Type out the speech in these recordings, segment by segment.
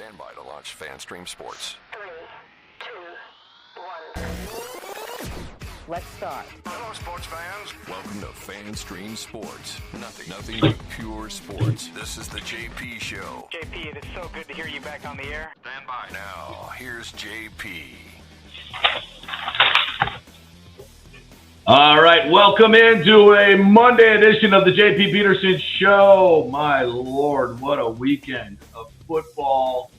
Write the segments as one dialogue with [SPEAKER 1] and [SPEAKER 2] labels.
[SPEAKER 1] Stand by to launch FanStream Sports.
[SPEAKER 2] 3, 2, 1.
[SPEAKER 3] Let's start.
[SPEAKER 1] Hello, sports fans. Welcome to FanStream Sports. Nothing but pure sports. This is the JP Show.
[SPEAKER 4] JP, it is so good to hear you back on the air.
[SPEAKER 1] Stand by. Now, here's JP.
[SPEAKER 5] All right, welcome into a Monday edition of the JP Peterson Show. My Lord, what a weekend of football.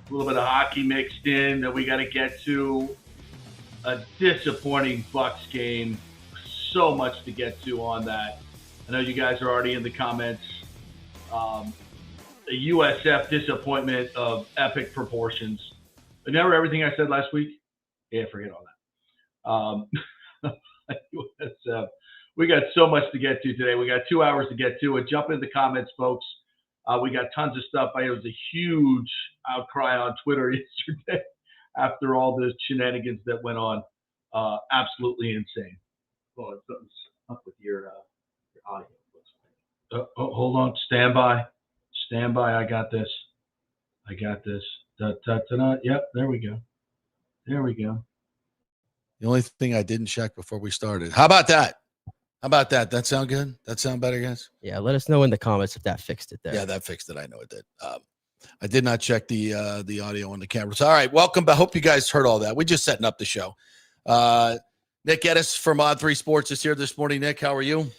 [SPEAKER 5] A little bit of hockey mixed in that we got to get to. A disappointing Bucs game. So much to get to on that. I know you guys are already in the comments. A USF disappointment of epic proportions. Remember everything I said last week? Yeah, forget all that. USF. We got so much to get to today. We got 2 hours to get to it. Jump in the comments, folks. We got tons of stuff. It was a huge outcry on Twitter yesterday after all the shenanigans that went on. Absolutely insane.
[SPEAKER 6] Well, something's up with your audio.
[SPEAKER 5] Hold on. Stand by. Stand by. I got this. Yep, there we go.
[SPEAKER 7] The only thing I didn't check before we started. How about that? That sound good? That sound better, guys?
[SPEAKER 8] Yeah, let us know in the comments if that fixed it there.
[SPEAKER 7] Yeah, that fixed it. I know it did. I did not check the audio on the cameras. All right, welcome. I hope you guys heard all that. We're just setting up the show. Nick Geddes from Odd 3 Sports is here this morning. Nick, how are you?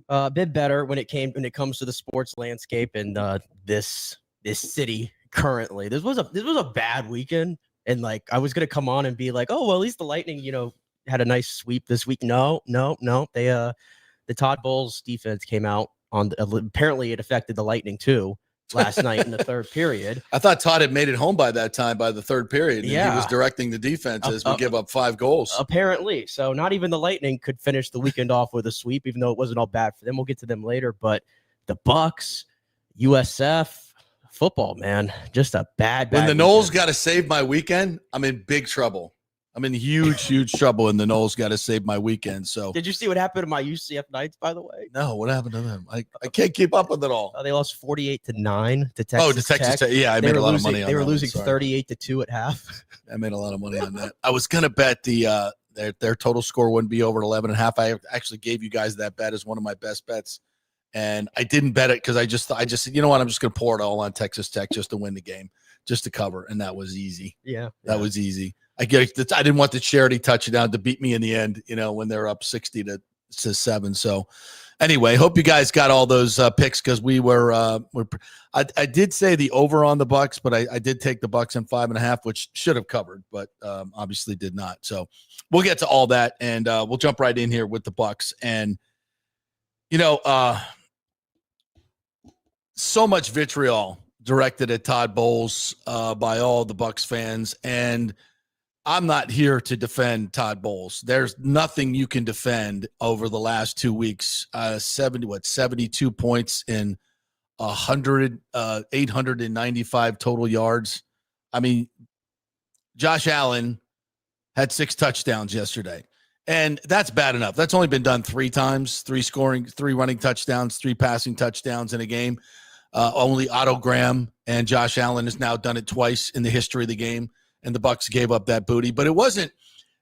[SPEAKER 8] A bit better when it comes to the sports landscape and this city currently. This was a bad weekend, and like I was gonna come on and be like, oh well, at least the Lightning, had a nice sweep this week. No. They the Todd Bowles defense came out on. Apparently, it affected the Lightning too last night in the third period.
[SPEAKER 7] I thought Todd had made it home by that time, by the third period. And
[SPEAKER 8] yeah,
[SPEAKER 7] he was directing the defense as we give up 5 goals.
[SPEAKER 8] Apparently, so not even the Lightning could finish the weekend off with a sweep, even though it wasn't all bad for them. We'll get to them later, but the Bucs, USF. Football, man, just a bad
[SPEAKER 7] When the
[SPEAKER 8] weekend.
[SPEAKER 7] Noles got to save my weekend, I'm in big trouble. I'm in huge trouble, and the Noles got to save my weekend. So,
[SPEAKER 8] did you see what happened to my UCF Knights, by the way?
[SPEAKER 7] No, what happened to them? I can't keep up with it all.
[SPEAKER 8] They lost 48-9 to Texas.
[SPEAKER 7] Oh, to Texas Tech. Yeah, I made a lot of money on that.
[SPEAKER 8] They were losing 38-2 at half.
[SPEAKER 7] I made a lot of money on that. I was going to bet their total score wouldn't be over 11.5. I actually gave you guys that bet as one of my best bets. And I didn't bet it because I just said, you know what, I'm just going to pour it all on Texas Tech just to win the game, just to cover. And that was easy.
[SPEAKER 8] Yeah.
[SPEAKER 7] That was easy. I didn't want the charity touchdown to beat me in the end, when they're up 60-7. So anyway, hope you guys got all those picks because we were I did say the over on the Bucs, but I did take the Bucs in 5.5, which should have covered, but obviously did not. So we'll get to all that, and we'll jump right in here with the Bucs. And so much vitriol directed at Todd Bowles by all the Bucs fans, and I'm not here to defend Todd Bowles. There's nothing you can defend over the last 2 weeks. 72 points in 895 total yards. I mean, Josh Allen had 6 touchdowns yesterday. And that's bad enough. That's only been done 3 times, 3 running touchdowns, 3 passing touchdowns in a game. Only Otto Graham and Josh Allen has now done it twice in the history of the game, and the Bucs gave up that booty. But it wasn't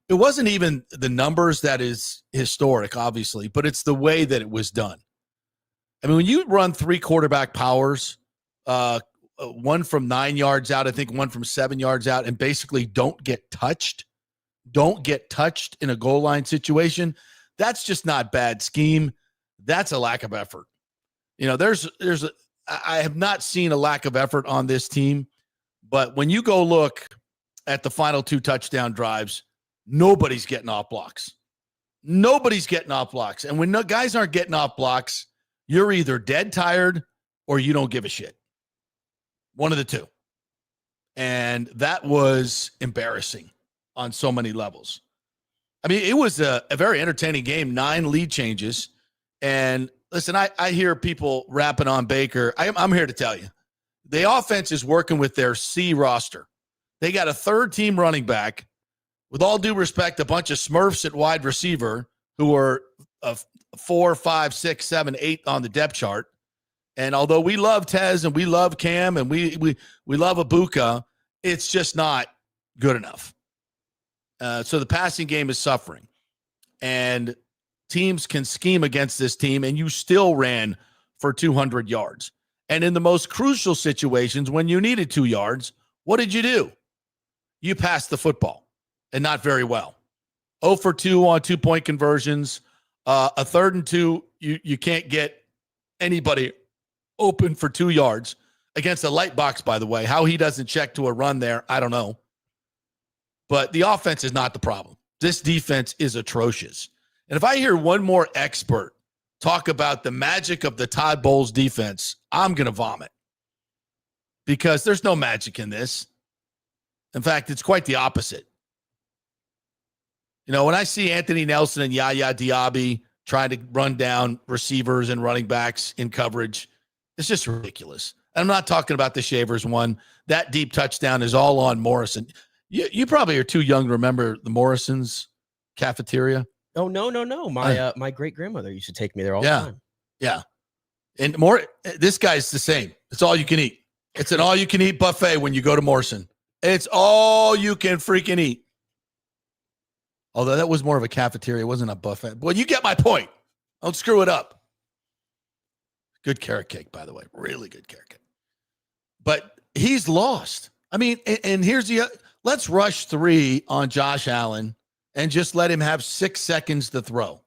[SPEAKER 7] even the numbers that is historic, obviously, but it's the way that it was done. I mean, when you run 3 quarterback powers, one from 9 yards out, I think one from 7 yards out, and basically don't get touched in a goal line situation, that's just not bad scheme. That's a lack of effort. I have not seen a lack of effort on this team, but when you go look at the final 2 touchdown drives, nobody's getting off blocks. And when guys aren't getting off blocks, you're either dead tired or you don't give a shit. One of the two. And that was embarrassing on so many levels. I mean, it was a very entertaining game, 9 lead changes. And listen, I hear people rapping on Baker. I'm here to tell you, the offense is working with their C roster. They got a 3rd-team running back, with all due respect, a bunch of Smurfs at wide receiver who are 4, 5, 6, 7, 8 on the depth chart. And although we love Tez and we love Cam and we love Ibuka, it's just not good enough. So the passing game is suffering. And teams can scheme against this team, and you still ran for 200 yards. And in the most crucial situations, when you needed 2 yards, what did you do? You passed the football, and not very well. 0 for 2 on 2-point conversions. A 3rd and 2, you can't get anybody open for 2 yards against a light box, by the way. How he doesn't check to a run there, I don't know. But the offense is not the problem. This defense is atrocious. And if I hear one more expert talk about the magic of the Todd Bowles defense, I'm going to vomit. Because there's no magic in this. In fact, it's quite the opposite. You know, when I see Anthony Nelson and Yaya Diaby trying to run down receivers and running backs in coverage, it's just ridiculous. And I'm not talking about the Shavers one. That deep touchdown is all on Morrison. You probably are too young to remember the Morrison's cafeteria.
[SPEAKER 8] Oh, no. My great-grandmother used to take me there all the time.
[SPEAKER 7] Yeah. And this guy's the same. It's all you can eat. It's an all-you-can-eat buffet when you go to Morrison. It's all you can freaking eat. Although that was more of a cafeteria. It wasn't a buffet. Well, you get my point. Don't screw it up. Good carrot cake, by the way. Really good carrot cake. But he's lost. I mean, and here's the let's rush 3 on Josh Allen and just let him have 6 seconds to throw.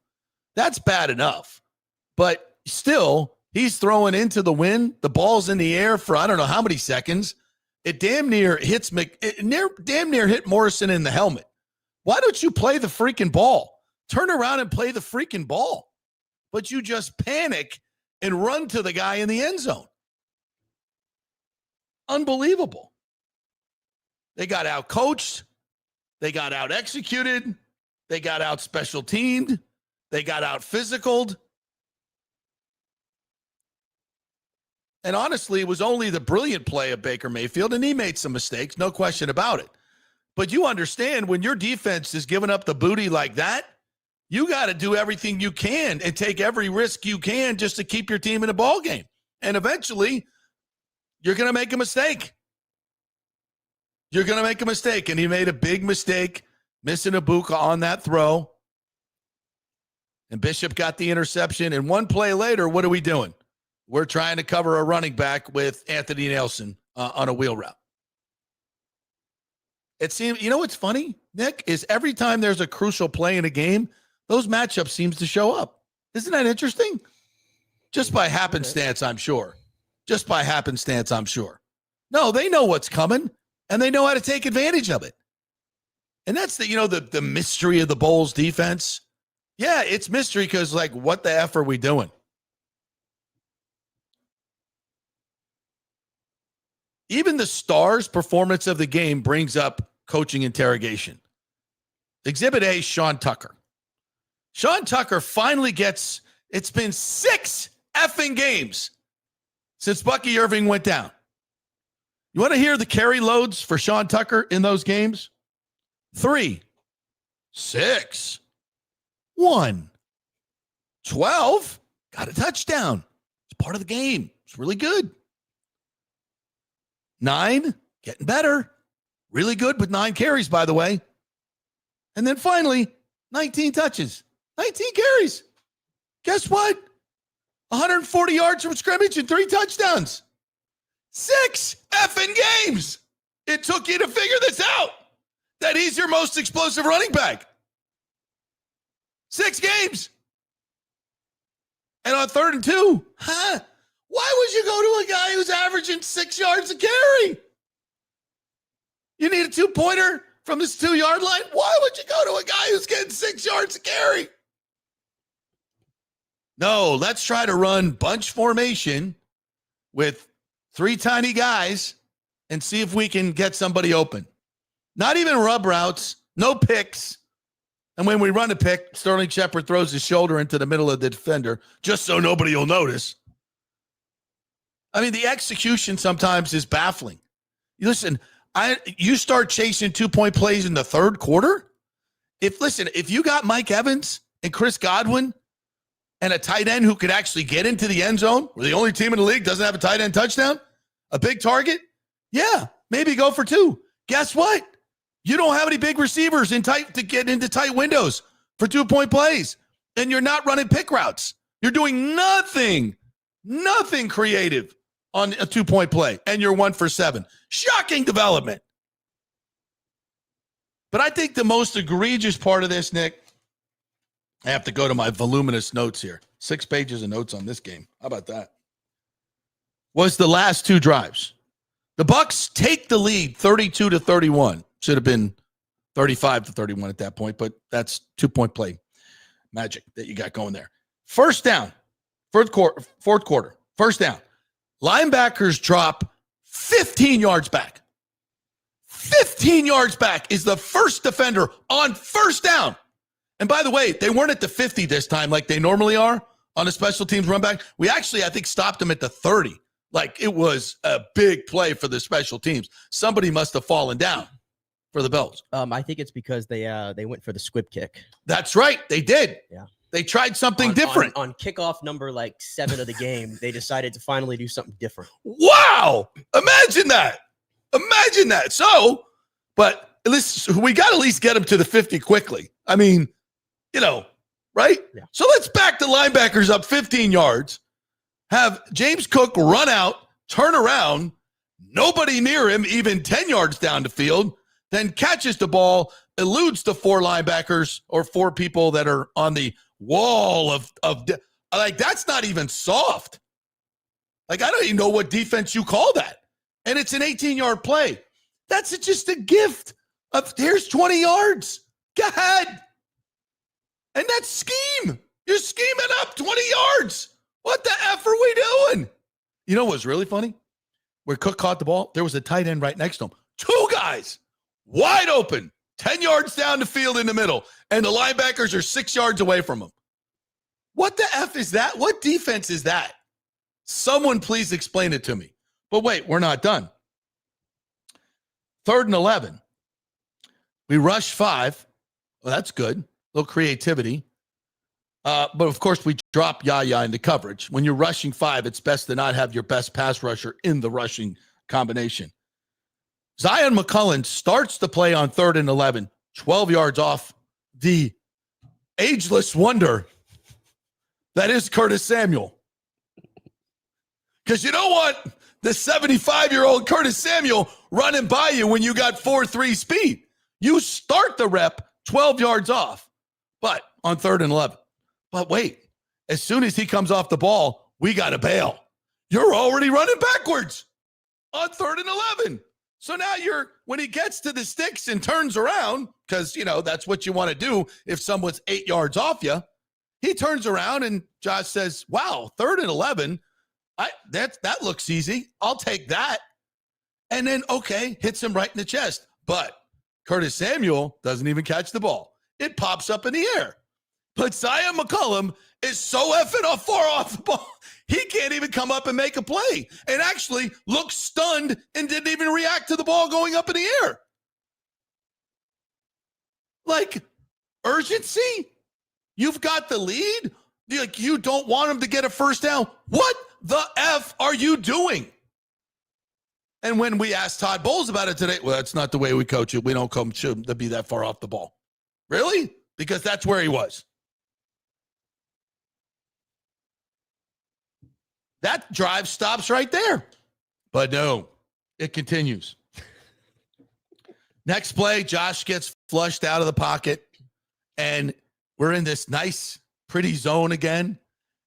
[SPEAKER 7] That's bad enough. But still, he's throwing into the wind. The ball's in the air for I don't know how many seconds. It damn near hit Morrison in the helmet. Why don't you play the freaking ball? Turn around and play the freaking ball. But you just panic and run to the guy in the end zone. Unbelievable. They got out-coached. They got out-executed. They got out-special teamed. They got out-physicaled. And honestly, it was only the brilliant play of Baker Mayfield, and he made some mistakes, no question about it. But you understand when your defense is giving up the booty like that, you got to do everything you can and take every risk you can just to keep your team in a ball game. And eventually, you're going to make a mistake. You're going to make a mistake. And he made a big mistake missing Ibuka on that throw. And Bishop got the interception. And one play later, what are we doing? We're trying to cover a running back with Anthony Nelson on a wheel route. It seems, you know what's funny, Nick, is every time there's a crucial play in a game, those matchups seems to show up. Isn't that interesting? Just by happenstance, I'm sure. Just by happenstance, I'm sure. No, they know what's coming, and they know how to take advantage of it. And that's the mystery of the Bowles defense. Yeah, it's mystery because, like, what the F are we doing? Even the Stars' performance of the game brings up coaching interrogation. Exhibit A, Sean Tucker. Sean Tucker finally it's been 6 effing games since Bucky Irving went down. You want to hear the carry loads for Sean Tucker in those games? 3, 6, 1, 12, got a touchdown. It's part of the game. It's really good. 9, getting better. Really good with 9 carries, by the way. And then finally, 19 touches. 19 carries. Guess what? 140 yards from scrimmage and 3 touchdowns. 6 effing games. It took you to figure this out, that he's your most explosive running back. 6 games. And on 3rd and 2, why would you go to a guy who's averaging 6 yards a carry? You need a 2-pointer from this 2-yard line? Why would you go to a guy who's getting 6 yards a carry? No, let's try to run bunch formation with 3 tiny guys and see if we can get somebody open. Not even rub routes, no picks. And when we run a pick, Sterling Shepard throws his shoulder into the middle of the defender just so nobody will notice. I mean, the execution sometimes is baffling. Listen, you start chasing 2-point plays in the 3rd quarter. If you got Mike Evans and Chris Godwin and a tight end who could actually get into the end zone, we're the only team in the league doesn't have a tight end touchdown, a big target, yeah, maybe go for 2. Guess what? You don't have any big receivers to get into tight windows for 2-point plays, and you're not running pick routes. You're doing nothing creative on a 2-point play, and you're 1 for 7. Shocking development. But I think the most egregious part of this, Nick, I have to go to my voluminous notes here. 6 pages of notes on this game. How about that? Was the last 2 drives. The Bucs take the lead 32-31. Should have been 35-31 at that point, but that's 2-point play magic that you got going there. First down, fourth quarter, first down. Linebackers drop 15 yards back. 15 yards back is the first defender on first down. And by the way, they weren't at the 50 this time like they normally are on a special teams run back. We actually, I think, stopped them at the 30. Like, it was a big play for the special teams. Somebody must have fallen down for the Bills.
[SPEAKER 8] I think it's because they went for the squib kick.
[SPEAKER 7] That's right. They did.
[SPEAKER 8] Yeah.
[SPEAKER 7] They tried something different.
[SPEAKER 8] On kickoff number 7 of the game, they decided to finally do something different.
[SPEAKER 7] Wow. Imagine that. Imagine that. So, but at least we got to at least get them to the 50 quickly. I mean, right?
[SPEAKER 8] Yeah.
[SPEAKER 7] So let's back the linebackers up 15 yards, have James Cook run out, turn around, nobody near him, even 10 yards down the field, then catches the ball, eludes the 4 linebackers or 4 people that are on the wall of like, that's not even soft. Like, I don't even know what defense you call that. And it's an 18-yard play. That's just a gift of, here's 20 yards. Go ahead. And that's scheme. You're scheming up 20 yards. What the F are we doing? You know what's really funny? Where Cook caught the ball, there was a tight end right next to him. 2 guys wide open, 10 yards down the field in the middle, and the linebackers are 6 yards away from him. What the F is that? What defense is that? Someone please explain it to me. But wait, we're not done. 3rd and 11. We rush 5. Well, that's good. A little creativity. But, of course, we drop Yaya into coverage. When you're rushing 5, it's best to not have your best pass rusher in the rushing combination. Zion McCullum starts the play on 3rd and 11, 12 yards off the ageless wonder that is Curtis Samuel. Because you don't want the 75-year-old Curtis Samuel running by you when you got 4.3 speed. You start the rep 12 yards off, but on 3rd and 11. But wait, as soon as he comes off the ball, we got to bail. You're already running backwards on 3rd and 11. So now when he gets to the sticks and turns around, because, that's what you want to do if someone's 8 yards off you, he turns around and Josh says, wow, 3rd and 11, that looks easy. I'll take that. And then, hits him right in the chest. But Curtis Samuel doesn't even catch the ball. It pops up in the air. But Zion McCullum is so effing far off the ball, he can't even come up and make a play, and actually looked stunned and didn't even react to the ball going up in the air. Like, urgency? You've got the lead? Like, you don't want him to get a first down? What the F are you doing? And when we asked Todd Bowles about it today, well, that's not the way we coach it. We don't coach him to be that far off the ball. Really? Because that's where he was. That drive stops right there. But no, it continues. Next play, Josh gets flushed out of the pocket, and we're in this nice, pretty zone again,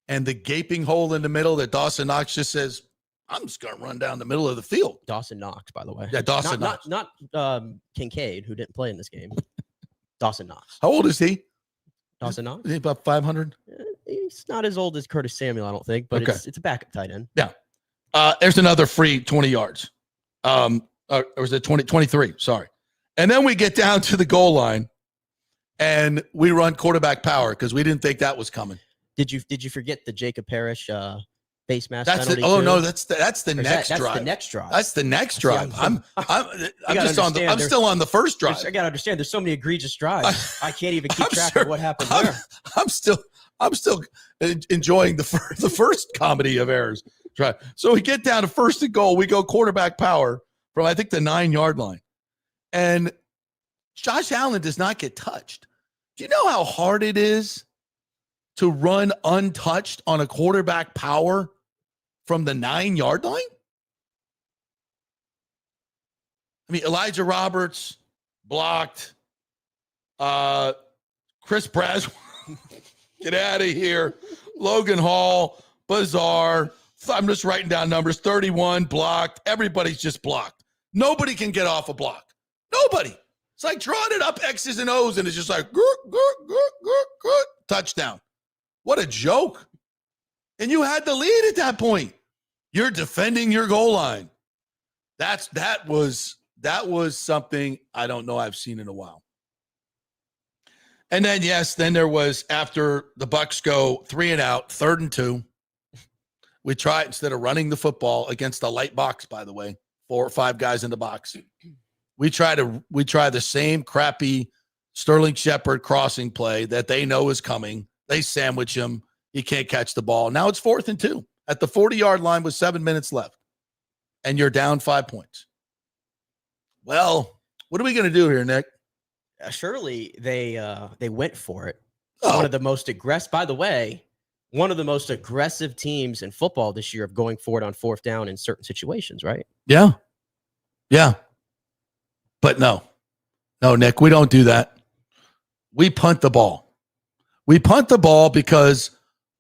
[SPEAKER 7] and the gaping hole in the middle that Dawson Knox just says, I'm just going to run down the middle of the field.
[SPEAKER 8] Dawson Knox, by the way.
[SPEAKER 7] Yeah, Dawson Knox.
[SPEAKER 8] Not Kincaid, who didn't play in this game. Dawson Knox.
[SPEAKER 7] How old is he?
[SPEAKER 8] Dawson Knox?
[SPEAKER 7] Is he about 500?
[SPEAKER 8] He's not as old as Curtis Samuel, I don't think, but it's a backup tight end.
[SPEAKER 7] Yeah. There's another free 20 yards. Or was it 23? Sorry. And then we get down to the goal line, and we run quarterback power because we didn't think that was coming.
[SPEAKER 8] Did you forget the Jacob Parrish face mask?
[SPEAKER 7] That's it. Oh no, that's the next drive.
[SPEAKER 8] That's the next drive.
[SPEAKER 7] That's the next drive. I'm still on the first drive.
[SPEAKER 8] I gotta understand. There's so many egregious drives. I can't even keep track of what happened there.
[SPEAKER 7] I'm still enjoying the first comedy of errors. So we get down to 1st and goal. We go quarterback power from, I think, the 9-yard line. And Josh Allen does not get touched. Do you know how hard it is to run untouched on a quarterback power from the 9-yard line? I mean, Elijah Roberts blocked. Chris Braswell, get out of here. Logan Hall, bizarre. I'm just writing down numbers. 31 blocked. Everybody's just blocked. Nobody can get off a block. Nobody. It's like drawing it up X's and O's, and it's just like, touchdown. What a joke. And you had the lead at that point. You're defending your goal line. That was something I don't know I've seen in a while. And then, then there was, after the Bucs go 3 and out, 3rd and 2, we try, instead of running the football against a light box, by the way, 4 or 5 guys in the box, we try the same crappy Sterling Shepard crossing play that they know is coming. They sandwich him. He can't catch the ball. Now it's 4th and 2 at the 40-yard line with 7 minutes left, and you're down 5 points. Well, what are we going to do here, Nick?
[SPEAKER 8] Surely they went for it. One of the most aggressive, by the way, one of the most aggressive teams in football this year of going for it on 4th down in certain situations, right?
[SPEAKER 7] Yeah. But no, Nick, we don't do that. We punt the ball. We punt the ball because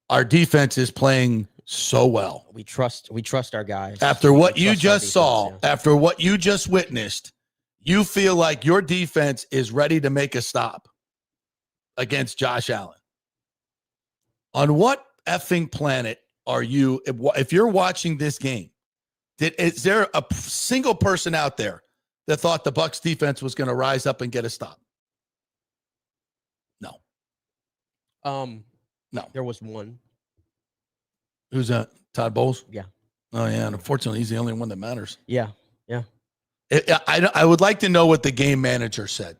[SPEAKER 7] our defense is playing so well.
[SPEAKER 8] We trust our guys.
[SPEAKER 7] After what you just saw, after what you just witnessed, you feel like your defense is ready to make a stop against Josh Allen. On what effing planet are you, if you're watching this game, is there a single person out there that thought the Bucs defense was going to rise up and get a stop? No. No.
[SPEAKER 8] There was one.
[SPEAKER 7] Who's that? Todd Bowles?
[SPEAKER 8] Yeah.
[SPEAKER 7] Oh, yeah. And unfortunately, he's the only one that matters.
[SPEAKER 8] Yeah.
[SPEAKER 7] I would like to know what the game manager said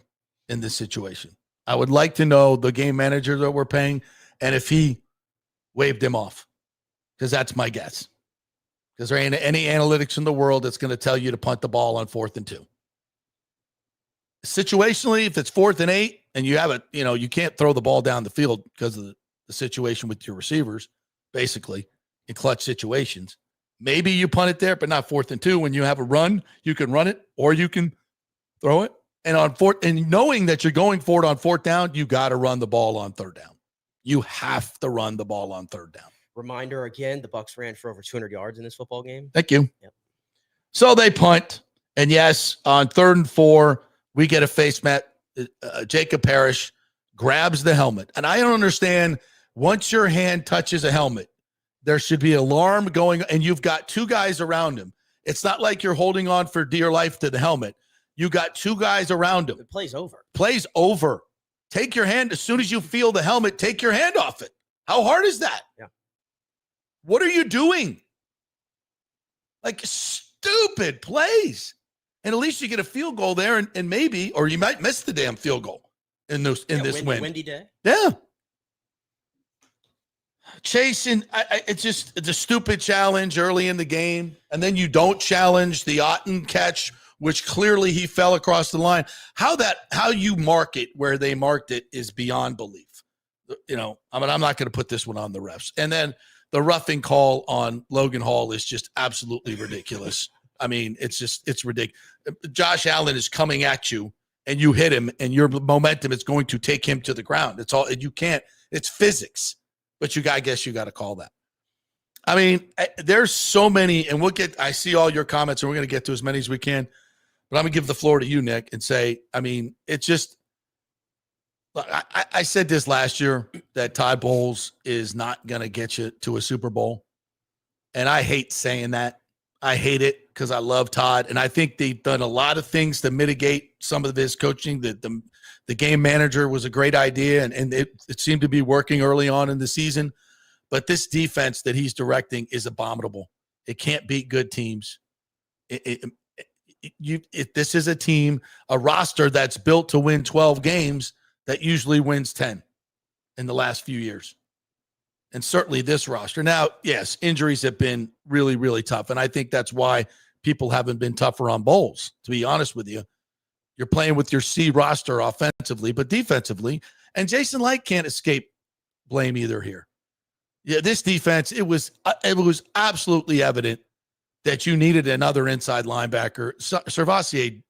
[SPEAKER 7] in this situation. I would like to know the game manager that we're paying and if he waved him off, because that's my guess. Because there ain't any analytics in the world that's going to tell you to punt the ball on 4th and 2. Situationally, if it's 4th and 8 and you have it, you can't throw the ball down the field because of the situation with your receivers, basically, in clutch situations. Maybe you punt it there, but not 4th and 2. When you have a run, you can run it or you can throw it. And on 4th, and knowing that you're going for it on 4th down, you got to run the ball on 3rd down. You have to run the ball on 3rd down.
[SPEAKER 8] Reminder again, the Bucs ran for over 200 yards in this football game.
[SPEAKER 7] Thank you.
[SPEAKER 8] Yep.
[SPEAKER 7] So they punt, and yes, on 3rd and 4, we get a face mat. Jacob Parrish grabs the helmet, and I don't understand. Once your hand touches a helmet, there should be alarm going, and you've got 2 guys around him. It's not like you're holding on for dear life to the helmet. You got 2 guys around him.
[SPEAKER 8] It plays over.
[SPEAKER 7] Plays over. Take your hand. As soon as you feel the helmet, take your hand off it. How hard is that?
[SPEAKER 8] Yeah.
[SPEAKER 7] What are you doing? Like, stupid plays. And at least you get a field goal there, and maybe, or you might miss the damn field goal in this win.
[SPEAKER 8] Windy day.
[SPEAKER 7] Yeah. Chasing, it's a stupid challenge early in the game, and then you don't challenge the Otten catch, which clearly he fell across the line. How you mark it where they marked it is beyond belief. I'm not going to put this one on the refs. And then the roughing call on Logan Hall is just absolutely ridiculous. I mean, it's ridiculous. Josh Allen is coming at you, and you hit him, and your momentum is going to take him to the ground. It's all, you can't. It's physics. But I guess you got to call that. I mean, there's so many, and I see all your comments, and we're going to get to as many as we can. But I'm going to give the floor to you, Nick, and say, I mean, it's just, I said this last year, that Todd Bowles is not going to get you to a Super Bowl. And I hate saying that. I hate it because I love Todd. And I think they've done a lot of things to mitigate some of his coaching. The game manager was a great idea, and it seemed to be working early on in the season. But this defense that he's directing is abominable. It can't beat good teams. This is a team, a roster that's built to win 12 games that usually wins 10 in the last few years. and certainly this roster. Now, yes, injuries have been really, really tough, and I think that's why people haven't been tougher on Bowles, to be honest with you. You're playing with your C roster offensively, but defensively, and Jason Light can't escape blame either here. Yeah, this defense, it was absolutely evident that you needed another inside linebacker. Servassier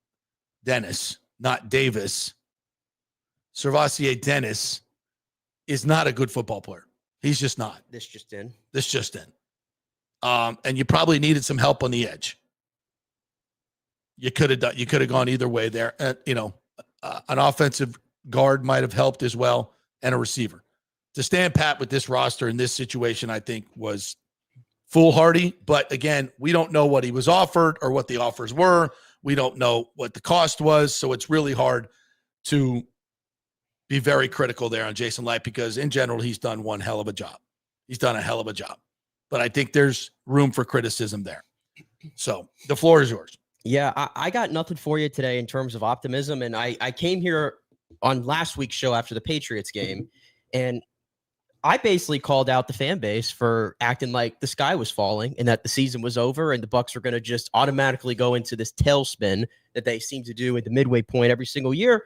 [SPEAKER 7] Dennis, not Davis. Servassier Dennis is not a good football player. He's just not.
[SPEAKER 8] This just in.
[SPEAKER 7] And you probably needed some help on the edge. You could have gone either way there. An offensive guard might have helped as well, and a receiver. To stand pat with this roster in this situation, I think, was foolhardy. But again, we don't know what he was offered or what the offers were. We don't know what the cost was. So it's really hard to be very critical there on Jason Light because, in general, he's done one hell of a job. He's done a hell of a job. But I think there's room for criticism there. So the floor is yours.
[SPEAKER 8] Yeah, I got nothing for you today in terms of optimism. And I came here on last week's show after the Patriots game, and I basically called out the fan base for acting like the sky was falling and that the season was over and the Bucs were going to just automatically go into this tailspin that they seem to do at the midway point every single year.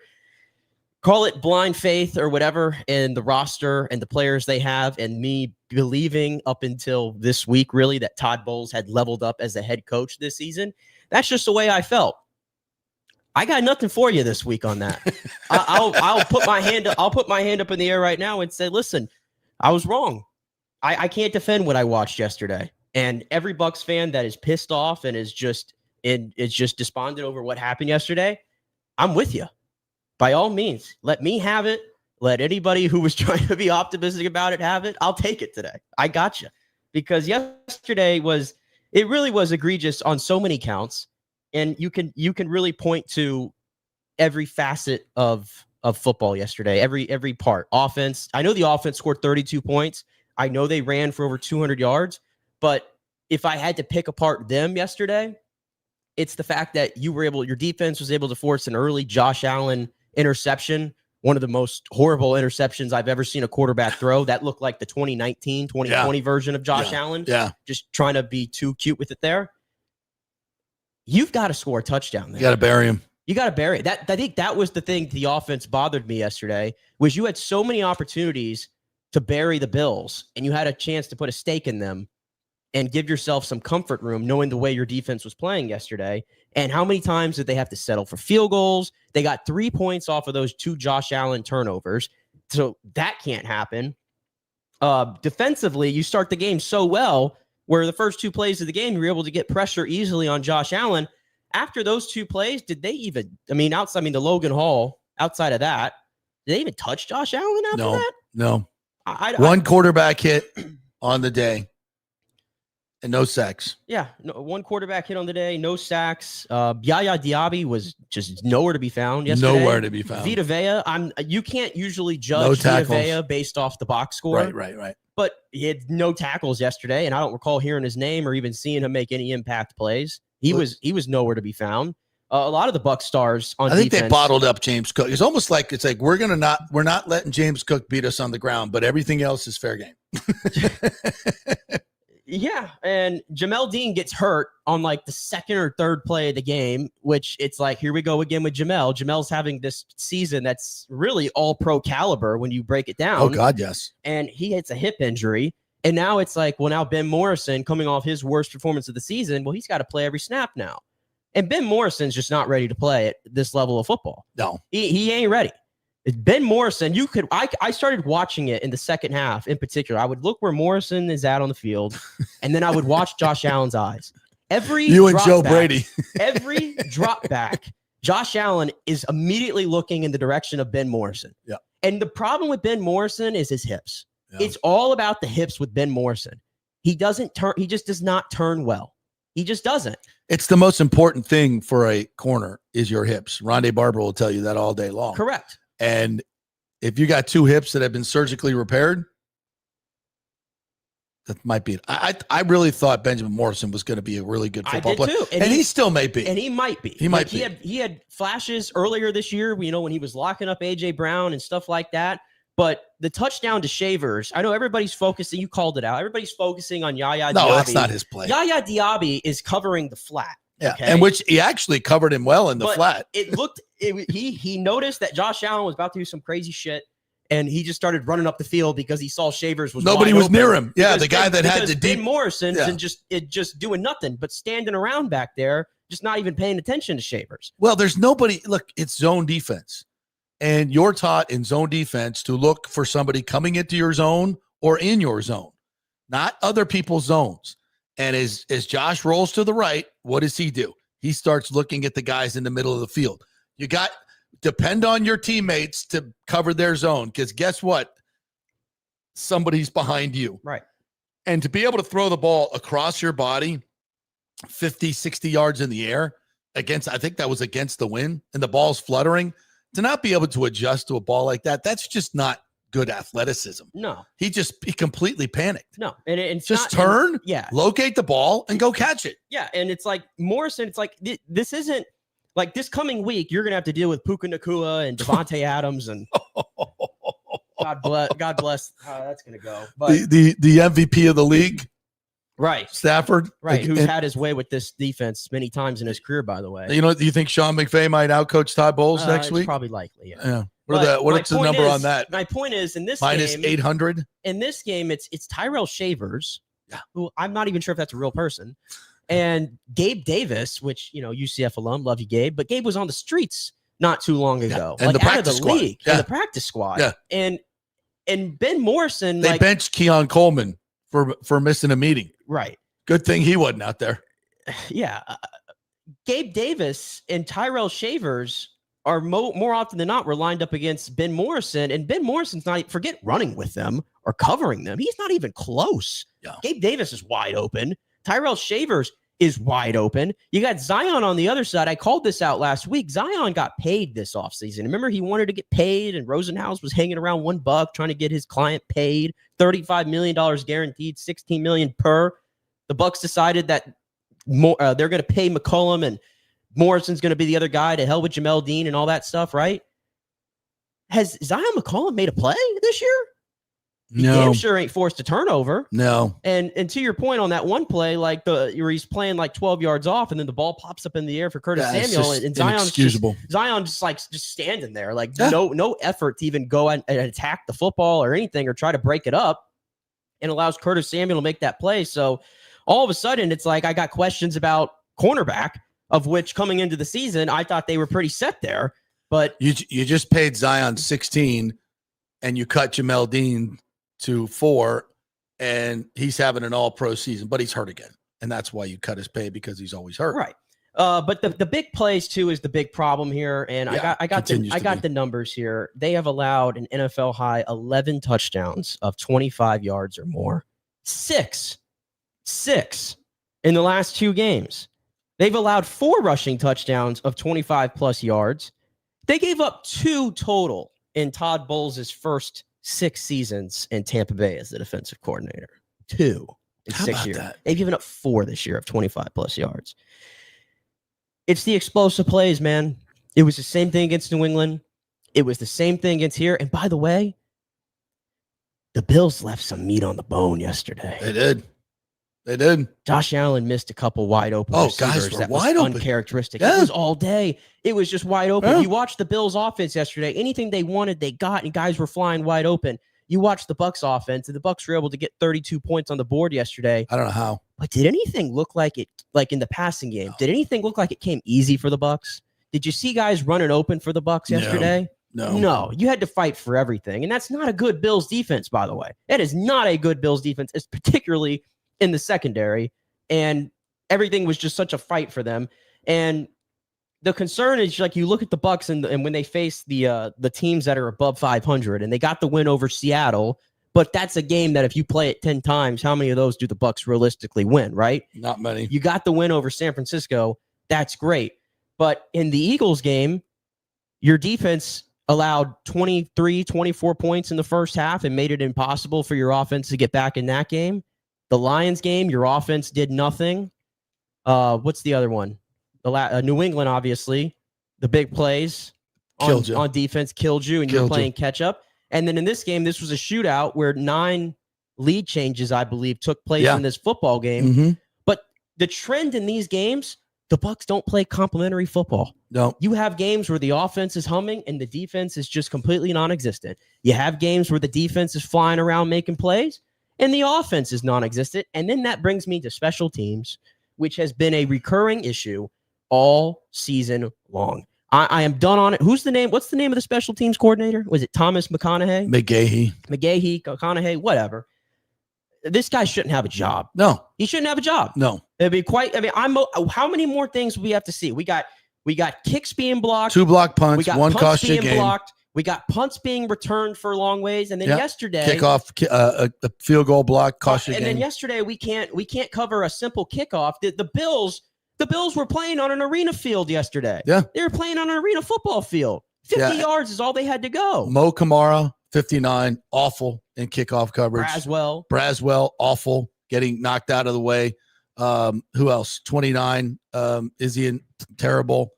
[SPEAKER 8] Call it blind faith or whatever in the roster and the players they have, and me believing up until this week, really, that Todd Bowles had leveled up as the head coach this season. That's just the way I felt. I got nothing for you this week on that. I'll put my hand up. I'll put my hand up in the air right now and say, listen, I was wrong. I can't defend what I watched yesterday. And every Bucs fan that is pissed off and is just despondent over what happened yesterday, I'm with you. By all means, let me have it. Let anybody who was trying to be optimistic about it have it. I'll take it today. I got you. Because yesterday really was egregious on so many counts. And you can really point to every facet of football yesterday, every part. Offense. I know the offense scored 32 points. I know they ran for over 200 yards. But if I had to pick apart them yesterday, it's the fact that your defense was able to force an early Josh Allen interception, one of the most horrible interceptions I've ever seen a quarterback throw. That looked like the 2019, 2020 version of Josh Allen. Yeah. Just trying to be too cute with it there. You've got to score a touchdown there.
[SPEAKER 7] You got to bury him.
[SPEAKER 8] You got to bury it. I think that was the thing the offense bothered me yesterday, was you had so many opportunities to bury the Bills, and you had a chance to put a stake in them and give yourself some comfort room knowing the way your defense was playing yesterday. And how many times did they have to settle for field goals? They got 3 points off of those 2 Josh Allen turnovers. So that can't happen. Defensively, you start the game so well where the first 2 plays of the game, you were able to get pressure easily on Josh Allen. After those 2 plays, did they even, the Logan Hall, outside of that, did they even touch Josh Allen after that?
[SPEAKER 7] No. One quarterback hit on the day. And no sacks.
[SPEAKER 8] Yeah, one quarterback hit on the day, no sacks. Yaya Diaby was just nowhere to be found yesterday.
[SPEAKER 7] Nowhere to be found.
[SPEAKER 8] Vita Vea, you can't usually judge Vita Vea based off the box score.
[SPEAKER 7] Right.
[SPEAKER 8] But he had no tackles yesterday, and I don't recall hearing his name or even seeing him make any impact plays. He was nowhere to be found. A lot of the Bucs stars on defense.
[SPEAKER 7] I think they bottled up James Cook. It's almost like we're not letting James Cook beat us on the ground, but everything else is fair game.
[SPEAKER 8] Yeah, and Jamel Dean gets hurt on like the second or third play of the game, which it's like, here we go again with Jamel. Jamel's having this season that's really all pro caliber when you break it down.
[SPEAKER 7] Oh, God, yes.
[SPEAKER 8] And he hits a hip injury. And now it's like, well, now Ben Morrison coming off his worst performance of the season, well, he's got to play every snap now. And Ben Morrison's just not ready to play at this level of football.
[SPEAKER 7] No.
[SPEAKER 8] He ain't ready. Ben Morrison, I started watching it in the second half in particular. I would look where Morrison is at on the field, and then I would watch Josh Allen's eyes. You and Joe Brady. Every drop back, Josh Allen is immediately looking in the direction of Ben Morrison.
[SPEAKER 7] Yeah.
[SPEAKER 8] And the problem with Ben Morrison is his hips.
[SPEAKER 7] Yeah.
[SPEAKER 8] It's all about the hips with Ben Morrison. He just does not turn well. He just doesn't.
[SPEAKER 7] It's the most important thing for a corner is your hips. Rondé Barber will tell you that all day long.
[SPEAKER 8] Correct.
[SPEAKER 7] And if you got 2 hips that have been surgically repaired, that might be it. I really thought Benjamin Morrison was going to be a really good football player. Too. And he still may be.
[SPEAKER 8] And he might be. He had flashes earlier this year, when he was locking up A.J. Brown and stuff like that. But the touchdown to Shavers, I know everybody's focusing. You called it out. Everybody's focusing on Yaya Diaby.
[SPEAKER 7] No, that's not his play.
[SPEAKER 8] Yaya Diaby is covering the flat.
[SPEAKER 7] Yeah,
[SPEAKER 8] okay?
[SPEAKER 7] and which he actually covered him well in the flat.
[SPEAKER 8] He noticed that Josh Allen was about to do some crazy shit, and he just started running up the field because he saw Shavers was
[SPEAKER 7] nobody was
[SPEAKER 8] open.
[SPEAKER 7] near him. Yeah,
[SPEAKER 8] because
[SPEAKER 7] the guy that had the deep.
[SPEAKER 8] Ben Morrison's and just doing nothing but standing around back there, just not even paying attention to Shavers.
[SPEAKER 7] Well, there's nobody. Look, it's zone defense, and you're taught in zone defense to look for somebody coming into your zone or in your zone, not other people's zones. And as Josh rolls to the right, what does he do? He starts looking at the guys in the middle of the field. You got depend on your teammates to cover their zone, because guess what? Somebody's behind you.
[SPEAKER 8] Right.
[SPEAKER 7] And to be able to throw the ball across your body 50, 60 yards in the air against, I think that was against the wind, and the ball's fluttering, to not be able to adjust to a ball like that, that's just not good athleticism.
[SPEAKER 8] No.
[SPEAKER 7] He completely panicked.
[SPEAKER 8] No. And it's
[SPEAKER 7] just
[SPEAKER 8] not,
[SPEAKER 7] turn,
[SPEAKER 8] yeah,
[SPEAKER 7] locate the ball, and go catch it.
[SPEAKER 8] Yeah, and it's like Morrison, it's like this isn't like this coming week, you're going to have to deal with Puka Nacua and Devontae Adams and God bless how that's going to go. But
[SPEAKER 7] the MVP of the league,
[SPEAKER 8] right,
[SPEAKER 7] Stafford,
[SPEAKER 8] right, who's had his way with this defense many times in his career, by the way.
[SPEAKER 7] You know, do you think Sean McVay might outcoach Todd Bowles next week?
[SPEAKER 8] Probably likely, yeah.
[SPEAKER 7] Yeah. What's the number on that?
[SPEAKER 8] My point is, in this
[SPEAKER 7] minus
[SPEAKER 8] game,
[SPEAKER 7] 800.
[SPEAKER 8] In this game, it's Tyrell Shavers,
[SPEAKER 7] yeah,
[SPEAKER 8] who I'm not even sure if that's a real person, and Gabe Davis, which, you know, UCF alum, love you, Gabe, but Gabe was on the streets not too long ago,
[SPEAKER 7] and
[SPEAKER 8] like
[SPEAKER 7] the
[SPEAKER 8] out of the
[SPEAKER 7] squad.
[SPEAKER 8] league, in the practice squad, and Ben Morrison,
[SPEAKER 7] they benched Keon Coleman for missing a meeting.
[SPEAKER 8] Right.
[SPEAKER 7] Good thing he wasn't out there.
[SPEAKER 8] Yeah. Gabe Davis and Tyrell Shavers are more often than not were lined up against Ben Morrison, and Ben Morrison's not, forget running with them or covering them. He's not even close.
[SPEAKER 7] Yeah.
[SPEAKER 8] Gabe Davis is wide open. Tyrell Shavers is wide open. You got Zion on the other side. I called this out last week. Zion got paid this offseason. Remember, he wanted to get paid, and Rosenhaus was hanging around $1 trying to get his client paid. $35 million guaranteed, $16 million per. The Bucs decided that they're going to pay McCollum, and Morrison's going to be the other guy, to hell with Jamel Dean and all that stuff, right? Has Zion McCollum made a play this year? He damn sure ain't forced a turnover.
[SPEAKER 7] No.
[SPEAKER 8] And to your point on that one play, like where he's playing like 12 yards off, and then the ball pops up in the air for Curtis Samuel, and Zion's just standing there, like no effort to even go and attack the football or anything or try to break it up, and allows Curtis Samuel to make that play. So all of a sudden, it's like I got questions about cornerback, of which coming into the season, I thought they were pretty set there. But
[SPEAKER 7] you just paid Zion 16, and you cut Jamel Dean to 4, and he's having an all-pro season, but he's hurt again. And that's why you cut his pay, because he's always hurt.
[SPEAKER 8] Right. But the big plays too is the big problem here. And I got the numbers here. They have allowed an NFL high 11 touchdowns of 25 yards or more. Six in the last 2 games. They've allowed 4 rushing touchdowns of 25 plus yards. They gave up 2 total in Todd Bowles' first 6 seasons in Tampa Bay as the defensive coordinator. 2 in 6 years. They've given up 4 this year of 25 plus yards. It's the explosive plays, man. It was the same thing against New England. It was the same thing against here. And by the way, the Bills left some meat on the bone yesterday.
[SPEAKER 7] They did.
[SPEAKER 8] Josh Allen missed a couple wide open receivers that was uncharacteristic. Yeah. It was all day. It was just wide open. Yeah. You watched the Bills offense yesterday. Anything they wanted, they got, and guys were flying wide open. You watched the Bucs offense, and the Bucs were able to get 32 points on the board yesterday.
[SPEAKER 7] I don't know how.
[SPEAKER 8] But did anything look like it, like in the passing game? Did anything look like it came easy for the Bucs? Did you see guys running open for the Bucs yesterday? No. You had to fight for everything, and that's not a good Bills defense, by the way. That is not a good Bills defense. It's particularly in the secondary, and everything was just such a fight for them. And the concern is, like, you look at the Bucs and when they face the teams that are above 500, and they got the win over Seattle, but that's a game that if you play it 10 times, how many of those do the Bucs realistically win, right?
[SPEAKER 7] Not many.
[SPEAKER 8] You got the win over San Francisco. That's great. But in the Eagles game, your defense allowed 23, 24 points in the first half and made it impossible for your offense to get back in that game. The Lions game, your offense did nothing. What's the other one? New England, obviously. The big plays on defense killed you, and you're playing catch up. And then in this game, this was a shootout where 9 lead changes, I believe, took place in this football game.
[SPEAKER 7] Mm-hmm.
[SPEAKER 8] But the trend in these games, the Bucs don't play complementary football.
[SPEAKER 7] No.
[SPEAKER 8] You have games where the offense is humming and the defense is just completely non-existent. You have games where the defense is flying around making plays and the offense is non-existent. And then that brings me to special teams, which has been a recurring issue all season long. I am done on it. What's the name of the special teams coordinator? Was it Thomas McConaughey? McConaughey, whatever. This guy shouldn't have a job.
[SPEAKER 7] No.
[SPEAKER 8] He shouldn't have a job.
[SPEAKER 7] No.
[SPEAKER 8] It'd be quite, how many more things do we have to see? We got kicks being blocked.
[SPEAKER 7] 2 block punts,
[SPEAKER 8] we got
[SPEAKER 7] 1
[SPEAKER 8] punts
[SPEAKER 7] cost you
[SPEAKER 8] being
[SPEAKER 7] game.
[SPEAKER 8] blocked. We got punts being returned for long ways. And then yesterday,
[SPEAKER 7] kickoff, a field goal block, cost you game.
[SPEAKER 8] And then yesterday, we can't cover a simple kickoff. The Bills were playing on an arena field yesterday.
[SPEAKER 7] Yeah.
[SPEAKER 8] They were playing on an arena football field. 50 yards is all they had to go.
[SPEAKER 7] Mo Kamara, 59, awful in kickoff coverage. Braswell, awful, getting knocked out of the way. Who else? 29. Is he terrible?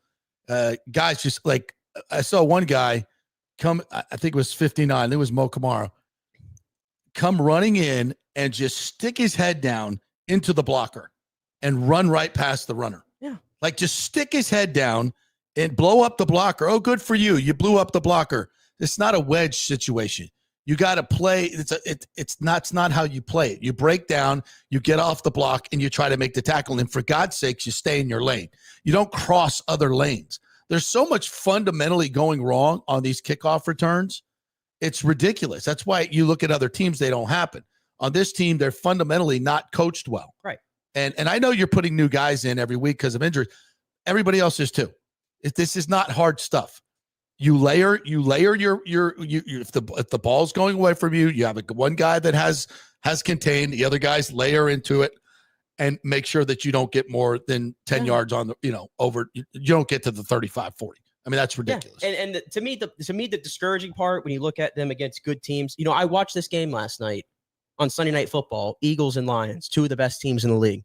[SPEAKER 7] Guys, just like I saw one guy come, I think it was 59. It was Mo Kamara. Come running in and just stick his head down into the blocker and run right past the runner.
[SPEAKER 8] Yeah. Like
[SPEAKER 7] just stick his head down and blow up the blocker. Oh, good for you. You blew up the blocker. It's not a wedge situation. You got to play. It's not how you play it. You break down, you get off the block, and you try to make the tackle. And for God's sakes, you stay in your lane. You don't cross other lanes. There's so much fundamentally going wrong on these kickoff returns. It's ridiculous. That's why you look at other teams, they don't happen. On this team, they're fundamentally not coached well.
[SPEAKER 8] Right.
[SPEAKER 7] And I know you're putting new guys in every week because of injuries. Everybody else is too. This is not hard stuff. You layer your if the ball's going away from you, you have one guy that has contained, the other guys layer into it and make sure that you don't get more than 10 yards on the, over, you don't get to the 35, 40. I mean, that's ridiculous.
[SPEAKER 8] Yeah. And to me, the discouraging part when you look at them against good teams, I watched this game last night on Sunday Night Football, Eagles and Lions, 2 of the best teams in the league.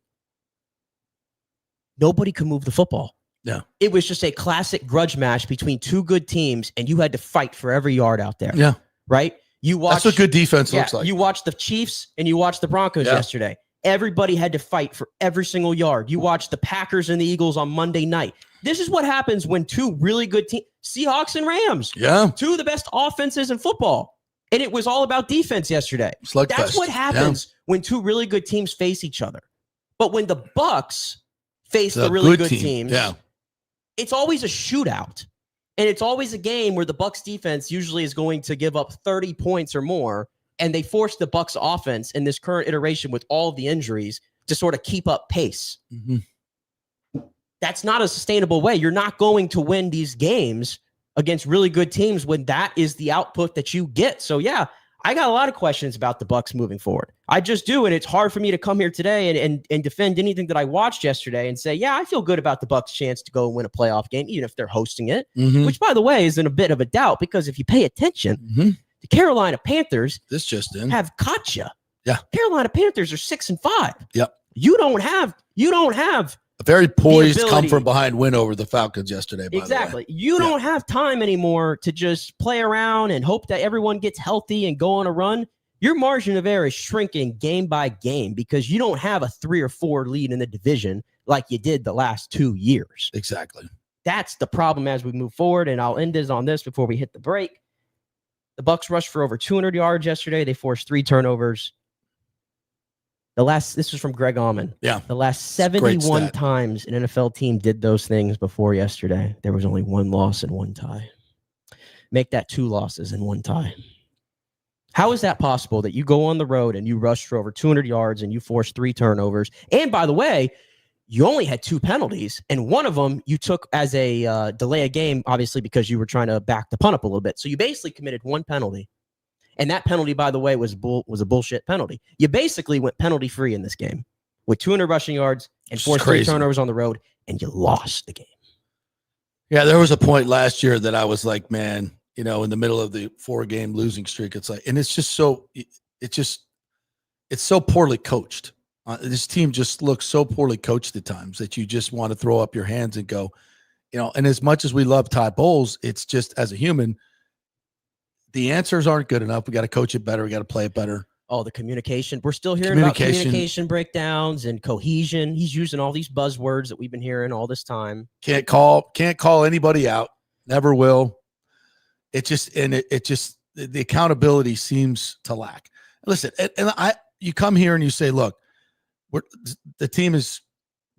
[SPEAKER 8] Nobody could move the football.
[SPEAKER 7] Yeah.
[SPEAKER 8] It was just a classic grudge match between 2 good teams, and you had to fight for every yard out there.
[SPEAKER 7] Yeah.
[SPEAKER 8] Right?
[SPEAKER 7] That's what good defense looks like.
[SPEAKER 8] You watched the Chiefs and you watched the Broncos yesterday. Everybody had to fight for every single yard. You watched the Packers and the Eagles on Monday night. This is what happens when 2 really good teams, Seahawks and Rams.
[SPEAKER 7] Yeah.
[SPEAKER 8] 2 of the best offenses in football. And it was all about defense yesterday. That's what happens when 2 really good teams face each other. But when the Bucs face the really good teams, it's always a shootout. And it's always a game where the Bucs defense usually is going to give up 30 points or more. And they force the Bucs offense in this current iteration with all of the injuries to sort of keep up pace.
[SPEAKER 7] Mm-hmm.
[SPEAKER 8] That's not a sustainable way. You're not going to win these games against really good teams when that is the output that you get. So, I got a lot of questions about the Bucs moving forward. I just do, and it's hard for me to come here today and defend anything that I watched yesterday and say, I feel good about the Bucs' chance to go and win a playoff game, even if they're hosting it, which, by the way, is in a bit of a doubt because if you pay attention, the Carolina Panthers have caught you.
[SPEAKER 7] Yeah.
[SPEAKER 8] Carolina Panthers are 6-5.
[SPEAKER 7] Yep.
[SPEAKER 8] You don't have
[SPEAKER 7] a very poised, come from behind win over the Falcons yesterday.
[SPEAKER 8] Exactly. You don't have time anymore to just play around and hope that everyone gets healthy and go on a run. Your margin of error is shrinking game by game because you don't have a 3 or 4 lead in the division like you did the last 2 years.
[SPEAKER 7] Exactly. That's
[SPEAKER 8] the problem as we move forward. And I'll end this on this before we hit the break. The Bucs rushed for over 200 yards yesterday. They forced 3 turnovers. This was from Greg Auman.
[SPEAKER 7] Yeah.
[SPEAKER 8] The last 71 times an NFL team did those things before yesterday, there was only 1 loss and 1 tie. Make that 2 losses and 1 tie. How is that possible that you go on the road and you rush for over 200 yards and you force 3 turnovers? And by the way, you only had 2 penalties, and one of them you took as a delay a game, obviously, because you were trying to back the punt up a little bit. So you basically committed 1 penalty. And that penalty, by the way, was a bullshit penalty. You basically went penalty-free in this game with 200 rushing yards and forced 3 turnovers on the road, and you lost the game.
[SPEAKER 7] Yeah, there was a point last year that I was like, man, in the middle of the 4-game losing streak, it's like, and it's so poorly coached. This team just looks so poorly coached at times that you just want to throw up your hands and go, and as much as we love Todd Bowles, it's just as a human, the answers aren't good enough. We got to coach it better. We got to play it better.
[SPEAKER 8] Oh, the communication. We're still hearing about communication breakdowns and cohesion. He's using all these buzzwords that we've been hearing all this time.
[SPEAKER 7] Can't call anybody out. Never will. It just the accountability seems to lack. Listen, you come here and you say, look, the team is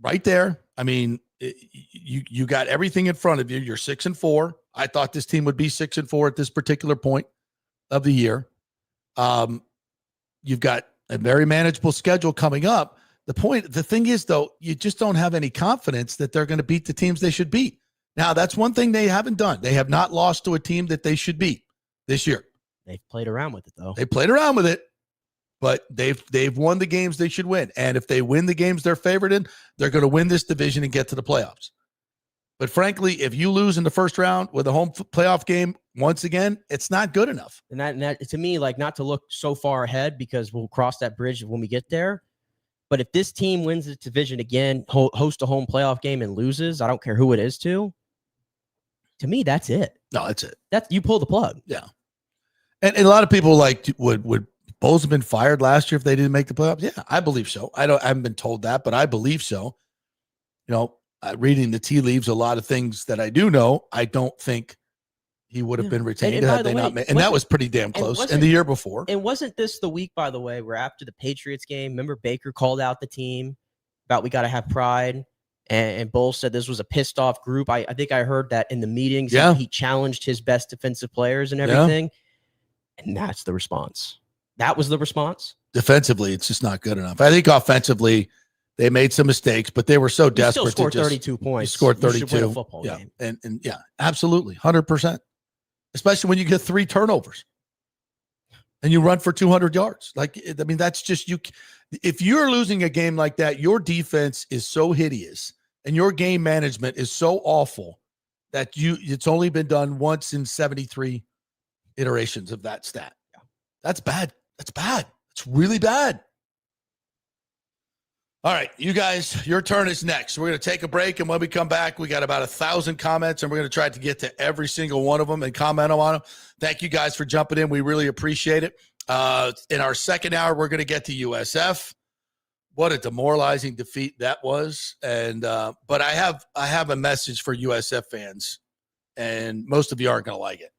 [SPEAKER 7] right there. I mean, you got everything in front of you. You're 6-4. I thought this team would be 6-4 at this particular point of the year. You've got a very manageable schedule coming up. The thing is, though, you just don't have any confidence that they're going to beat the teams they should beat. Now, that's one thing they haven't done. They have not lost to a team that they should beat this year.
[SPEAKER 8] They've played around with it, though.
[SPEAKER 7] They played around with it, but they've won the games they should win. And if they win the games they're favored in, they're going to win this division and get to the playoffs. But frankly, if you lose in the first round with a home playoff game, once again, it's not good enough.
[SPEAKER 8] And that to me, like, not to look so far ahead because we'll cross that bridge when we get there. But if this team wins the division again, host a home playoff game and loses, I don't care who it is to me, that's it.
[SPEAKER 7] No, that's it.
[SPEAKER 8] You pull the plug.
[SPEAKER 7] Yeah. And a lot of people would Bulls have been fired last year if they didn't make the playoffs? Yeah, I believe so. I haven't been told that, but I believe so. Reading the tea leaves, a lot of things that I do know, I don't think he would have been retained had they not made. And that was pretty damn close. And the year before.
[SPEAKER 8] And wasn't this the week, by the way, where after the Patriots game, remember Baker called out the team about we got to have pride? And Bulls said this was a pissed off group. I think I heard that in the meetings.
[SPEAKER 7] Yeah.
[SPEAKER 8] He challenged his best defensive players and everything. Yeah. And that's the response. That was the response.
[SPEAKER 7] Defensively, it's just not good enough. I think offensively, they made some mistakes, but they were so desperate.
[SPEAKER 8] Still scored 32 points.
[SPEAKER 7] Scored 32.
[SPEAKER 8] You should win a football game.
[SPEAKER 7] And yeah, absolutely, 100%. Especially when you get 3 turnovers and you run for 200 yards. That's just you. If you're losing a game like that, your defense is so hideous and your game management is so awful that it's only been done once in 73 iterations of that stat. Yeah. That's bad. That's bad. It's really bad. All right, you guys, your turn is next. We're going to take a break, and when we come back, we got about 1,000 comments, and we're going to try to get to every single one of them and comment on them. Thank you guys for jumping in. We really appreciate it. In our second hour, we're going to get to USF. What a demoralizing defeat that was. And but I have a message for USF fans, and most of you aren't going to like it.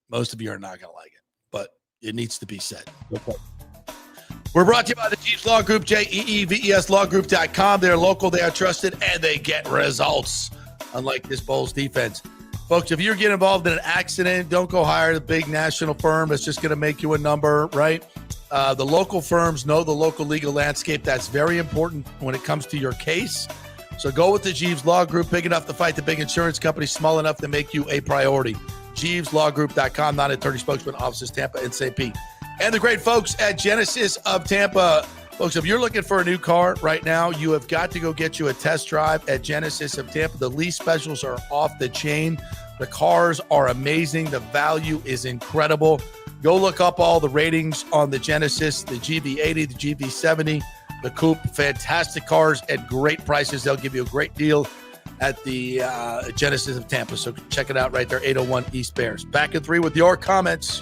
[SPEAKER 7] Most of you are not going to like it, but it needs to be said. Okay. We're brought to you by the Jeeves Law Group, JEEVESLawGroup.com. They're local, they are trusted, and they get results, unlike this Bulls defense. Folks, if you're getting involved in an accident, don't go hire the big national firm that's just going to make you a number, right? The local firms know the local legal landscape. That's very important when it comes to your case. So go with the Jeeves Law Group, big enough to fight the big insurance company, small enough to make you a priority. JeevesLawGroup.com, 930 spokesman offices, Tampa and St. Pete. And the great folks at Genesis of Tampa. Folks, if you're looking for a new car right now, you have got to go get you a test drive at Genesis of Tampa. The lease specials are off the chain. The cars are amazing. The value is incredible. Go look up all the ratings on the Genesis, the GV80, the GV70, the Coupe. Fantastic cars at great prices. They'll give you a great deal at the Genesis of Tampa. So check it out right there, 801 East Bears. Back in 3 with your comments.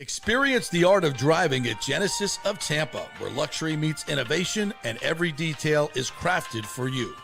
[SPEAKER 7] Experience the art of driving at Genesis of Tampa, where luxury meets innovation and every detail is crafted for you.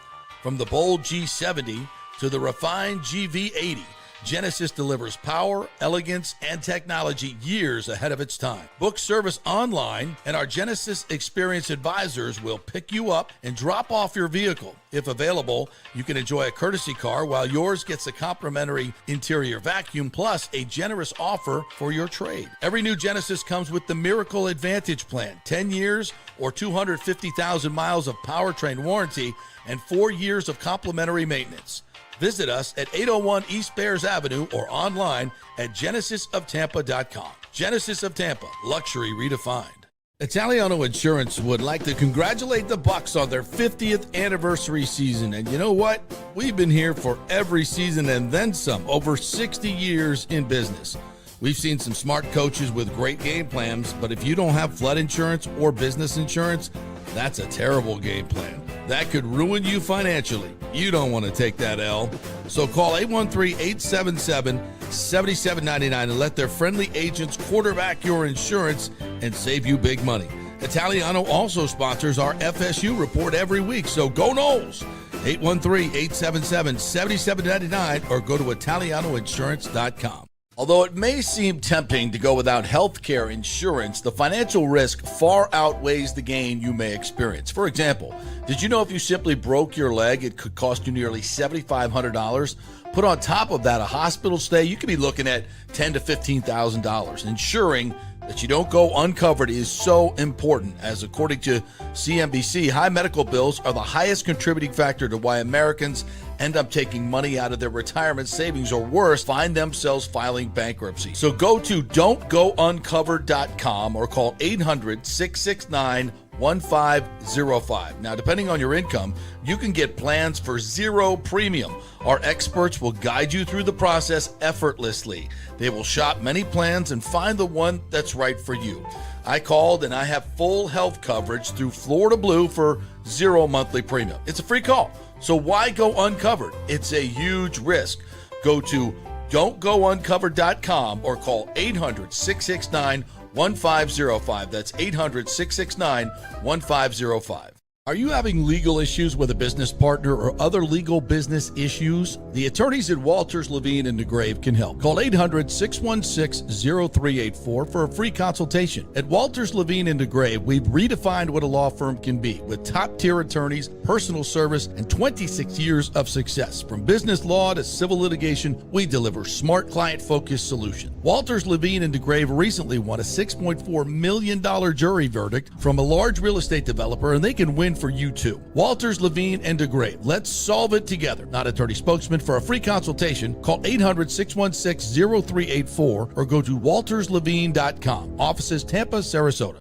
[SPEAKER 7] From the bold G70 to the refined GV80, Genesis delivers power, elegance, and technology years ahead of its time. Book service online, and our Genesis Experience advisors will pick you up and drop off your vehicle. If available, you can enjoy a courtesy car while yours gets a complimentary interior vacuum plus a generous offer for your trade. Every new Genesis comes with the Miracle Advantage Plan, 10 years or 250,000 miles of powertrain warranty and 4 years of complimentary maintenance. Visit us at 801 East Bears Avenue or online at genesisoftampa.com. Genesis of Tampa, luxury redefined. Italiano Insurance would like to congratulate the Bucs on their 50th anniversary season. And you know what? We've been here for every season and then some, over 60 years in business. We've seen some smart coaches with great game plans, but if you don't have flood insurance or business insurance, that's a terrible game plan. That could ruin you financially. You don't want to take that L. So call 813-877 $77.99 and let their friendly agents quarterback your insurance and save you big money. Italiano also sponsors our FSU report every week, so go Noles. 813-877-7799 or go to italianoinsurance.com. Although it may seem tempting to go without health care insurance, the financial risk far outweighs the gain you may experience. For example, did you know if you simply broke your leg, it could cost you nearly $7,500? Put on top of that a hospital stay, you could be looking at $10,000 to $15,000. Ensuring that you don't go uncovered is so important, as according to CNBC, high medical bills are the highest contributing factor to why Americans end up taking money out of their retirement savings, or worse, find themselves filing bankruptcy. So go to don'tgouncovered.com or call 800-669-1505. Now, depending on your income, you can get plans for zero premium. Our experts will guide you through the process effortlessly. They will shop many plans and find the one that's right for you. I called and I have full health coverage through Florida Blue for zero monthly premium. It's a free call. So why go uncovered? It's a huge risk. Go to don'tgouncovered.com or call 800-669-1505. That's 800-669-1505. Are you having legal issues with a business partner or other legal business issues? The attorneys at Walters, Levine, and DeGrave can help. Call 800-616-0384 for a free consultation. At Walters, Levine, and DeGrave, we've redefined what a law firm can be with top-tier attorneys, personal service, and 26 years of success. From business law to civil litigation, we deliver smart, client-focused solutions. Walters, Levine, and DeGrave recently won a $6.4 million jury verdict from a large real estate developer, and they can win for you too. Walters, Levine, and DeGrave. Let's solve it together. Not attorney spokesman. For a free consultation, call 800-616-0384 or go to walterslevine.com. Offices Tampa, Sarasota.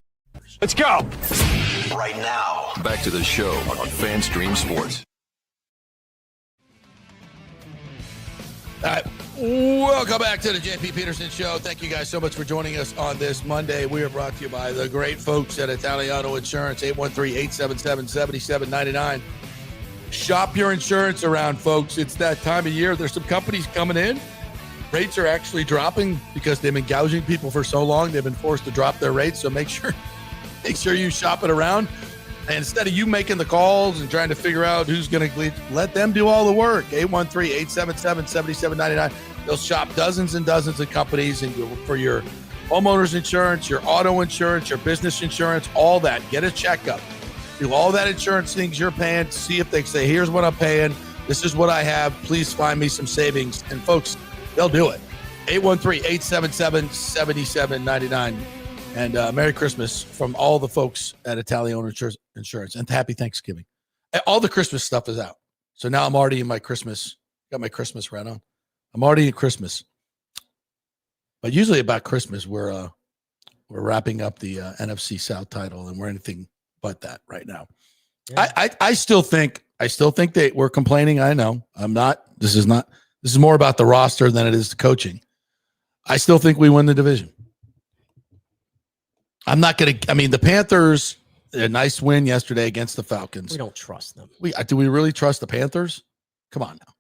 [SPEAKER 1] Let's go. Right now. Back to the show on FanStream Sports.
[SPEAKER 7] All right. Welcome back to the JP Peterson Show. Thank you guys so much for joining us on this Monday. We are brought to you by the great folks at Italiano Insurance, 813-877-7799. Shop your insurance around, folks. It's that time of year. There's some companies coming in. Rates are actually dropping because they've been gouging people for so long. They've been forced to drop their rates. So make sure you shop it around. And instead of you making the calls and trying to figure out who's going to let them do all the work. 813-877-7799. They'll shop dozens and dozens of companies and for your homeowner's insurance, your auto insurance, your business insurance, all that. Get a checkup. Do all that insurance things you're paying. See if they say, here's what I'm paying. This is what I have. Please find me some savings. And folks, they'll do it. 813-877-7799. And Merry Christmas from all the folks at Italiano Insurance. And happy Thanksgiving. All the Christmas stuff is out. So now I'm already in my Christmas. Got my Christmas right on. I'm already in Christmas. But usually about Christmas, we're wrapping up the NFC South title, and we're anything but that right now. Yeah. I still think that we're complaining. I know. I'm not. This is more about the roster than it is the coaching. I still think we win the division. I'm not going to – I mean, the Panthers, a nice win yesterday against the Falcons.
[SPEAKER 8] We don't trust them.
[SPEAKER 7] Do we really trust the Panthers? Come on now.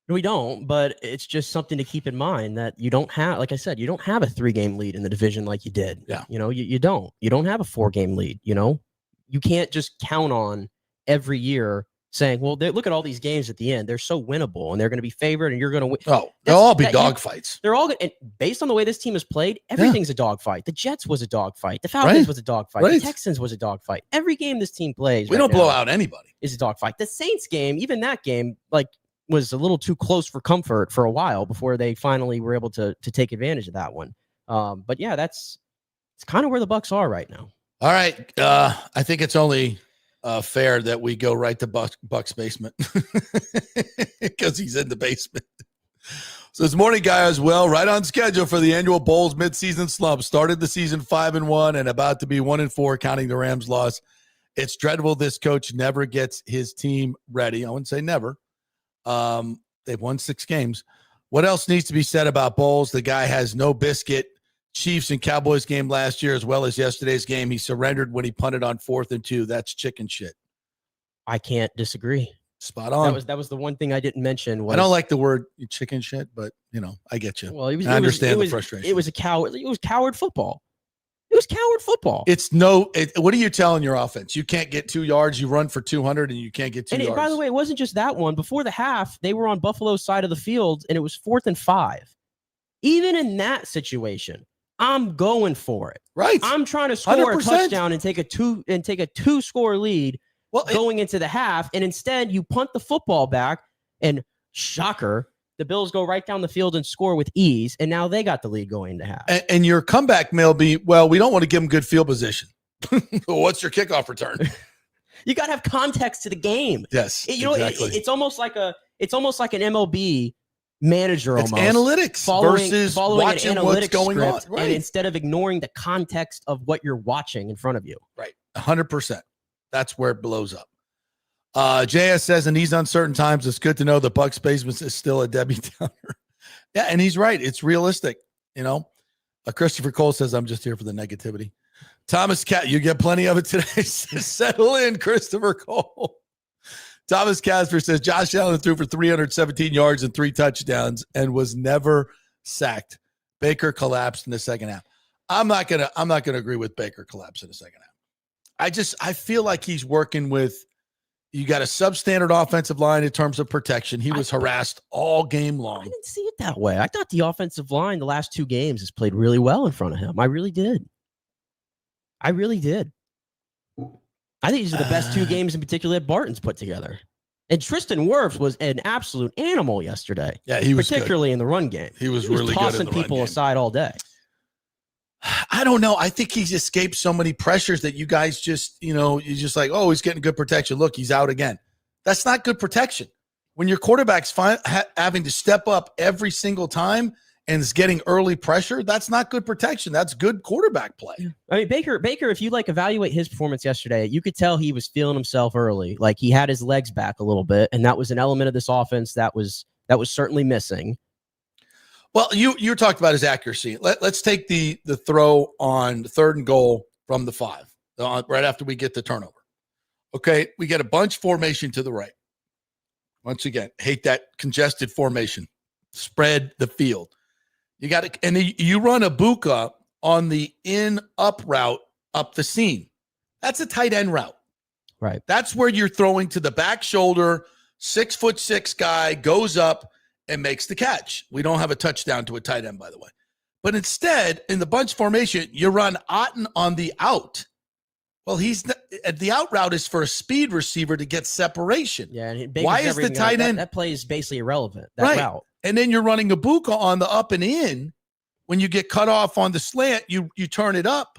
[SPEAKER 8] We don't, but it's just something to keep in mind that you don't have – like I said, you don't have a 3-game lead in the division like you did.
[SPEAKER 7] Yeah.
[SPEAKER 8] You know, you don't. You don't have a 4-game lead, you know. You can't just count on every year saying, well, look at all these games at the end. They're so winnable, and they're going to be favored, and you're going to win.
[SPEAKER 7] Oh, they'll all be dogfights.
[SPEAKER 8] They're all – and based on the way this team has played, everything's a dogfight. The Jets was a dogfight. The Falcons was a dogfight. The Texans was a dogfight. Every game this team plays
[SPEAKER 7] we don't blow out anybody.
[SPEAKER 8] Is a dogfight. The Saints game, even that game, like, was a little too close for comfort for a while before they finally were able to take advantage of that one. But, yeah, it's kind of where the Bucs are right now.
[SPEAKER 7] All right. I think it's only – fair that we go right to Buck's basement because he's in the basement. So this morning, guys, well, right on schedule for the annual Bowls midseason slump. Started the season 5-1 and about to be 1-4, counting the Rams' loss. It's dreadful. This coach never gets his team ready. I wouldn't say never. They've won 6 games. What else needs to be said about Bowles? The guy has no biscuit. Chiefs and Cowboys game last year, as well as yesterday's game. He surrendered when he punted on 4th and 2. That's chicken shit.
[SPEAKER 8] I can't disagree.
[SPEAKER 7] Spot on.
[SPEAKER 8] That was the one thing I didn't mention.
[SPEAKER 7] I don't like the word chicken shit, but I get you.
[SPEAKER 8] Well,
[SPEAKER 7] I understand the frustration.
[SPEAKER 8] It was coward football. It was coward football.
[SPEAKER 7] What are you telling your offense? You can't get 2 yards. You run for 200 and you can't get 2 yards.
[SPEAKER 8] By the way, it wasn't just that one. Before the half, they were on Buffalo's side of the field and it was 4th and 5. Even in that situation, I'm going for it.
[SPEAKER 7] Right.
[SPEAKER 8] I'm trying to score
[SPEAKER 7] 100%.
[SPEAKER 8] a touchdown and take a 2-score lead going into the half. And instead you punt the football back and shocker, the Bills go right down the field and score with ease. And now they got the lead going into half.
[SPEAKER 7] And your comeback may be, well, we don't want to give them good field position. What's your kickoff return?
[SPEAKER 8] You got to have context to the game.
[SPEAKER 7] Yes.
[SPEAKER 8] Exactly. It's almost like an MLB manager.
[SPEAKER 7] It's
[SPEAKER 8] almost
[SPEAKER 7] analytics versus watching what's going on. Right.
[SPEAKER 8] And instead of ignoring the context of what you're watching in front of you.
[SPEAKER 7] Right. 100%. That's where it blows up. JS says, in these uncertain times, it's good to know the Bucs basement is still a Debbie Downer. Yeah, and he's right. It's realistic. Christopher Cole says, I'm just here for the negativity. Thomas Cat, you get plenty of it today. Settle in, Christopher Cole. Thomas Casper says, Josh Allen threw for 317 yards and 3 touchdowns and was never sacked. Baker collapsed in the second half. I'm not gonna agree with Baker collapse in the second half. I feel like he's working with. You got a substandard offensive line in terms of protection. He was harassed all game long.
[SPEAKER 8] I didn't see it that way. I thought the offensive line the last 2 games has played really well in front of him. I really did. I think these are the best 2 games in particular that Barton's put together. And Tristan Wirfs was an absolute animal yesterday.
[SPEAKER 7] Yeah, he was
[SPEAKER 8] particularly in the run game.
[SPEAKER 7] He was really
[SPEAKER 8] tossing
[SPEAKER 7] good in the
[SPEAKER 8] people
[SPEAKER 7] run game.
[SPEAKER 8] aside all day.
[SPEAKER 7] I don't know. I think he's escaped so many pressures that you guys just, you're just like, oh, he's getting good protection. Look, he's out again. That's not good protection. When your quarterback's having to step up every single time and is getting early pressure, that's not good protection. That's good quarterback play.
[SPEAKER 8] I mean, Baker, if you evaluate his performance yesterday, you could tell he was feeling himself early. Like he had his legs back a little bit, and that was an element of this offense that was certainly missing.
[SPEAKER 7] Well, you talked about his accuracy. Let's take the throw on 3rd and goal from the 5, right after we get the turnover. Okay, we get a bunch formation to the right. Once again, hate that congested formation. Spread the field. You got to, and you run a Buka on the in-up route up the seam. That's a tight end route.
[SPEAKER 8] Right.
[SPEAKER 7] That's where you're throwing to the back shoulder, 6'6" guy goes up and makes the catch. We don't have a touchdown to a tight end, by the way. But instead, in the bunch formation, you run Otten on the out. Well, the out route is for a speed receiver to get separation.
[SPEAKER 8] Yeah. And
[SPEAKER 7] why is the tight end?
[SPEAKER 8] That play is basically irrelevant, that route.
[SPEAKER 7] And then you're running a Buka on the up and in. When you get cut off on the slant, you turn it up.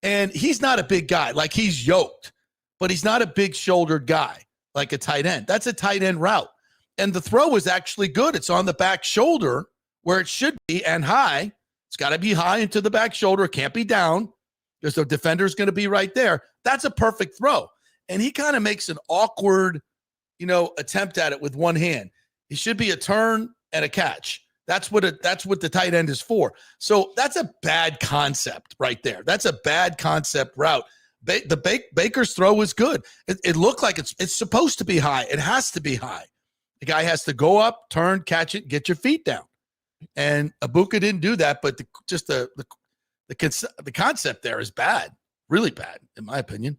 [SPEAKER 7] And he's not a big guy. Like, he's yoked, but he's not a big-shouldered guy like a tight end. That's a tight end route. And the throw is actually good. It's on the back shoulder where it should be and high. It's got to be high into the back shoulder. It can't be down because the defender's going to be right there. That's a perfect throw. And he kind of makes an awkward, attempt at it with one hand. It should be a turn and a catch. That's what the tight end is for. So that's a bad concept right there. That's a bad concept route. Baker's throw is good. It looked like it's supposed to be high. It has to be high. The guy has to go up, turn, catch it, get your feet down. And Ibuka didn't do that, but the concept there is bad, really bad, in my opinion.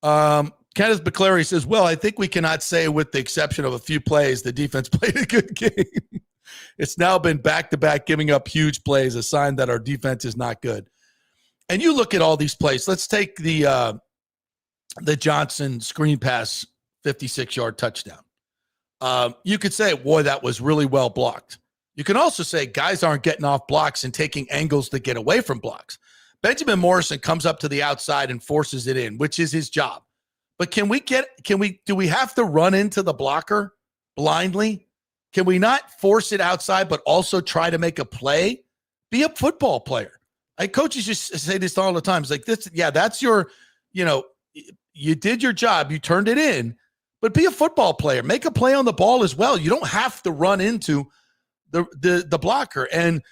[SPEAKER 7] Kenneth McClary says, well, I think we cannot say, with the exception of a few plays, the defense played a good game. It's now been back-to-back giving up huge plays, a sign that our defense is not good. And you look at all these plays. Let's take the Johnson screen pass 56-yard touchdown. You could say, boy, that was really well blocked. You can also say guys aren't getting off blocks and taking angles to get away from blocks. Benjamin Morrison comes up to the outside and forces it in, which is his job. But do we have to run into the blocker blindly? Can we not force it outside, but also try to make a play? Be a football player. Coaches just say this all the time. It's like this. Yeah, that's your, you did your job. You turned it in, but be a football player. Make a play on the ball as well. You don't have to run into the blocker. And,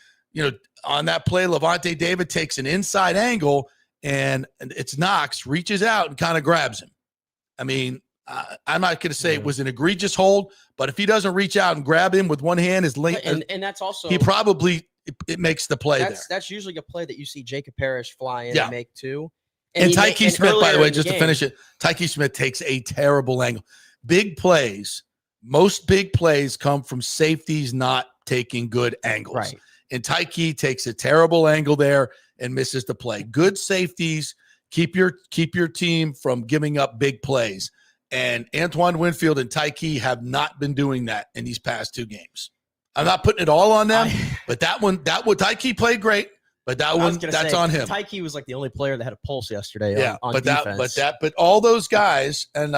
[SPEAKER 7] on that play, Levante David takes an inside angle and it's Knox reaches out and kind of grabs him. I mean, I'm not going to say it was an egregious hold, but if he doesn't reach out and grab him with one hand,
[SPEAKER 8] and that's also
[SPEAKER 7] he probably it makes the play there.
[SPEAKER 8] That's usually a play that you see Jacob Parrish fly in and make too.
[SPEAKER 7] And Tyke Smith, by the way, just to finish it, Tyke Smith takes a terrible angle. Big plays, most big plays come from safeties not taking good angles.
[SPEAKER 8] Right.
[SPEAKER 7] And Tyke takes a terrible angle there and misses the play. Good safeties keep your team from giving up big plays. And Antoine Winfield and Tyke have not been doing that in these past 2 games. I'm not putting it all on them, but that one Tyke played great. But that's on him.
[SPEAKER 8] Tyke was like the only player that had a pulse yesterday. On defense.
[SPEAKER 7] But all those guys and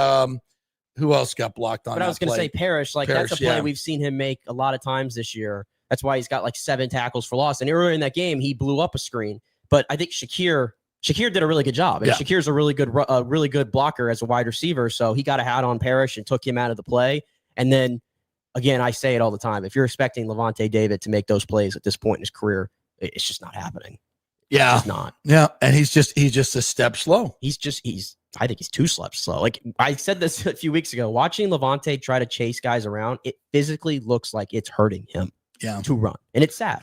[SPEAKER 7] who else got blocked on?
[SPEAKER 8] But I was going to say Parrish. That's a play we've seen him make a lot of times this year. That's why he's got like 7 tackles for loss. And earlier in that game, he blew up a screen. But I think Shakir did a really good job. And Shakir's a really good blocker as a wide receiver. So he got a hat on Parrish and took him out of the play. And then again, I say it all the time. If you're expecting Levante David to make those plays at this point in his career, it's just not happening.
[SPEAKER 7] Yeah.
[SPEAKER 8] It's not.
[SPEAKER 7] Yeah. And he's just a step slow.
[SPEAKER 8] I think he's 2 steps slow. Like I said this a few weeks ago, watching Levante try to chase guys around, it physically looks like it's hurting him to run. And it's sad.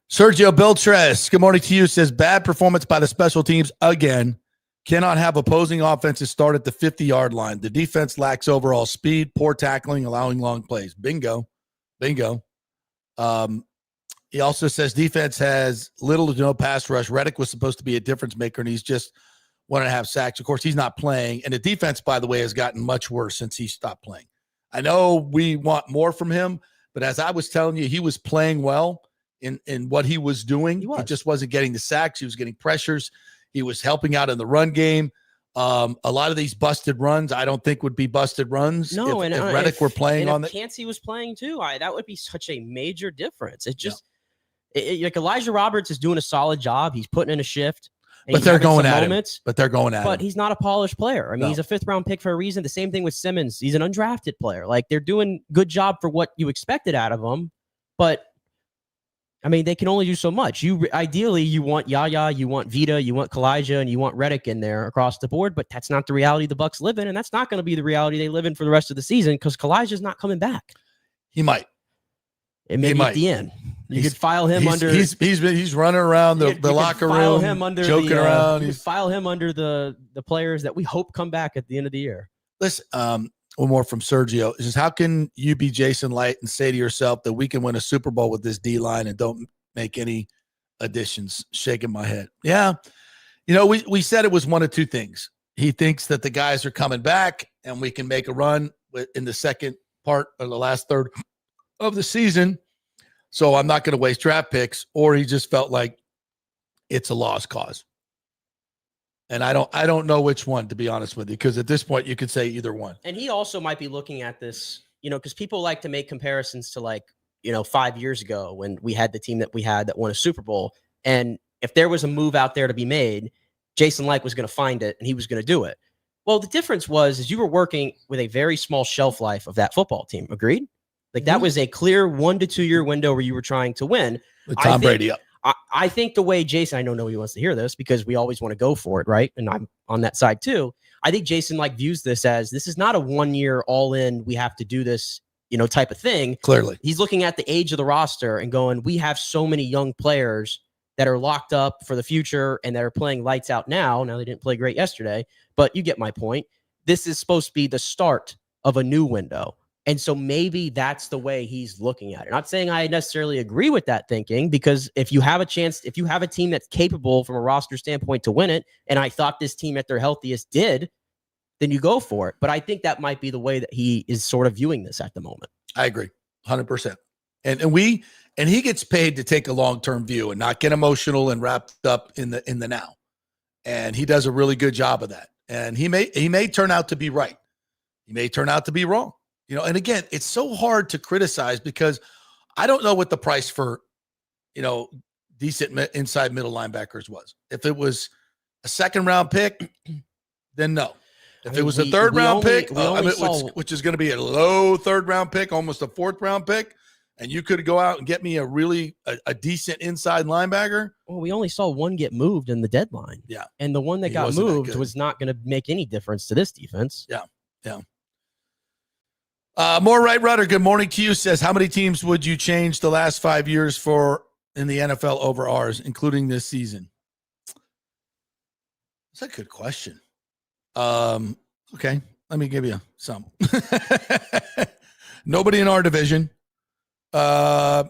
[SPEAKER 7] Sergio Beltres, good morning to you, says bad performance by the special teams again. Cannot have opposing offenses start at the 50-yard line. The defense lacks overall speed, poor tackling, allowing long plays. Bingo. He also says defense has little to no pass rush. Reddick was supposed to be a difference maker, and he's just 1.5 sacks. Of course, he's not playing. And the defense, by the way, has gotten much worse since he stopped playing. I know we want more from him, but as I was telling you, he was playing well in what he was doing. He just wasn't getting the sacks. He was getting pressures. He was helping out in the run game. A lot of these busted runs, I don't think would be busted runs.
[SPEAKER 8] No,
[SPEAKER 7] if Reddick were playing on
[SPEAKER 8] it. If Cansey was playing too, that would be such a major difference. It just like Elijah Roberts is doing a solid job. He's putting in a shift.
[SPEAKER 7] But they're going at him. But
[SPEAKER 8] he's not a polished player. I mean, he's a 5th-round pick for a reason. The same thing with Simmons. He's an undrafted player. Like, they're doing good job for what you expected out of them. But, I mean, they can only do so much. Ideally, you want Yaya, you want Vita, you want Kalijah, and you want Reddick in there across the board. But that's not the reality the Bucs live in, and that's not going to be the reality they live in for the rest of the season because Kalijah's not coming back.
[SPEAKER 7] He might.
[SPEAKER 8] It may be at the end. You could file him under.
[SPEAKER 7] He's running around the locker room, joking around.
[SPEAKER 8] You could file him under the players that we hope come back at the end of the year.
[SPEAKER 7] Listen, one more from Sergio. It says, how can you be Jason Light and say to yourself that we can win a Super Bowl with this D-line and don't make any additions? Shaking my head. Yeah. We said it was one of 2 things. He thinks that the guys are coming back and we can make a run in the second part or the last third of the season. So I'm not going to waste draft picks, or he just felt like it's a lost cause. And I don't know which one, to be honest with you, because at this point you could say either one.
[SPEAKER 8] And he also might be looking at this, because people like to make comparisons to 5 years ago when we had the team that we had that won a Super Bowl. And if there was a move out there to be made, Jason Light was going to find it and he was going to do it. Well, the difference is you were working with a very small shelf life of that football team. Agreed? That was a clear 1 to 2 year window where you were trying to win.
[SPEAKER 7] With Tom Brady up.
[SPEAKER 8] I think the way Jason, I don't know he wants to hear this because we always want to go for it, right? And I'm on that side too. I think Jason views this as this is not a 1 year all in, we have to do this, type of thing.
[SPEAKER 7] Clearly.
[SPEAKER 8] He's looking at the age of the roster and going, we have so many young players that are locked up for the future and that are playing lights out now. Now they didn't play great yesterday, but you get my point. This is supposed to be the start of a new window. And so maybe that's the way he's looking at it. Not saying I necessarily agree with that thinking, because if you have a chance, if you have a team that's capable from a roster standpoint to win it, and I thought this team at their healthiest did, then you go for it. But I think that might be the way that he is sort of viewing this at the moment.
[SPEAKER 7] I agree 100%. And he gets paid to take a long-term view and not get emotional and wrapped up in the now. And he does a really good job of that. And he may turn out to be right. He may turn out to be wrong. And again, it's so hard to criticize because I don't know what the price for, decent inside middle linebackers was. If it was a 2nd-round pick, then no. If it was a 3rd-round pick, which is going to be a low 3rd-round pick, almost a 4th-round pick, and you could go out and get me a decent inside linebacker.
[SPEAKER 8] Well, we only saw one get moved in the deadline.
[SPEAKER 7] Yeah.
[SPEAKER 8] And the one that got moved was not going to make any difference to this defense.
[SPEAKER 7] Yeah. Yeah. More right rudder. Good morning to you. Says, how many teams would you change the last 5 years for in the NFL over ours, including this season? That's a good question. Okay, let me give you some. Nobody in our division. Packers,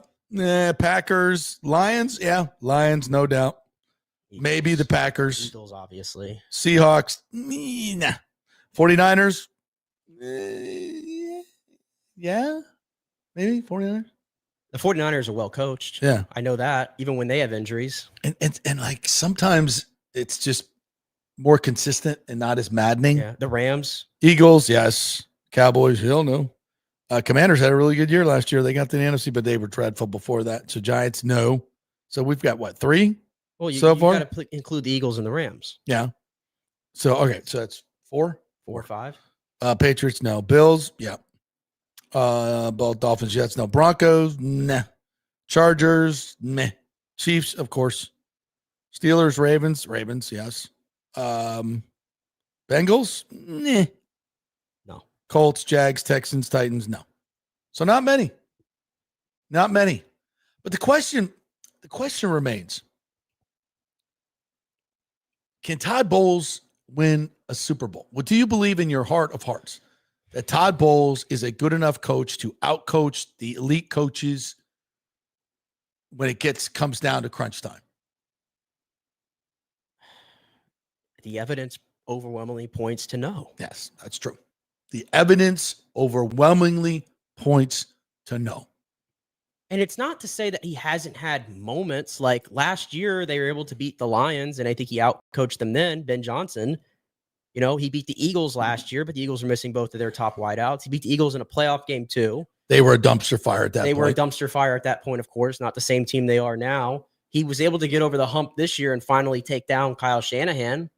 [SPEAKER 7] Lions. Yeah, Lions, no doubt.
[SPEAKER 8] Eagles.
[SPEAKER 7] Maybe the Packers.
[SPEAKER 8] Eagles, obviously.
[SPEAKER 7] Seahawks. Nah. 49ers. Yeah, maybe 49ers.
[SPEAKER 8] The 49ers are well coached.
[SPEAKER 7] Yeah.
[SPEAKER 8] I know that, even when they have injuries.
[SPEAKER 7] And like sometimes it's just more consistent and not as maddening.
[SPEAKER 8] Yeah. The Rams.
[SPEAKER 7] Eagles, yes. Cowboys, hell no. Commanders had a really good year last year. They got to the NFC, but they were dreadful before that. So Giants, no. So we've got what, 3?
[SPEAKER 8] Well, you
[SPEAKER 7] so far?
[SPEAKER 8] got to include the Eagles and the Rams.
[SPEAKER 7] Yeah. So, okay. So that's 4?
[SPEAKER 8] 4 or 5.
[SPEAKER 7] Patriots, no. Bills, yeah. Both Dolphins, Jets, no. Broncos, nah. Chargers, meh. Chiefs, of course. Steelers, Ravens, yes. Bengals, nah.
[SPEAKER 8] No.
[SPEAKER 7] Colts, Jags, Texans, Titans, no. So not many. Not many. But the question remains, can Todd Bowles win a Super Bowl? Well, do you believe in your heart of hearts that Todd Bowles is a good enough coach to outcoach the elite coaches when it comes down to crunch time?
[SPEAKER 8] The evidence overwhelmingly points to no.
[SPEAKER 7] Yes, that's true. The evidence overwhelmingly points to no.
[SPEAKER 8] And it's not to say that he hasn't had moments. Like last year, they were able to beat the Lions, and I think he outcoached them then, Ben Johnson. You know, he beat the Eagles last year, but the Eagles were missing both of their top wideouts. He beat the Eagles in a playoff game, too.
[SPEAKER 7] They were a dumpster fire at that point.
[SPEAKER 8] They were a dumpster fire at that point, of course, not the same team they are now. He was able to get over the hump this year and finally take down Kyle Shanahan,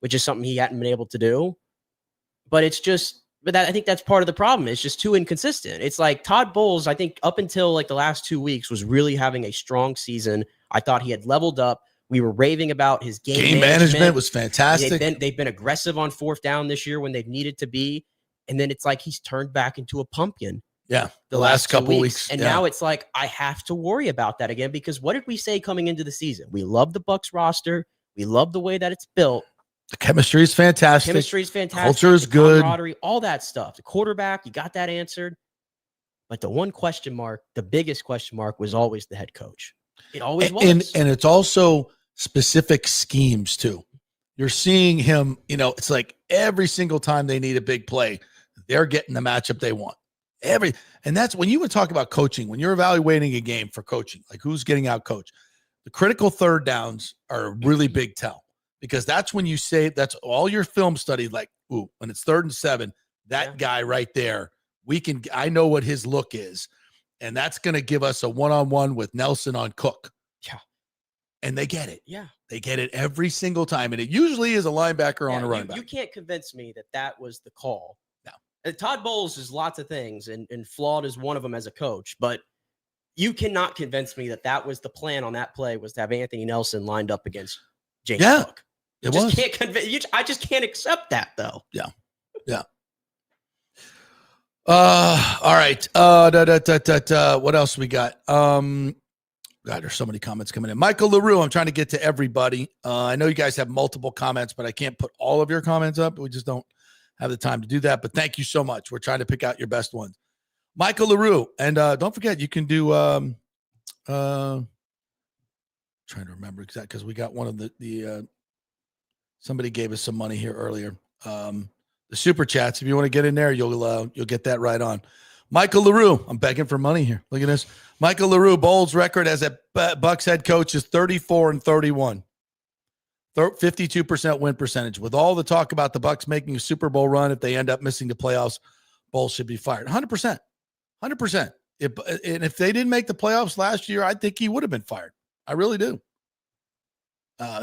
[SPEAKER 8] which is something he hadn't been able to do. But it's just, I think that's part of the problem. It's just too inconsistent. It's like Todd Bowles, I think up until like the last 2 weeks, was really having a strong season. I thought he had leveled up. We were raving about his game
[SPEAKER 7] management was fantastic.
[SPEAKER 8] They've been aggressive on fourth down this year when they've needed to be. And then it's like he's turned back into a pumpkin.
[SPEAKER 7] Yeah,
[SPEAKER 8] the last
[SPEAKER 7] couple weeks.
[SPEAKER 8] And now it's like, I have to worry about that again, because what did we say coming into the season? We love the Bucs roster. We love the way that it's built.
[SPEAKER 7] The chemistry is fantastic. Culture is good.
[SPEAKER 8] Camaraderie, all that stuff. The quarterback, you got that answered. But the one question mark, the biggest question mark, was always the head coach. It always was.
[SPEAKER 7] And it's also specific schemes too. You're seeing him, it's like every single time they need a big play, they're getting the matchup they want. And that's when you would talk about coaching, when you're evaluating a game for coaching, like who's getting out coached. The critical third downs are a really big tell, because that's when you say, that's all your film study, like, ooh, when it's 3rd and 7, that guy right there, I know what his look is. And that's going to give us a one-on-one with Nelson on Cook.
[SPEAKER 8] Yeah.
[SPEAKER 7] And they get it.
[SPEAKER 8] Yeah.
[SPEAKER 7] They get it every single time. And it usually is a linebacker on a running back.
[SPEAKER 8] You can't convince me that was the call.
[SPEAKER 7] No.
[SPEAKER 8] And Todd Bowles is lots of things, and flawed is one of them as a coach. But you cannot convince me that was the plan on that play, was to have Anthony Nelson lined up against James Cook. Can't convince. I just can't accept that, though.
[SPEAKER 7] Yeah. Yeah. All right. What else we got? God, there's so many comments coming in. Michael LaRue, I'm trying to get to everybody. I know you guys have multiple comments, but I can't put all of your comments up. We just don't have the time to do that. But thank you so much. We're trying to pick out your best ones. Michael LaRue. And don't forget, you can do trying to remember exactly, because we got one of the somebody gave us some money here earlier. The super chats. If you want to get in there, you'll get that right on. Michael LaRue. I'm begging for money here. Look at this. Michael LaRue, Bowles' record as a Bucs head coach is 34-31. 52% win percentage. With all the talk about the Bucs making a Super Bowl run, if they end up missing the playoffs, Bowles should be fired. 100%. 100%. If they didn't make the playoffs last year, I think he would have been fired. I really do.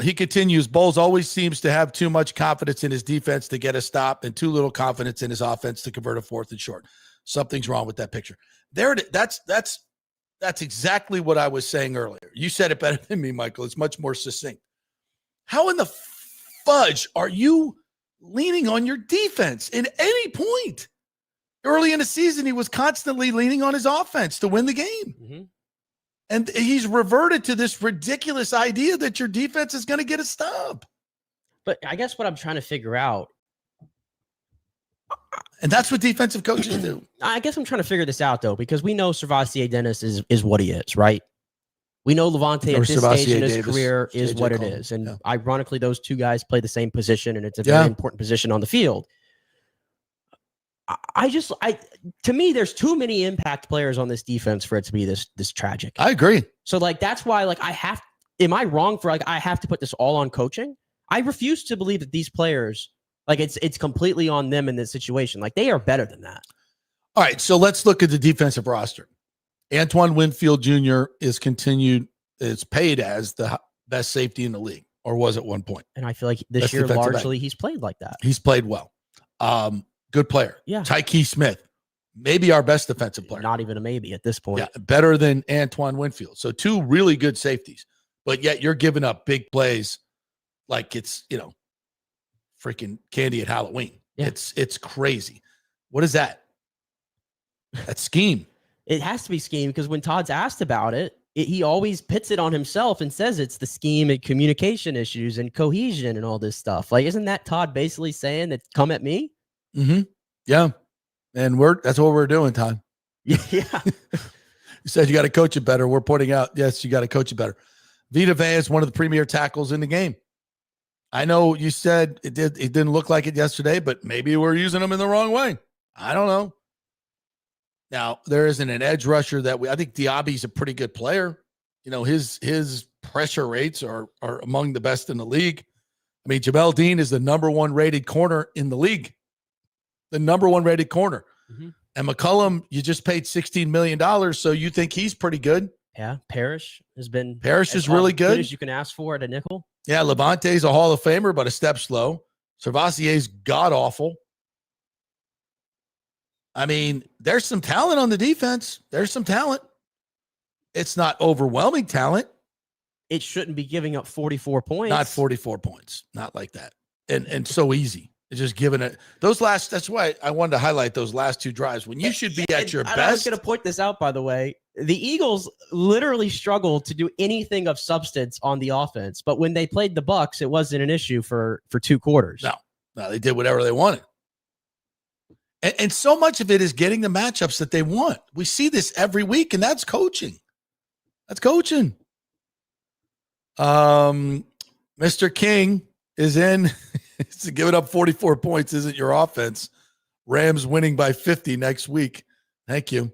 [SPEAKER 7] He continues, Bowles always seems to have too much confidence in his defense to get a stop and too little confidence in his offense to convert a 4th and short. Something's wrong with that picture. That's exactly what I was saying earlier. You said it better than me, Michael. It's much more succinct. How in the fudge are you leaning on your defense at any point? Early in the season, he was constantly leaning on his offense to win the game.
[SPEAKER 8] Mm-hmm.
[SPEAKER 7] And he's reverted to this ridiculous idea that your defense is going to get a stop.
[SPEAKER 8] But I guess what I'm trying to figure out,
[SPEAKER 7] and that's what defensive coaches do.
[SPEAKER 8] I guess I'm trying to figure this out, though, because we know Servassier Dennis is what he is, right? We know Levante at this stage in his career is what it is. And ironically, those two guys play the same position, and it's a very important position on the field. To me, there's too many impact players on this defense for it to be this tragic.
[SPEAKER 7] I agree.
[SPEAKER 8] So, that's why, am I wrong for, I have to put this all on coaching? I refuse to believe that these players, it's completely on them in this situation. They are better than that.
[SPEAKER 7] All right, so let's look at the defensive roster. Antoine Winfield Jr. is paid as the best safety in the league, or was at one point.
[SPEAKER 8] And I feel like this year, largely, he's played like that.
[SPEAKER 7] He's played well. Good player.
[SPEAKER 8] Yeah.
[SPEAKER 7] Tyke Smith, maybe our best defensive player.
[SPEAKER 8] Not even a maybe at this point.
[SPEAKER 7] Yeah, better than Antoine Winfield. So 2 really good safeties, but yet you're giving up big plays like it's, freaking candy at Halloween. Yeah. It's crazy. What is that? That's scheme.
[SPEAKER 8] It has to be scheme, because when Todd's asked about it, he always pits it on himself and says it's the scheme and communication issues and cohesion and all this stuff. Isn't that Todd basically saying that come at me?
[SPEAKER 7] Mm-hmm. Yeah. And that's what we're doing, Todd.
[SPEAKER 8] Yeah.
[SPEAKER 7] You said you got to coach it better. We're pointing out, yes, you got to coach it better. Vita Vea is one of the premier tackles in the game. I know you said it didn't look like it yesterday, but maybe we're using them in the wrong way. I don't know. Now, there isn't an edge rusher I think Diaby's a pretty good player. His pressure rates are among the best in the league. I mean, Jamel Dean is the number 1 rated corner in the league. The number 1 rated corner. Mm-hmm. And McCullum, you just paid $16 million, so you think he's pretty good.
[SPEAKER 8] Yeah, Parrish is
[SPEAKER 7] really good.
[SPEAKER 8] As you can ask for at a nickel.
[SPEAKER 7] Yeah, Levante's a Hall of Famer, but a step slow. Servassier's god-awful. I mean, there's some talent on the defense. There's some talent. It's not overwhelming talent.
[SPEAKER 8] It shouldn't be giving up 44 points.
[SPEAKER 7] Not 44 points. Not like that. And so easy. It's just giving it. That's why I wanted to highlight those last 2 drives when you should be at your best.
[SPEAKER 8] I was going to point this out, by the way. The Eagles literally struggled to do anything of substance on the offense. But when they played the Bucs, it wasn't an issue for 2 quarters.
[SPEAKER 7] No, they did whatever they wanted. And so much of it is getting the matchups that they want. We see this every week, and that's coaching. That's coaching. Mr. King is in. To give it up 44 points isn't your offense. Rams winning by 50 next week. Thank you.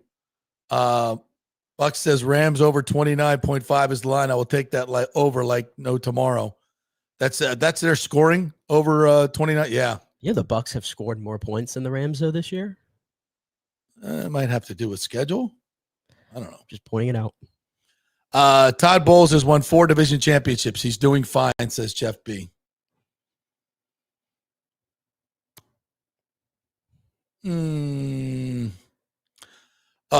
[SPEAKER 7] Bucs says Rams over 29.5 is the line. I will take that over like no tomorrow. That's their scoring over 29. Yeah.
[SPEAKER 8] Yeah, the Bucs have scored more points than the Rams though this year.
[SPEAKER 7] It might have to do with schedule. I don't know.
[SPEAKER 8] Just pointing it out.
[SPEAKER 7] Todd Bowles has won 4 division championships. He's doing fine, says Jeff B. Oh,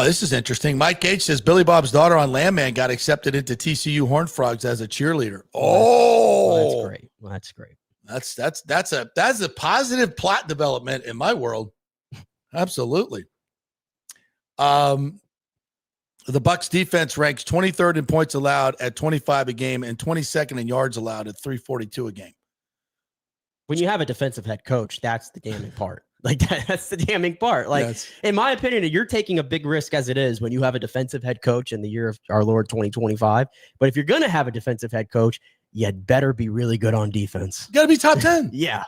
[SPEAKER 7] this is interesting. Mike Gage says Billy Bob's daughter on Landman got accepted into TCU Horned Frogs as a cheerleader. Oh,
[SPEAKER 8] that's great. Well, that's great.
[SPEAKER 7] That's a positive plot development in my world. Absolutely. The Bucs defense ranks 23rd in points allowed at 25 a game and 22nd in yards allowed at 342 a game.
[SPEAKER 8] When you have a defensive head coach, that's the damning part. That's the damning part. In my opinion, you're taking a big risk as it is when you have a defensive head coach in the year of our Lord 2025. But if you're going to have a defensive head coach, you'd better be really good on defense.
[SPEAKER 7] You got to be top 10.
[SPEAKER 8] Yeah.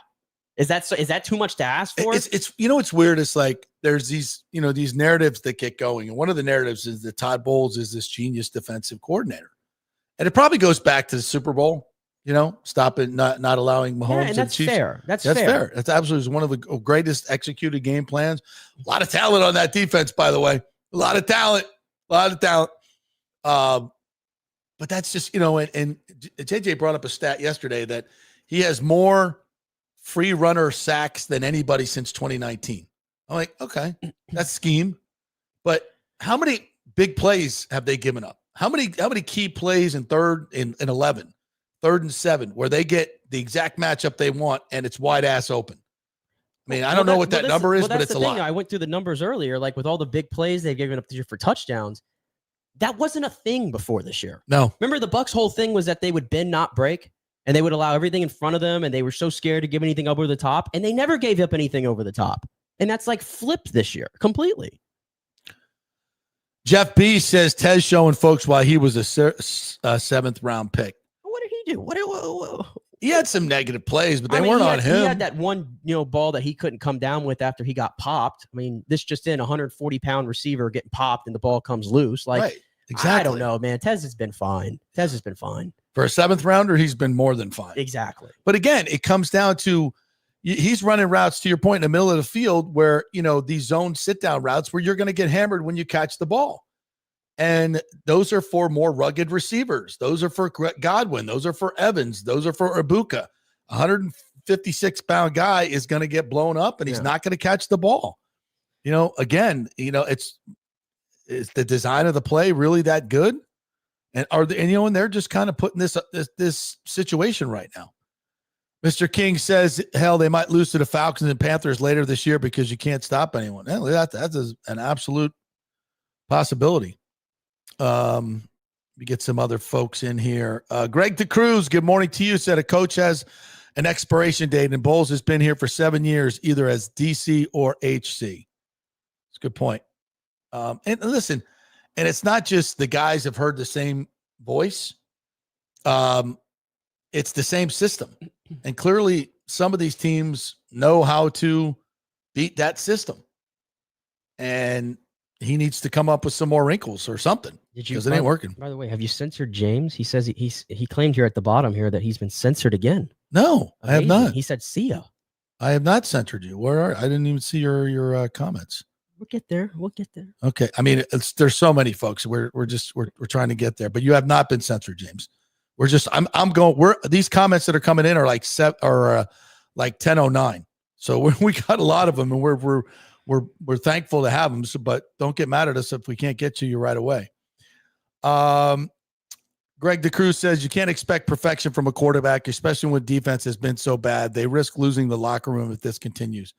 [SPEAKER 8] Is that too much to ask for?
[SPEAKER 7] It's it's weird. It's like there's these narratives that get going. And one of the narratives is that Todd Bowles is this genius defensive coordinator. And it probably goes back to the Super Bowl. Stopping, not allowing Mahomes.
[SPEAKER 8] And that's
[SPEAKER 7] Chiefs.
[SPEAKER 8] Fair. That's
[SPEAKER 7] fair. That's absolutely one of the greatest executed game plans. A lot of talent on that defense, by the way. A lot of talent. But that's just, and JJ brought up a stat yesterday that he has more free runner sacks than anybody since 2019. I'm like, okay, that's scheme. But how many big plays have they given up? How many key plays in 3rd and 11? 3rd and 7, where they get the exact matchup they want and it's wide ass open. mean, I don't know what that number is, but it's a lot.
[SPEAKER 8] I went through the numbers earlier, like with all the big plays they've given up this year for touchdowns. That wasn't a thing before this year.
[SPEAKER 7] No.
[SPEAKER 8] Remember, the Bucs' whole thing was that they would bend, not break, and they would allow everything in front of them, and they were so scared to give anything over the top, and they never gave up anything over the top. And that's like flipped this year completely.
[SPEAKER 7] Jeff B says Tez showing folks why he was a 7th round pick.
[SPEAKER 8] What did he do?
[SPEAKER 7] He had some negative plays, but they weren't on him.
[SPEAKER 8] He had that one, ball that he couldn't come down with after he got popped. I mean, this just in, 140-pound receiver getting popped and the ball comes loose. Like,
[SPEAKER 7] right. Exactly.
[SPEAKER 8] I don't know, man. Tez has been fine.
[SPEAKER 7] For a 7th rounder, he's been more than fine.
[SPEAKER 8] Exactly.
[SPEAKER 7] But again, it comes down to he's running routes, to your point, in the middle of the field where, these zone sit-down routes where you're going to get hammered when you catch the ball. And those are for more rugged receivers. Those are for Godwin. Those are for Evans. Those are for Ibuka. 156-pound guy is going to get blown up, and he's not going to catch the ball. Again, is the design of the play really that good? And and they're just kind of putting this situation right now. Mr. King says, hell, they might lose to the Falcons and Panthers later this year because you can't stop anyone. That's an absolute possibility. We get some other folks in here. Greg DeCruz, good morning to you. Said a coach has an expiration date, and Bowles has been here for 7 years, either as DC or HC. It's a good point. And listen, and it's not just the guys have heard the same voice. It's the same system. And clearly some of these teams know how to beat that system. And he needs to come up with some more wrinkles or something because it ain't working.
[SPEAKER 8] By the way, have you censored James? He says he claimed here at the bottom here that he's been censored again.
[SPEAKER 7] No, I have not.
[SPEAKER 8] He said, see ya.
[SPEAKER 7] I have not censored you. I didn't even see your comments.
[SPEAKER 8] We'll get there.
[SPEAKER 7] Okay. I mean, there's so many folks. We're trying to get there, but you have not been censored, James. These comments that are coming in are like 10:09. So we got a lot of them, and we're thankful to have them. So, but don't get mad at us if we can't get to you right away. Greg DeCruz says you can't expect perfection from a quarterback, especially when defense has been so bad. They risk losing the locker room if this continues.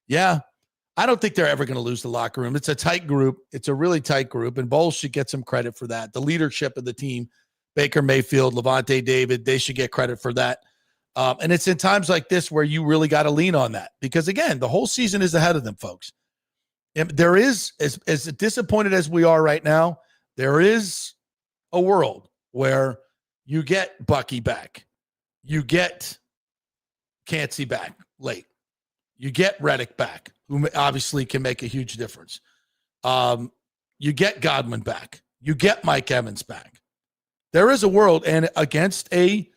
[SPEAKER 7] Yeah. I don't think they're ever going to lose the locker room. It's a tight group. It's a really tight group, and Bowles should get some credit for that. The leadership of the team, Baker Mayfield, Levante David, they should get credit for that. And it's in times like this where you really got to lean on that because, again, the whole season is ahead of them, folks. And there is, as disappointed as we are right now, there is a world where you get Bucky back. You get Cansey back late. You get Reddick back, who obviously can make a huge difference. You get Godwin back. You get Mike Evans back. There is a world, and against a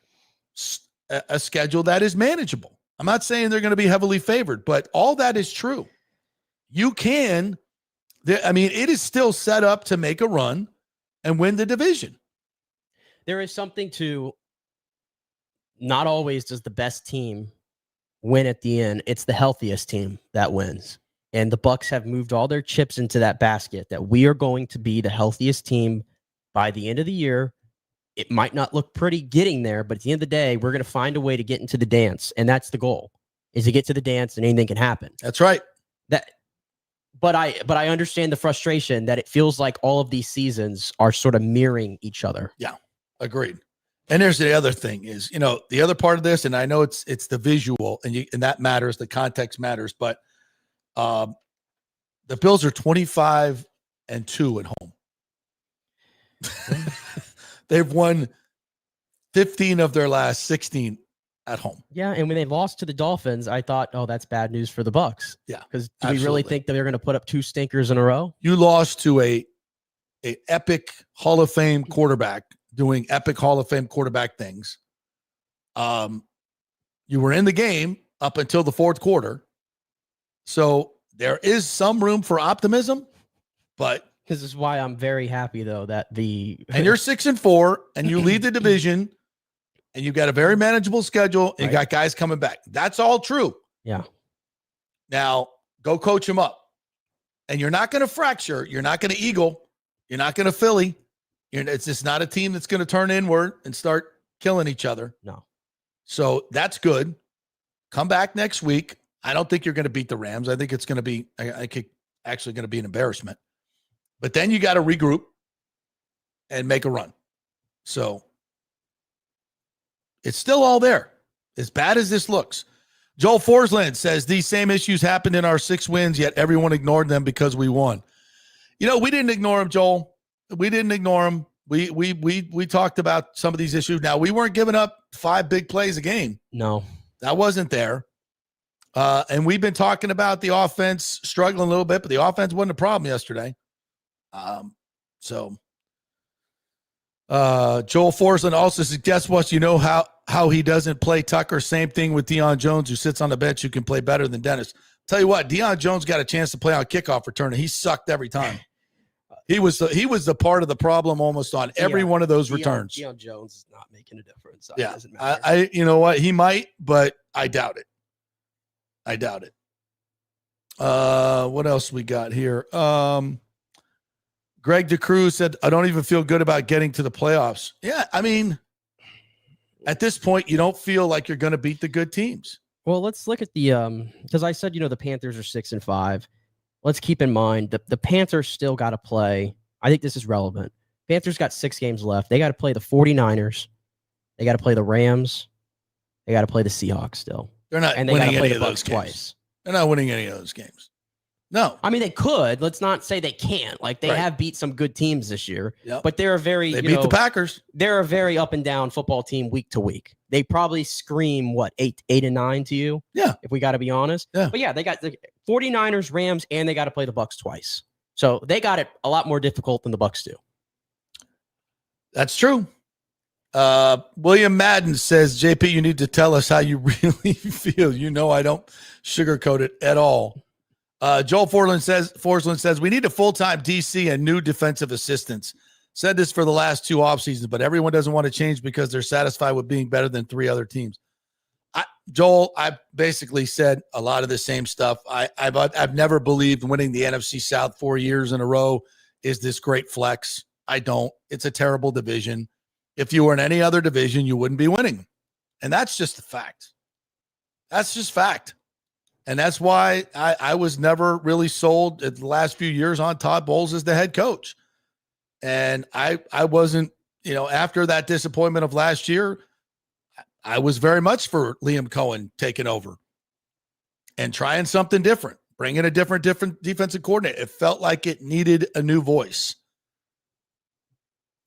[SPEAKER 7] schedule that is manageable. I'm not saying they're going to be heavily favored, but all that is true. You can, it is still set up to make a run and win the division.
[SPEAKER 8] There is something to not always does the best team win at the end. It's the healthiest team that wins. And the Bucs have moved all their chips into that basket that we are going to be the healthiest team by the end of the year. It might not look pretty getting there, but at the end of the day, we're going to find a way to get into the dance. And that's the goal, is to get to the dance and anything can happen.
[SPEAKER 7] That's right.
[SPEAKER 8] But I understand the frustration that it feels like all of these seasons are sort of mirroring each other.
[SPEAKER 7] Yeah, agreed. And there's the other thing is, the other part of this, and I know it's the visual and that matters, the context matters, but the Bills are 25-2 at home. They've won 15 of their last 16 at home.
[SPEAKER 8] Yeah, and when they lost to the Dolphins, I thought, oh, that's bad news for the Bucs.
[SPEAKER 7] Yeah,
[SPEAKER 8] because do we really think that they're going to put up 2 stinkers in a row?
[SPEAKER 7] You lost to a epic Hall of Fame quarterback doing epic Hall of Fame quarterback things. You were in the game up until the fourth quarter, so there is some room for optimism, but.
[SPEAKER 8] This is why I'm very happy, though, that and
[SPEAKER 7] you're 6-4, and you lead the division, and you've got a very manageable schedule, and you got guys coming back. That's all true.
[SPEAKER 8] Yeah.
[SPEAKER 7] Now, go coach them up. And you're not going to fracture. You're not going to eagle. You're not going to Philly. It's just not a team that's going to turn inward and start killing each other.
[SPEAKER 8] No.
[SPEAKER 7] So that's good. Come back next week. I don't think you're going to beat the Rams. I think it's going to be, actually going to be an embarrassment. But then you got to regroup and make a run. So it's still all there. As bad as this looks. Joel Forsland says these same issues happened in our 6 wins, yet everyone ignored them because we won. You know, we didn't ignore them, Joel. We didn't ignore them. We talked about some of these issues. Now, we weren't giving up 5 big plays a game.
[SPEAKER 8] No.
[SPEAKER 7] That wasn't there. And we've been talking about the offense struggling a little bit, but the offense wasn't a problem yesterday. Joel Forsland also suggests what you know how he doesn't play Tucker. Same thing with Deion Jones, who sits on the bench, who can play better than Dennis. Tell you what, Deion Jones got a chance to play on kickoff return, and he sucked every time. He was the part of the problem almost on every one of those returns.
[SPEAKER 8] Deion Jones is not making a difference.
[SPEAKER 7] Yeah,
[SPEAKER 8] it doesn't matter.
[SPEAKER 7] I you know what, he might, but I doubt it. What else we got here? Greg DeCruz said, I don't even feel good about getting to the playoffs. Yeah, I mean, at this point, you don't feel like you're going to beat the good teams.
[SPEAKER 8] Well, let's look at the because I said, the Panthers are 6-5. Let's keep in mind the Panthers still got to play. I think this is relevant. Panthers got 6 games left. They got to play the 49ers. They got to play the Rams. They got to play the Seahawks still.
[SPEAKER 7] They're not
[SPEAKER 8] and they
[SPEAKER 7] winning
[SPEAKER 8] play
[SPEAKER 7] any
[SPEAKER 8] the
[SPEAKER 7] of those
[SPEAKER 8] Bucs
[SPEAKER 7] games.
[SPEAKER 8] twice.
[SPEAKER 7] They're not winning any of those games. No.
[SPEAKER 8] I mean, they could. Let's not say they can't. Like, they have beat some good teams this year.
[SPEAKER 7] Yep.
[SPEAKER 8] But they're a very,
[SPEAKER 7] They beat the Packers.
[SPEAKER 8] They're a very up and down football team week to week. They probably scream, 8 and 9 to you?
[SPEAKER 7] Yeah.
[SPEAKER 8] If we got to be honest.
[SPEAKER 7] Yeah.
[SPEAKER 8] But yeah, they got the 49ers, Rams, and they got to play the Bucs twice. So they got it a lot more difficult than the Bucs do.
[SPEAKER 7] That's true. William Madden says, JP, you need to tell us how you really feel. You know I don't sugarcoat it at all. Joel Forsland says, we need a full-time DC and new defensive assistants. Said this for the last 2 off seasons, but everyone doesn't want to change because they're satisfied with being better than 3 other teams. Joel, I basically said a lot of the same stuff. I've never believed winning the NFC South 4 years in a row is this great flex. I don't. It's a terrible division. If you were in any other division, you wouldn't be winning. And that's just a fact. That's just fact. And that's why I was never really sold at the last few years on Todd Bowles as the head coach. And I wasn't, after that disappointment of last year, I was very much for Liam Cohen taking over and trying something different, bringing a different defensive coordinator. It felt like it needed a new voice.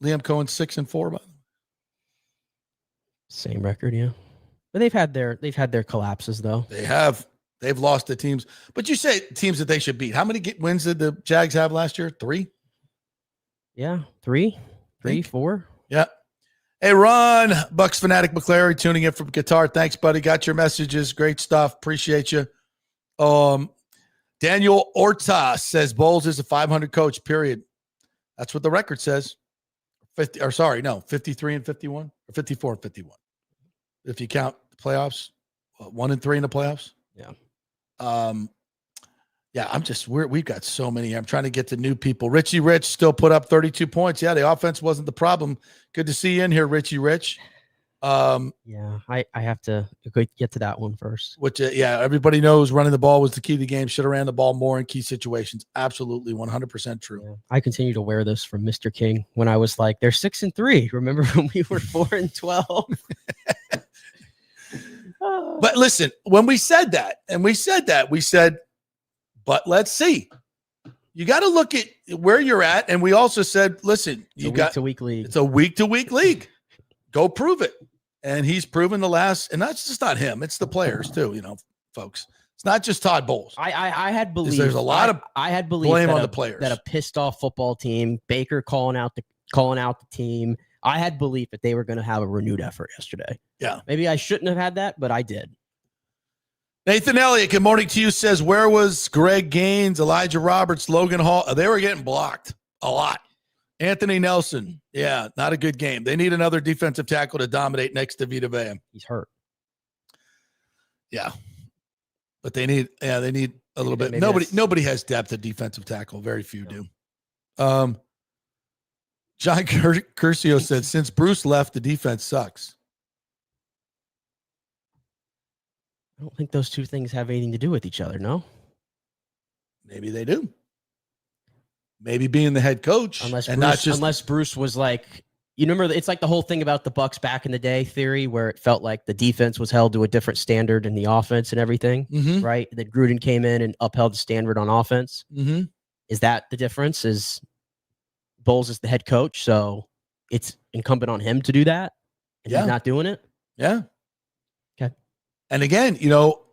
[SPEAKER 7] Liam Cohen 6-4, by the way.
[SPEAKER 8] Same record, yeah. But they've had their collapses though.
[SPEAKER 7] They have. They've lost to teams. But you say teams that they should beat. How many wins did the Jags have last year? 3?
[SPEAKER 8] Yeah, 3, 4.
[SPEAKER 7] Yeah. Hey, Ron, Bucs fanatic McClary, tuning in from Qatar. Thanks, buddy. Got your messages. Great stuff. Appreciate you. Daniel Orta says Bowles is a 500 coach, period. That's what the record says. 53 and 51 or 54 and 51. If you count the playoffs, 1 and 3 in the playoffs.
[SPEAKER 8] Yeah.
[SPEAKER 7] We've got so many. I'm trying to get to new people. Richie Rich still put up 32 points. Yeah, the offense wasn't the problem. Good to see you in here, Richie Rich.
[SPEAKER 8] Yeah, I have to get to that one first.
[SPEAKER 7] Which, everybody knows running the ball was the key to the game. Should have ran the ball more in key situations. Absolutely, 100% true.
[SPEAKER 8] Yeah. I continue to wear this from Mr. King when I was like, they're 6-3. Remember when we were 4-12?
[SPEAKER 7] But listen, when we said that, we said, but let's see. You got to look at where you're at. And we also said, listen,
[SPEAKER 8] it's a week-to-week league.
[SPEAKER 7] It's a week-to-week league. Go prove it. And he's proven and that's just not him. It's the players too, folks. It's not just Todd Bowles.
[SPEAKER 8] I had believed
[SPEAKER 7] there's a lot of
[SPEAKER 8] I had believed
[SPEAKER 7] blame on the players.
[SPEAKER 8] That a pissed off football team, Baker calling out the team. I had belief that they were going to have a renewed effort yesterday.
[SPEAKER 7] Yeah.
[SPEAKER 8] Maybe I shouldn't have had that, but I did.
[SPEAKER 7] Nathan Elliott, good morning to you, says, where was Greg Gaines, Elijah Roberts, Logan Hall? They were getting blocked a lot. Anthony Nelson, not a good game. They need another defensive tackle to dominate next to Vita Vea.
[SPEAKER 8] He's hurt.
[SPEAKER 7] Yeah. But they need a little bit. Nobody has depth at defensive tackle. Very few do. John Curcio said, since Bruce left, the defense sucks.
[SPEAKER 8] I don't think those two things have anything to do with each other, no?
[SPEAKER 7] Maybe they do. Maybe being the head coach.
[SPEAKER 8] Unless Bruce was like, you remember, it's like the whole thing about the Bucs back in the day theory where it felt like the defense was held to a different standard in the offense and everything, right? That Gruden came in and upheld the standard on offense.
[SPEAKER 7] Mm-hmm.
[SPEAKER 8] Is that the difference? Is Bowles is the head coach, so it's incumbent on him to do that, and he's not doing it?
[SPEAKER 7] Yeah.
[SPEAKER 8] Okay.
[SPEAKER 7] And again, you know,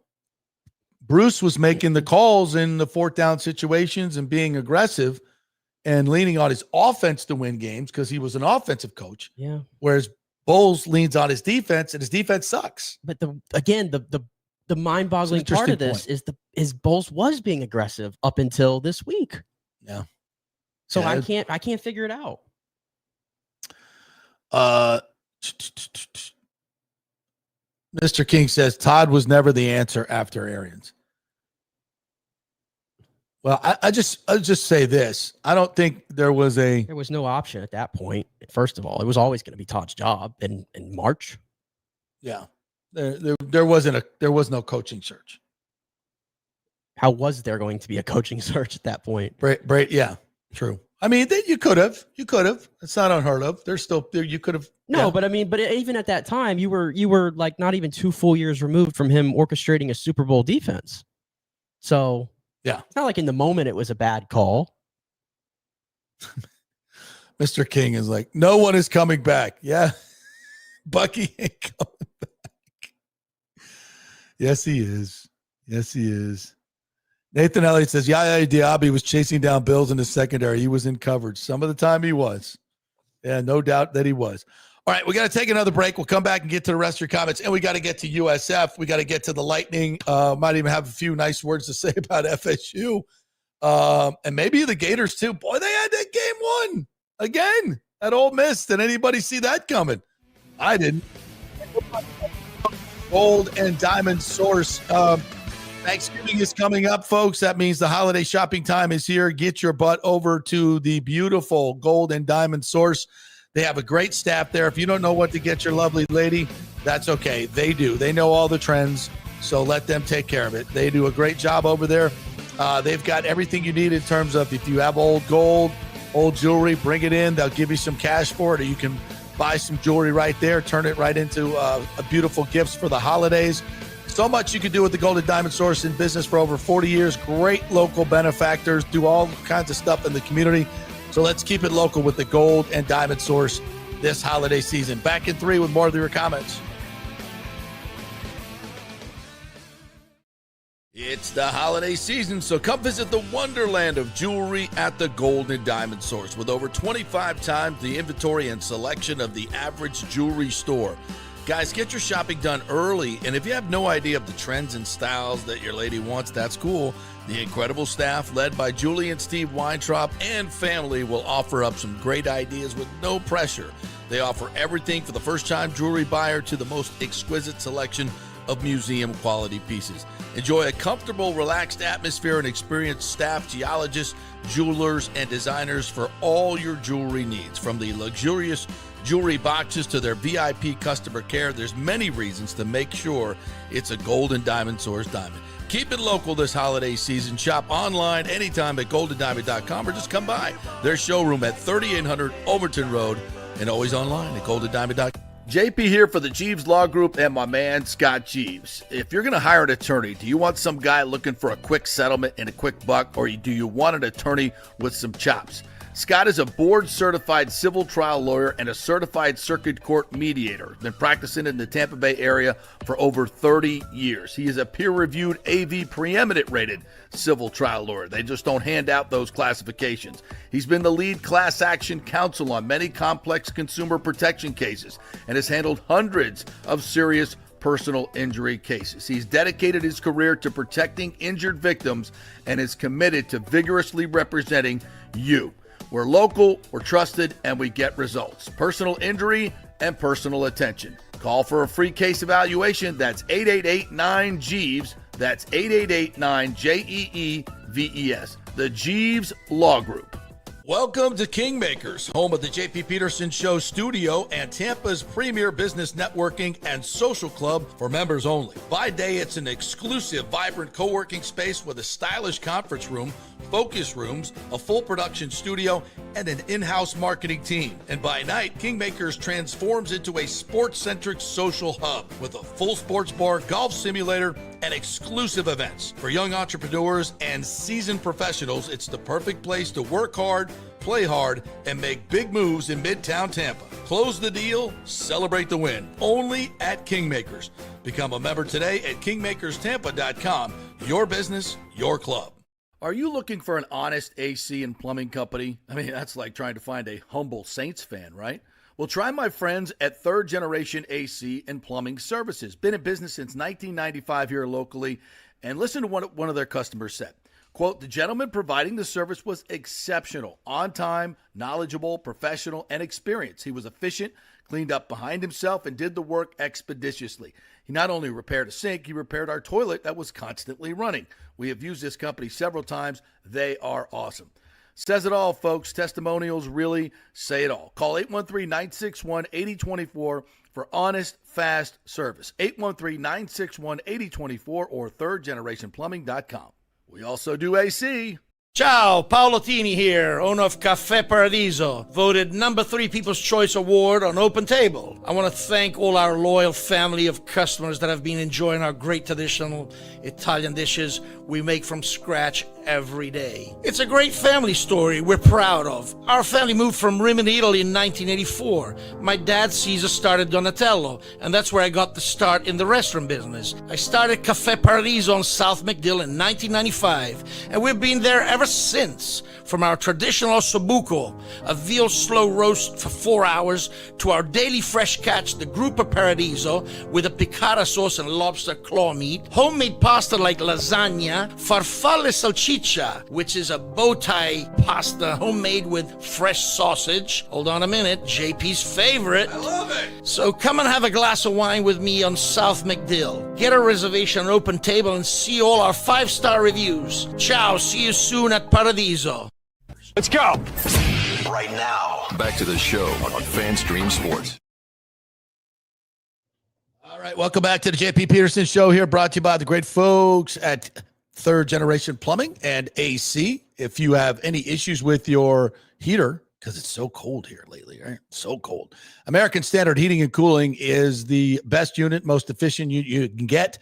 [SPEAKER 7] Bruce was making the calls in the fourth down situations and being aggressive and leaning on his offense to win games because he was an offensive coach.
[SPEAKER 8] Yeah.
[SPEAKER 7] Whereas Bowles leans on his defense, and his defense sucks.
[SPEAKER 8] But the mind-boggling part of this is Bowles was being aggressive up until this week.
[SPEAKER 7] Yeah.
[SPEAKER 8] So I can't figure it out.
[SPEAKER 7] Mr. King says Todd was never the answer after Arians. Well, I'll just say this. I don't think there was
[SPEAKER 8] no option at that point. First of all, it was always going to be Todd's job in March.
[SPEAKER 7] Yeah. There was no coaching search.
[SPEAKER 8] How was there going to be a coaching search at that point?
[SPEAKER 7] Yeah, true. I mean, you could have. It's not unheard of. There's still there. You could have.
[SPEAKER 8] No, but I mean, even at that time, you were like not even 2 full years removed from him orchestrating a Super Bowl defense. So
[SPEAKER 7] yeah,
[SPEAKER 8] it's not like in the moment it was a bad call.
[SPEAKER 7] Mr. King is like, no one is coming back. Yeah, Bucky ain't coming back. Yes, he is. Yes, he is. Nathan Elliott says, Yaya Diaby was chasing down Bills in the secondary. He was in coverage. Some of the time he was. Yeah, no doubt that he was. All right, we got to take another break. We'll come back and get to the rest of your comments. And we got to get to USF. We got to get to the Lightning. Might even have a few nice words to say about FSU. And maybe the Gators too. Boy, they had that game won again at Ole Miss. Did anybody see that coming? I didn't. Gold and Diamond Source. Thanksgiving is coming up, folks. That means the holiday shopping time is here. Get your butt over to the beautiful Gold and Diamond Source. They have a great staff there. If you don't know what to get your lovely lady, that's okay. They do. They know all the trends, so let them take care of it. They do a great job over there. They've got everything you need in terms of if you have old gold, old jewelry, bring it in. They'll give you some cash for it, or you can buy some jewelry right there, turn it right into a beautiful gifts for the holidays. So much you can do with the Golden Diamond Source, in business for over 40 years. Great local benefactors, do all kinds of stuff in the community. So let's keep it local with the Gold and Diamond Source this holiday season. Back in 3 with more of your comments. It's the holiday season, so come visit the wonderland of jewelry at the Gold and Diamond Source with over 25 times the inventory and selection of the average jewelry store. Guys, get your shopping done early, and if you have no idea of the trends and styles that your lady wants, that's cool. The incredible staff, led by Julie and Steve Weintraub and family, will offer up some great ideas with no pressure. They offer everything for the first-time jewelry buyer to the most exquisite selection of museum-quality pieces. Enjoy a comfortable, relaxed atmosphere and experienced staff, geologists, jewelers, and designers for all your jewelry needs. From the luxurious jewelry boxes to their VIP customer care, there's many reasons to make sure it's a Gold and Diamond Source diamond. Keep it local this holiday season. Shop online anytime at goldendiamond.com or just come by their showroom at 3800 Overton Road and always online at goldendiamond.com. JP here for the Jeeves Law Group and my man Scott Jeeves. If you're going to hire an attorney, do you want some guy looking for a quick settlement and a quick buck, or do you want an attorney with some chops? Scott is a board-certified civil trial lawyer and a certified circuit court mediator. Been practicing in the Tampa Bay area for over 30 years. He is a peer-reviewed AV preeminent-rated civil trial lawyer. They just don't hand out those classifications. He's been the lead class action counsel on many complex consumer protection cases and has handled hundreds of serious personal injury cases. He's dedicated his career to protecting injured victims and is committed to vigorously representing you. We're local, we're trusted, and we get results. Personal injury and personal attention. Call for a free case evaluation. That's 888-9-JEEVES. That's 888-9-JEEVES. The Jeeves Law Group. Welcome to Kingmakers, home of the JP Peterson Show studio and Tampa's premier business networking and social club for members only. By day, it's an exclusive, vibrant co-working space with a stylish conference room, focus rooms, a full production studio, and an in-house marketing team. And by night, Kingmakers transforms into a sports-centric social hub with a full sports bar, golf simulator, and exclusive events. For young entrepreneurs and seasoned professionals, it's the perfect place to work hard, play hard, and make big moves in Midtown Tampa. Close the deal, celebrate the win. Only at Kingmakers. Become a member today at kingmakerstampa.com. Your business, your club. Are you looking for an honest AC and plumbing company? I mean, that's like trying to find a humble Saints fan, right? Well, try my friends at Third Generation AC and Plumbing Services. Been in business since 1995 here locally. And listen to what one of their customers said. Quote, the gentleman providing the service was exceptional, on time, knowledgeable, professional, and experienced. He was efficient, cleaned up behind himself, and did the work expeditiously. He not only repaired a sink, he repaired our toilet that was constantly running. We have used this company several times. They are awesome. Says it all, folks. Testimonials really say it all. Call 813-961-8024 for honest, fast service. 813-961-8024 or thirdgenerationplumbing.com. We also do AC.
[SPEAKER 2] Ciao, Paolo Tini here, owner of Caffè Paradiso, voted number 3 People's Choice Award on Open Table. I want to thank all our loyal family of customers that have been enjoying our great traditional Italian dishes we make from scratch every day. It's a great family story we're proud of. Our family moved from Rimini, Italy in 1984. My dad, Caesar, started Donatello, and that's where I got the start in the restaurant business. I started Caffè Paradiso on South McDill in 1995, and we've been there ever since. From our traditional ossobuco, a veal slow roast for 4 hours, to our daily fresh catch, the Gruppo Paradiso, with a piccata sauce and lobster claw meat, homemade pasta like lasagna, farfalle salchicha, which is a bow tie pasta homemade with fresh sausage. Hold on a minute, JP's favorite.
[SPEAKER 7] I love it.
[SPEAKER 2] So come and have a glass of wine with me on South McDill. Get a reservation on Open Table and see all our 5-star reviews. Ciao, see you soon at Paradiso.
[SPEAKER 4] Let's go.
[SPEAKER 1] Right now, back to the show on FanStream Sports.
[SPEAKER 7] All right, welcome back to the JP Peterson Show here, brought to you by the great folks at Third Generation Plumbing and AC. If you have any issues with your heater, because it's so cold here lately, right? So cold. American Standard Heating and Cooling is the best unit, most efficient you can get.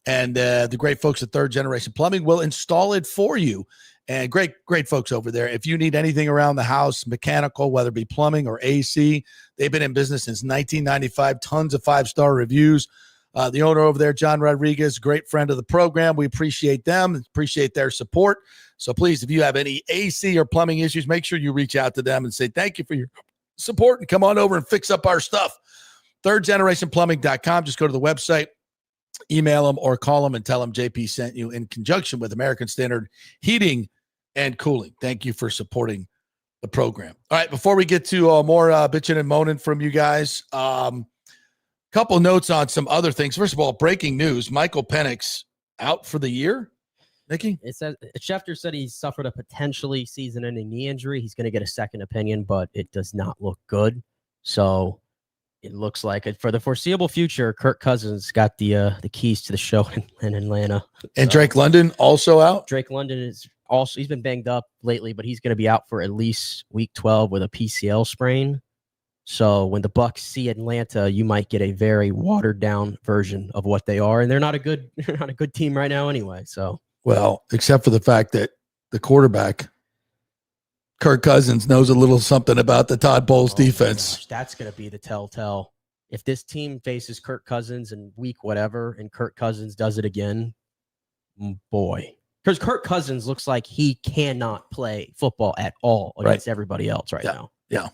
[SPEAKER 7] And the great folks at Third Generation Plumbing will install it for you. And great folks over there. If you need anything around the house, mechanical, whether it be plumbing or AC, they've been in business since 1995. Tons of 5-star reviews. The owner over there, John Rodriguez, great friend of the program. We appreciate them, appreciate their support. So please, if you have any AC or plumbing issues, make sure you reach out to them and say thank you for your support and come on over and fix up our stuff. thirdgenerationplumbing.com. Just go to the website, email them or call them and tell them JP sent you in conjunction with American Standard Heating and Cooling. Thank you for supporting the program. All right, before we get to more bitching and moaning from you guys, couple notes on some other things. First of all, breaking news: Michael Penix out for the year. Nikki,
[SPEAKER 8] It says Schefter said he suffered a potentially season-ending knee injury. He's going to get a second opinion, but it does not look good. So it looks like for the foreseeable future, Kirk Cousins got the keys to the show in Atlanta.
[SPEAKER 7] and Drake London also out.
[SPEAKER 8] Drake London is also, he's been banged up lately, but he's going to be out for at least week 12 with a PCL sprain. So when the Bucs see Atlanta, you might get a very watered down version of what they are, and they're not a good team right now anyway. So
[SPEAKER 7] Well, except for the fact that the quarterback, Kirk Cousins, knows a little something about the Todd Bowles defense.
[SPEAKER 8] Gosh, that's going to be the telltale. If this team faces Kirk Cousins in week whatever, and Kirk Cousins does it again, boy. Because Kirk Cousins looks like he cannot play football at all against everybody else right now.
[SPEAKER 7] Yeah.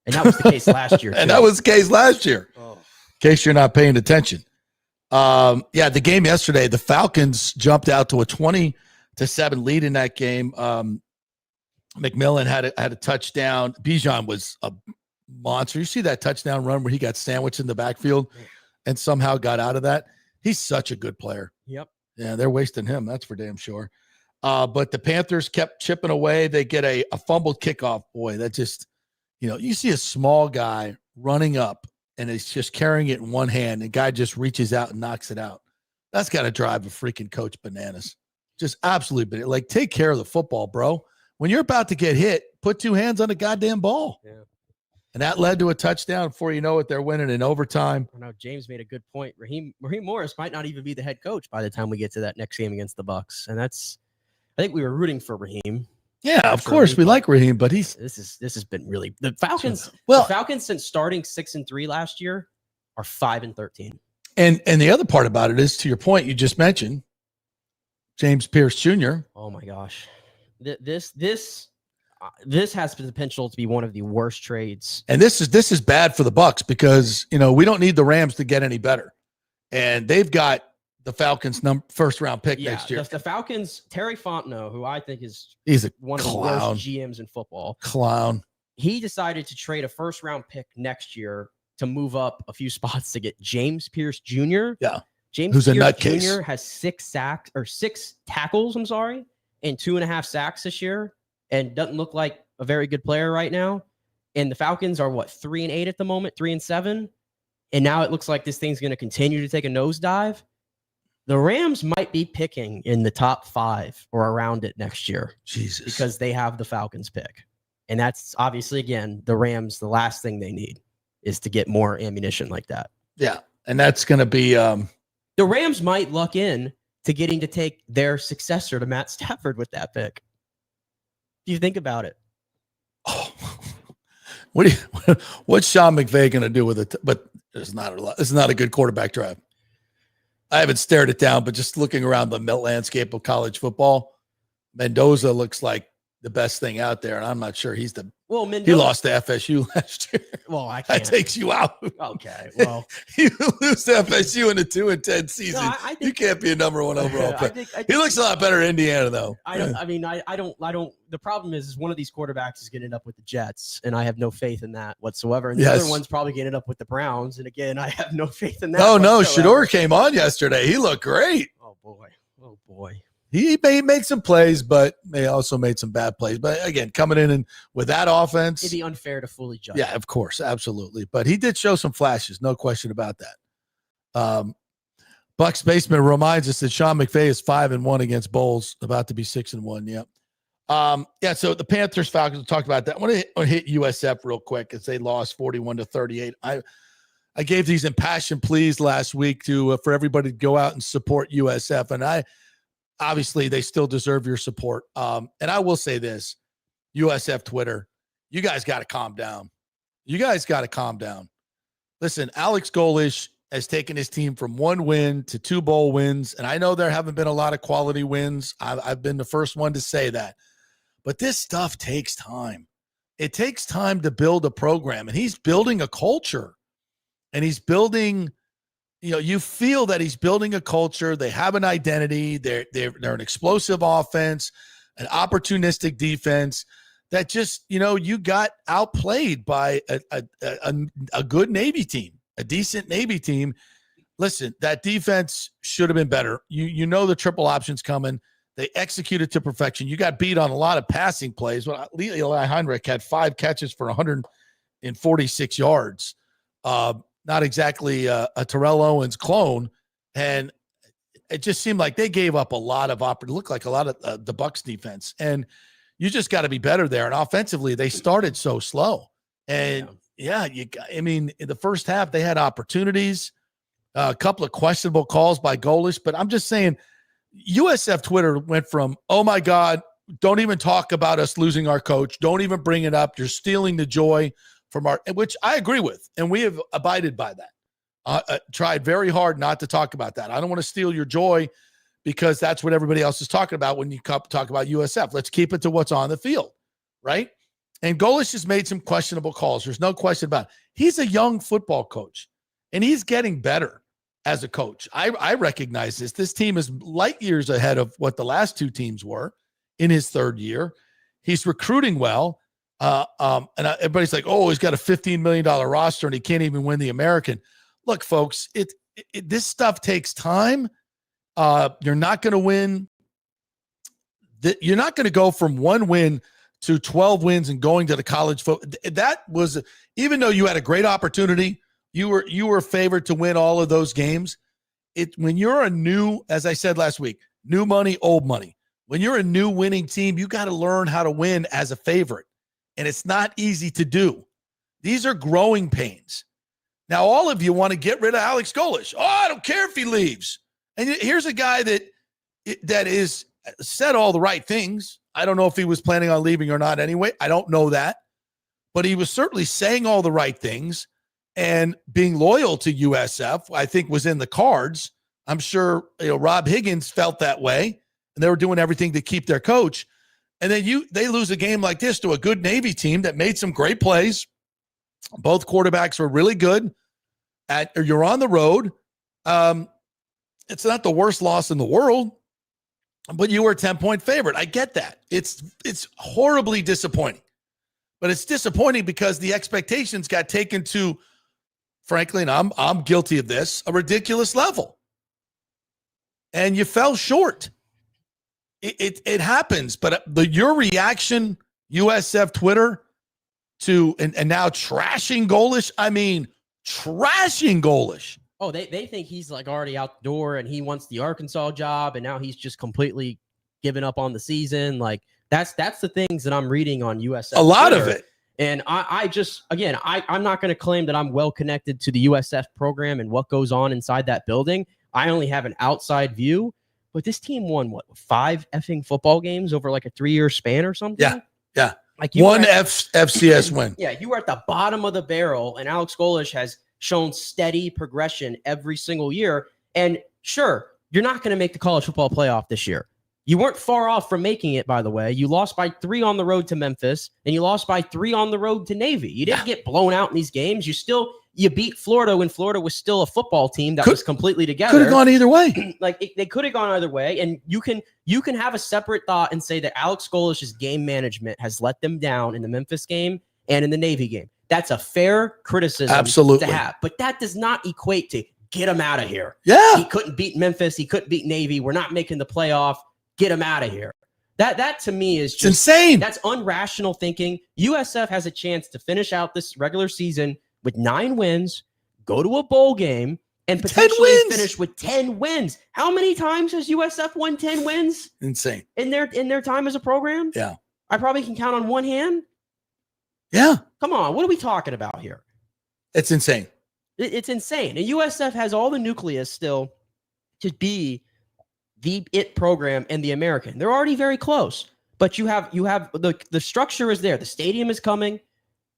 [SPEAKER 8] And that was the case last year, too.
[SPEAKER 7] And that was the case last year, in case you're not paying attention. The game yesterday, the Falcons jumped out to a 20-7 lead in that game. McMillan had a touchdown. Bijan was a monster. You see that touchdown run where he got sandwiched in the backfield and somehow got out of that? He's such a good player.
[SPEAKER 8] Yep.
[SPEAKER 7] Yeah, they're wasting him. That's for damn sure. But the Panthers kept chipping away. They get a fumbled kickoff. Boy, that just, you see a small guy running up and is just carrying it in one hand. The guy just reaches out and knocks it out. That's got to drive a freaking coach bananas. Just absolutely bananas. Like, take care of the football, bro. When you're about to get hit, put two hands on the goddamn ball.
[SPEAKER 8] Yeah.
[SPEAKER 7] And that led to a touchdown. Before you know it, they're winning in overtime.
[SPEAKER 8] I know James made a good point. Raheem Morris might not even be the head coach by the time we get to that next game against the Bucs. And I think we were rooting for Raheem.
[SPEAKER 7] Yeah, of course we like Raheem, but this
[SPEAKER 8] has been really the Falcons.
[SPEAKER 7] Well,
[SPEAKER 8] the Falcons since starting 6-3 last year are 5-13.
[SPEAKER 7] And the other part about it is, to your point, you just mentioned James Pierce Jr.
[SPEAKER 8] Oh my gosh, this has the potential to be one of the worst trades.
[SPEAKER 7] And this is bad for the Bucs because we don't need the Rams to get any better, and they've got the Falcons' first round pick next year.
[SPEAKER 8] The Falcons, Terry Fontenot, who I think
[SPEAKER 7] he's
[SPEAKER 8] one of the worst GMs in football.
[SPEAKER 7] Clown.
[SPEAKER 8] He decided to trade a first round pick next year to move up a few spots to get James Pierce Jr.
[SPEAKER 7] Yeah.
[SPEAKER 8] James
[SPEAKER 7] Who's
[SPEAKER 8] Pierce
[SPEAKER 7] a nutcase.
[SPEAKER 8] Jr. has 6 tackles, and 2.5 sacks this year, and doesn't look like a very good player right now. And the Falcons are 3-8 at the moment, 3-7. And now it looks like this thing's going to continue to take a nosedive. The Rams might be picking in the top 5 or around it next year.
[SPEAKER 7] Jesus.
[SPEAKER 8] Because they have the Falcons pick. And that's obviously, again, the Rams, the last thing they need is to get more ammunition like that.
[SPEAKER 7] Yeah. And that's going to be
[SPEAKER 8] the Rams might luck in to getting to take their successor to Matt Stafford with that pick. If you think about it.
[SPEAKER 7] Oh, what's Sean McVay going to do with it? But it's not a good quarterback draft. I haven't stared it down, but just looking around the landscape of college football, Mendoza looks like the best thing out there, and I'm not sure he's the.
[SPEAKER 8] Well, Mendoza,
[SPEAKER 7] he lost to FSU last year.
[SPEAKER 8] Well, I can't.
[SPEAKER 7] That takes you out.
[SPEAKER 8] Okay, well,
[SPEAKER 7] you lose to FSU in a 2-10 season. No, I think, you can't be a number 1 overall pick. He looks a lot better in Indiana, though.
[SPEAKER 8] I don't. The problem is one of these quarterbacks is going to end up with the Jets, and I have no faith in that whatsoever. And the other one's probably going to end up with the Browns, and again, I have no faith in that.
[SPEAKER 7] No, Shador came on yesterday. He looked great.
[SPEAKER 8] Oh boy.
[SPEAKER 7] He may make some plays, but may also made some bad plays. But again, coming in and with that offense,
[SPEAKER 8] it'd be unfair to fully judge.
[SPEAKER 7] Yeah, of course, absolutely. But he did show some flashes, no question about that. Bucs Basement reminds us that Sean McVay is 5-1 against Bowls, about to be 6-1. Yeah. So the Panthers Falcons, we talked about that. I want to hit USF real quick as they lost 41-38. I gave these impassioned pleas last week for everybody to go out and support USF, and obviously, they still deserve your support. And I will say this, USF Twitter, you guys got to calm down. Listen, Alex Golish has taken his team from 1 win to 2 bowl wins, and I know there haven't been a lot of quality wins. I've been the first one to say that. But this stuff takes time. It takes time to build a program, and he's building a culture. And he's building – you feel that he's building a culture. They have an identity. They're an explosive offense, an opportunistic defense that just, you got outplayed by a good Navy team, a decent Navy team. Listen, that defense should have been better. The triple option's coming. They executed to perfection. You got beat on a lot of passing plays. Well, Eli Heinrich had 5 catches for 146 yards. Not exactly a Terrell Owens clone. And it just seemed like they gave up a lot of opportunity. Looked like a lot of the Bucs defense. And you just got to be better there. And offensively, they started so slow. And in the first half, they had opportunities, a couple of questionable calls by Golish. But I'm just saying, USF Twitter went from, oh my God, don't even talk about us losing our coach. Don't even bring it up. You're stealing the joy from which I agree with, and we have abided by that. Tried very hard not to talk about that. I don't want to steal your joy because that's what everybody else is talking about when you talk about USF. Let's keep it to what's on the field, right? And Golish has made some questionable calls. There's no question about it. He's a young football coach, and he's getting better as a coach. I recognize this. This team is light years ahead of what the last 2 teams were in his 3rd year. He's recruiting well. Everybody's like, oh, he's got a $15 million roster and he can't even win the American. Look, folks, this stuff takes time. You're not going to win You're not going to go from 1 win to 12 wins and going to the college football. That was, even though you had a great opportunity, you were favored to win all of those games. When you're a new, as I said last week, new money, old money. When you're a new winning team, you got to learn how to win as a favorite. And it's not easy to do. These are growing pains. Now, all of you want to get rid of Alex Golesh. Oh, I don't care if he leaves. And here's a guy that is said all the right things. I don't know if he was planning on leaving or not anyway. I don't know that. But he was certainly saying all the right things, and being loyal to USF, I think, was in the cards. I'm sure Rob Higgins felt that way, and they were doing everything to keep their coach. And then they lose a game like this to a good Navy team that made some great plays. Both quarterbacks were really good. You're on the road. It's not the worst loss in the world, but you were a 10-point favorite. I get that. It's horribly disappointing. But it's disappointing because the expectations got taken to, frankly, and I'm guilty of this, a ridiculous level. And you fell short. It happens. But your reaction, USF Twitter, and now trashing Golesh. I mean, trashing Golesh.
[SPEAKER 8] Oh, they think he's like already out the door and he wants the Arkansas job, and now he's just completely given up on the season. Like that's the things that I'm reading on USF.
[SPEAKER 7] A lot
[SPEAKER 8] Twitter.
[SPEAKER 7] of it.
[SPEAKER 8] And I'm not going to claim that I'm well connected to the USF program and what goes on inside that building. I only have an outside view, but this team won 5 effing football games over like a 3-year span or something.
[SPEAKER 7] Yeah.
[SPEAKER 8] Like
[SPEAKER 7] one FCS win.
[SPEAKER 8] Yeah, you were at the bottom of the barrel, and Alex Golesh has shown steady progression every single year. And sure, you're not going to make the college football playoff this year. You weren't far off from making it, by the way. You lost by 3 on the road to Memphis, and you lost by 3 on the road to Navy. You didn't get blown out in these games. You beat Florida when Florida was still a football team that was completely together.
[SPEAKER 7] Could have gone either way.
[SPEAKER 8] They could have gone either way. And you can have a separate thought and say that Alex Golesh's game management has let them down in the Memphis game and in the Navy game. That's a fair criticism
[SPEAKER 7] Absolutely.
[SPEAKER 8] to have. But that does not equate to get him out of here.
[SPEAKER 7] Yeah.
[SPEAKER 8] He couldn't beat Memphis. He couldn't beat Navy. We're not making the playoff. Get him out of here. That to me is just
[SPEAKER 7] insane.
[SPEAKER 8] That's unrational thinking. USF has a chance to finish out this regular season with 9 wins, go to a bowl game, and potentially finish with 10 wins. How many times has USF won 10 wins?
[SPEAKER 7] Insane.
[SPEAKER 8] In their time as a program?
[SPEAKER 7] Yeah.
[SPEAKER 8] I probably can count on one hand.
[SPEAKER 7] Yeah.
[SPEAKER 8] Come on, what are we talking about here?
[SPEAKER 7] It's insane.
[SPEAKER 8] It's insane. And USF has all the nucleus still to be the IT program and the American. They're already very close. But you have the structure is there. The stadium is coming.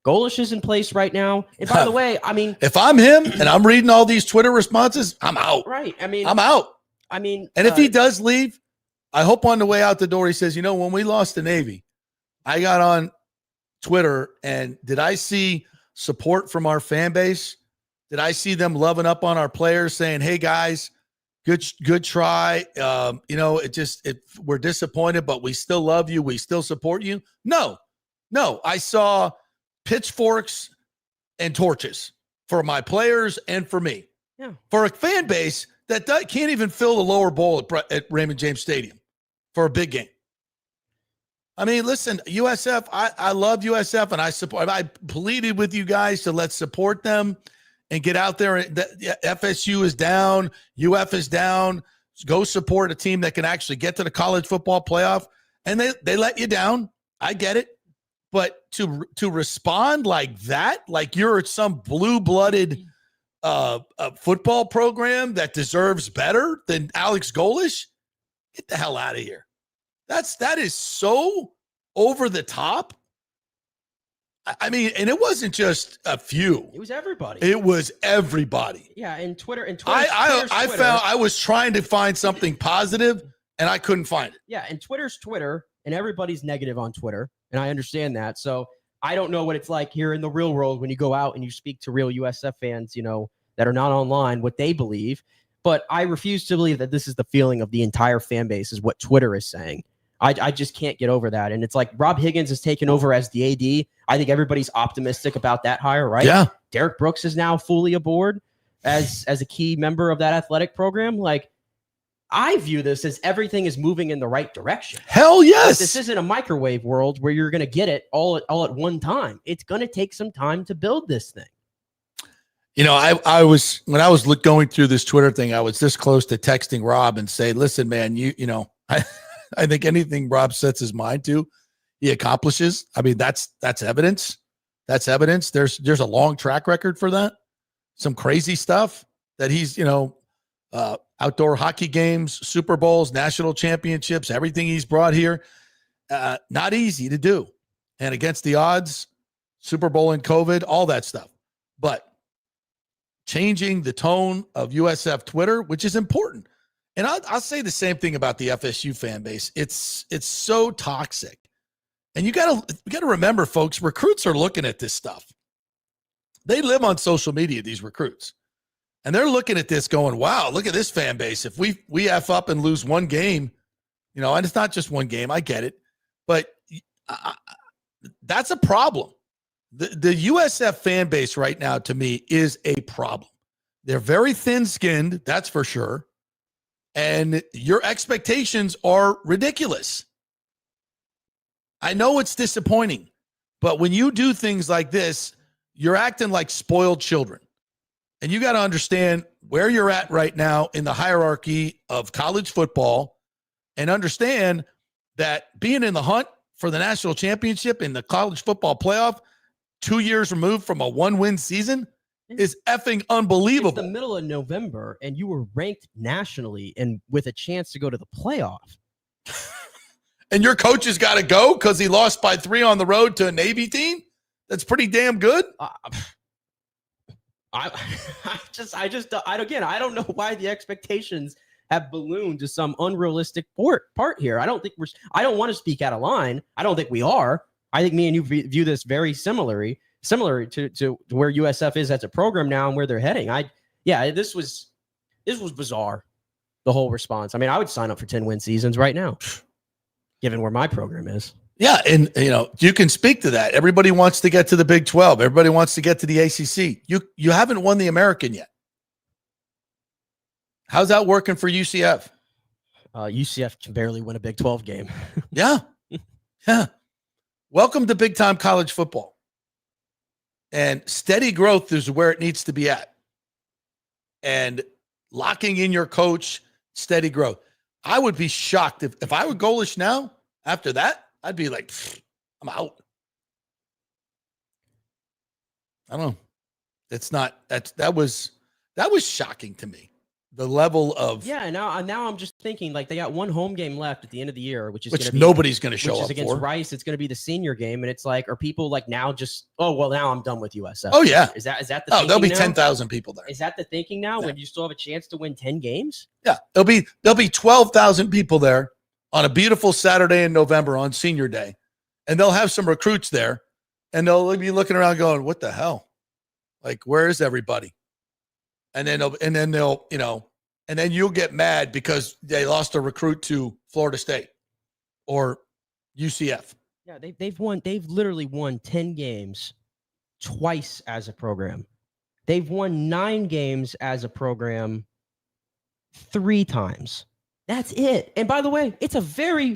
[SPEAKER 8] Golesh is in place right now. And by the way, I mean,
[SPEAKER 7] if I'm him and I'm reading all these Twitter responses, I'm out.
[SPEAKER 8] Right. I mean,
[SPEAKER 7] I'm out.
[SPEAKER 8] I mean,
[SPEAKER 7] and if he does leave, I hope on the way out the door he says, when we lost to Navy, I got on Twitter and did I see support from our fan base? Did I see them loving up on our players saying, "Hey guys, good try. We're disappointed, but we still love you. We still support you." No. I saw pitchforks and torches for my players and for me.
[SPEAKER 8] Yeah.
[SPEAKER 7] For a fan base that can't even fill the lower bowl at Raymond James Stadium for a big game. I mean, listen, USF, I love USF, and I pleaded with you guys to let's support them and get out there. FSU is down, UF is down. Go support a team that can actually get to the college football playoff. And they let you down. I get it. But to respond like that, like you're some blue-blooded football program that deserves better than Alex Golesh, get the hell out of here. That is so over the top. I mean, and it wasn't just a few.
[SPEAKER 8] It was everybody.
[SPEAKER 7] It was everybody.
[SPEAKER 8] Yeah, and Twitter.
[SPEAKER 7] I was trying to find something positive, and I couldn't find it.
[SPEAKER 8] Yeah, and Twitter's Twitter, and everybody's negative on Twitter, and I understand that. So I don't know what it's like here in the real world when you go out and you speak to real USF fans, that are not online, what they believe. But I refuse to believe that this is the feeling of the entire fan base, is what Twitter is saying. I just can't get over that. And it's like Rob Higgins has taken over as the AD. I think everybody's optimistic about that hire, right?
[SPEAKER 7] Yeah.
[SPEAKER 8] Derek Brooks is now fully aboard as a key member of that athletic program. Like, I view this as everything is moving in the right direction.
[SPEAKER 7] Hell yes.
[SPEAKER 8] But this isn't a microwave world where you're going to get it all at one time. It's going to take some time to build this thing.
[SPEAKER 7] You know, I was when I was going through this Twitter thing, I was this close to texting Rob and say, listen, man, you know, I think anything Rob sets his mind to, he accomplishes. I mean, that's evidence. That's evidence. There's a long track record for that. Some crazy stuff that he's, you know, outdoor hockey games, Super Bowls, national championships, everything he's brought here. Not easy to do. And against the odds, Super Bowl and COVID, all that stuff. But changing the tone of USF Twitter, which is important. And I'll say the same thing about the FSU fan base. It's so toxic. And you gotta remember, folks, recruits are looking at this stuff. They live on social media, these recruits. And they're looking at this going, wow, look at this fan base. If we F up and lose one game, you know, and it's not just one game, I get it. But that's a problem. The USF fan base right now, to me, is a problem. They're very thin-skinned, that's for sure. And your expectations are ridiculous. I know it's disappointing, but when you do things like this, you're acting like spoiled children. And you got to understand where you're at right now in the hierarchy of college football and understand that being in the hunt for the national championship in the college football playoff 2 years removed from a 1-win season is effing unbelievable.
[SPEAKER 8] It's the middle of November, and you were ranked nationally and with a chance to go to the playoff.
[SPEAKER 7] And your coach has got to go because he lost by 3 on the road to a Navy team? That's pretty damn good.
[SPEAKER 8] I don't know why the expectations have ballooned to some unrealistic part here. I don't want to speak out of line. I don't think we are. I think me and you view this very similar to where USF is as a program now and where they're heading. This was bizarre. The whole response. I mean, I would sign up for 10-win seasons right now, given where my program is.
[SPEAKER 7] Yeah, and you know, you can speak to that. Everybody wants to get to the Big 12. Everybody wants to get to the ACC. You haven't won the American yet. How's that working for UCF?
[SPEAKER 8] UCF can barely win a Big 12 game.
[SPEAKER 7] Yeah. Welcome to big-time college football. And steady growth is where it needs to be at. And locking in your coach, steady growth. I would be shocked if I were goalish now, after that, I'd be like, I'm out. I don't know. It's not, that was shocking to me. The level of
[SPEAKER 8] now I'm just thinking like they got one home game left at the end of the year, which
[SPEAKER 7] nobody's going to show up
[SPEAKER 8] against
[SPEAKER 7] for.
[SPEAKER 8] Rice. It's going to be the senior game, and it's like, are people like now just now I'm done with USF?
[SPEAKER 7] Oh yeah,
[SPEAKER 8] is that the thinking
[SPEAKER 7] there'll be
[SPEAKER 8] now?
[SPEAKER 7] 10,000 people there.
[SPEAKER 8] Is that the thinking now when you still have a chance to win 10 games?
[SPEAKER 7] Yeah, there'll be 12,000 people there on a beautiful Saturday in November on Senior Day, and they'll have some recruits there, and they'll be looking around going, "What the hell? Like, where is everybody?" And then you'll get mad because they lost a recruit to Florida State or UCF.
[SPEAKER 8] Yeah, they've literally won 10 games twice as a program. They've won 9 games as a program 3 times. That's it. And by the way, it's a very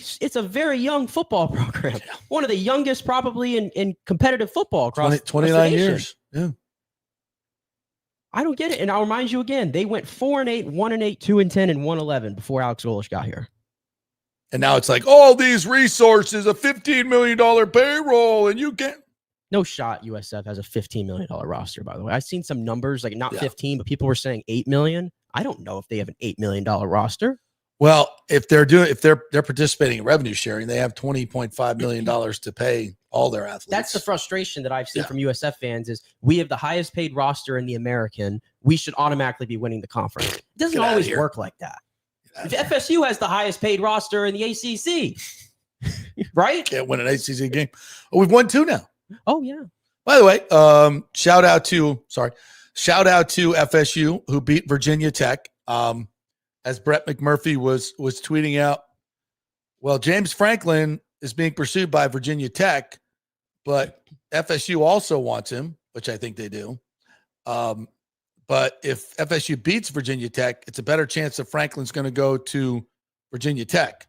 [SPEAKER 8] young football program. One of the youngest probably in competitive football across
[SPEAKER 7] 29 years. Yeah.
[SPEAKER 8] I don't get it. And I'll remind you again, they went 4-8, 1-8, 2-10, and 1-11 before Alex Golesh got here.
[SPEAKER 7] And now it's like, all these resources, a $15 million payroll, and you can't.
[SPEAKER 8] No shot USF has a $15 million roster, by the way. I've seen some numbers, like not 15, but people were saying $8 million. I don't know if they have an $8 million roster.
[SPEAKER 7] Well, if they're participating in revenue sharing, they have $20.5 million to pay all their athletes.
[SPEAKER 8] That's the frustration that I've seen from USF fans is we have the highest paid roster in the American. We should automatically be winning the conference. It doesn't always work like that. If FSU has the highest paid roster in the ACC, right?
[SPEAKER 7] Can't win an ACC game. Oh, we've won 2 now.
[SPEAKER 8] Oh, yeah.
[SPEAKER 7] By the way, shout out to FSU who beat Virginia Tech. As Brett McMurphy was tweeting out, well, James Franklin is being pursued by Virginia Tech, but FSU also wants him, which I think they do. But if FSU beats Virginia Tech, it's a better chance that Franklin's going to go to Virginia Tech.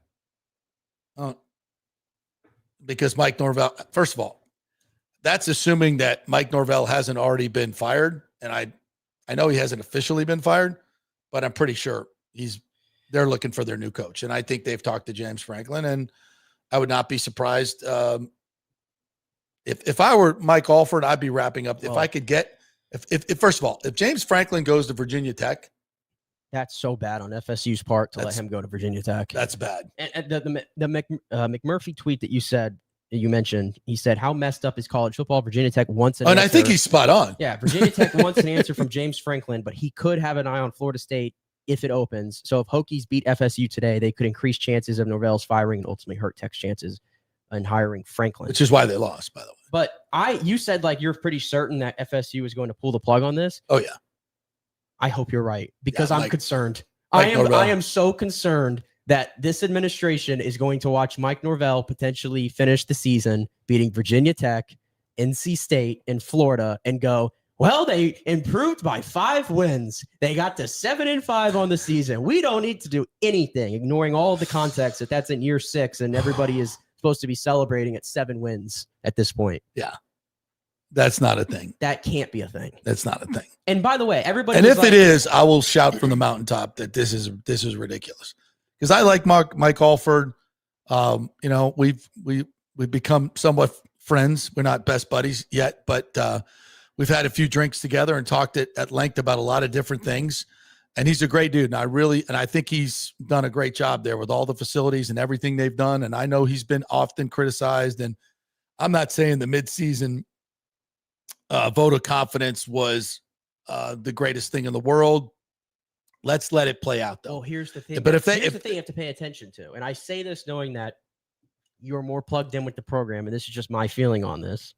[SPEAKER 7] Because Mike Norvell, first of all, that's assuming that Mike Norvell hasn't already been fired. And I know he hasn't officially been fired, but I'm pretty sure they're looking for their new coach. And I think they've talked to James Franklin, and I would not be surprised. If I were Mike Alford, I'd be wrapping up. If I could get, if first of all, if James Franklin goes to Virginia Tech,
[SPEAKER 8] that's so bad on FSU's part to let him go to Virginia Tech.
[SPEAKER 7] That's bad.
[SPEAKER 8] And the McMurphy tweet that you mentioned, he said, "How messed up is college football? Virginia Tech wants an answer."
[SPEAKER 7] And I think he's spot on.
[SPEAKER 8] Yeah, Virginia Tech wants an answer from James Franklin, but he could have an eye on Florida State if it opens. So if Hokies beat FSU today, they could increase chances of Norvell's firing and ultimately hurt Tech's chances in hiring Franklin.
[SPEAKER 7] Which is why they lost, by the way.
[SPEAKER 8] But you said like you're pretty certain that FSU is going to pull the plug on this.
[SPEAKER 7] Oh yeah.
[SPEAKER 8] I hope you're right because I'm concerned.
[SPEAKER 7] I
[SPEAKER 8] am so concerned that this administration is going to watch Mike Norvell potentially finish the season beating Virginia Tech, NC State, and Florida and go, well, they improved by 5 wins. They got to 7-5 on the season. We don't need to do anything, ignoring all of the context that's in year 6 and everybody is supposed to be celebrating at 7 wins at this point.
[SPEAKER 7] Yeah. That's not a thing.
[SPEAKER 8] That can't be a thing.
[SPEAKER 7] That's not a thing.
[SPEAKER 8] And by the way, everybody.
[SPEAKER 7] And if it is, I will shout from the mountaintop that this is ridiculous. Because I like Mike Alford. We've become somewhat friends. We're not best buddies yet, but we've had a few drinks together and talked at length about a lot of different things. And he's a great dude. And I think he's done a great job there with all the facilities and everything they've done. And I know he's been often criticized. And I'm not saying the midseason vote of confidence was the greatest thing in the world. Let's let it play out, though.
[SPEAKER 8] Oh, here's the thing.
[SPEAKER 7] But
[SPEAKER 8] here's the thing you have to pay attention to. And I say this knowing that you're more plugged in with the program, and this is just my feeling on this.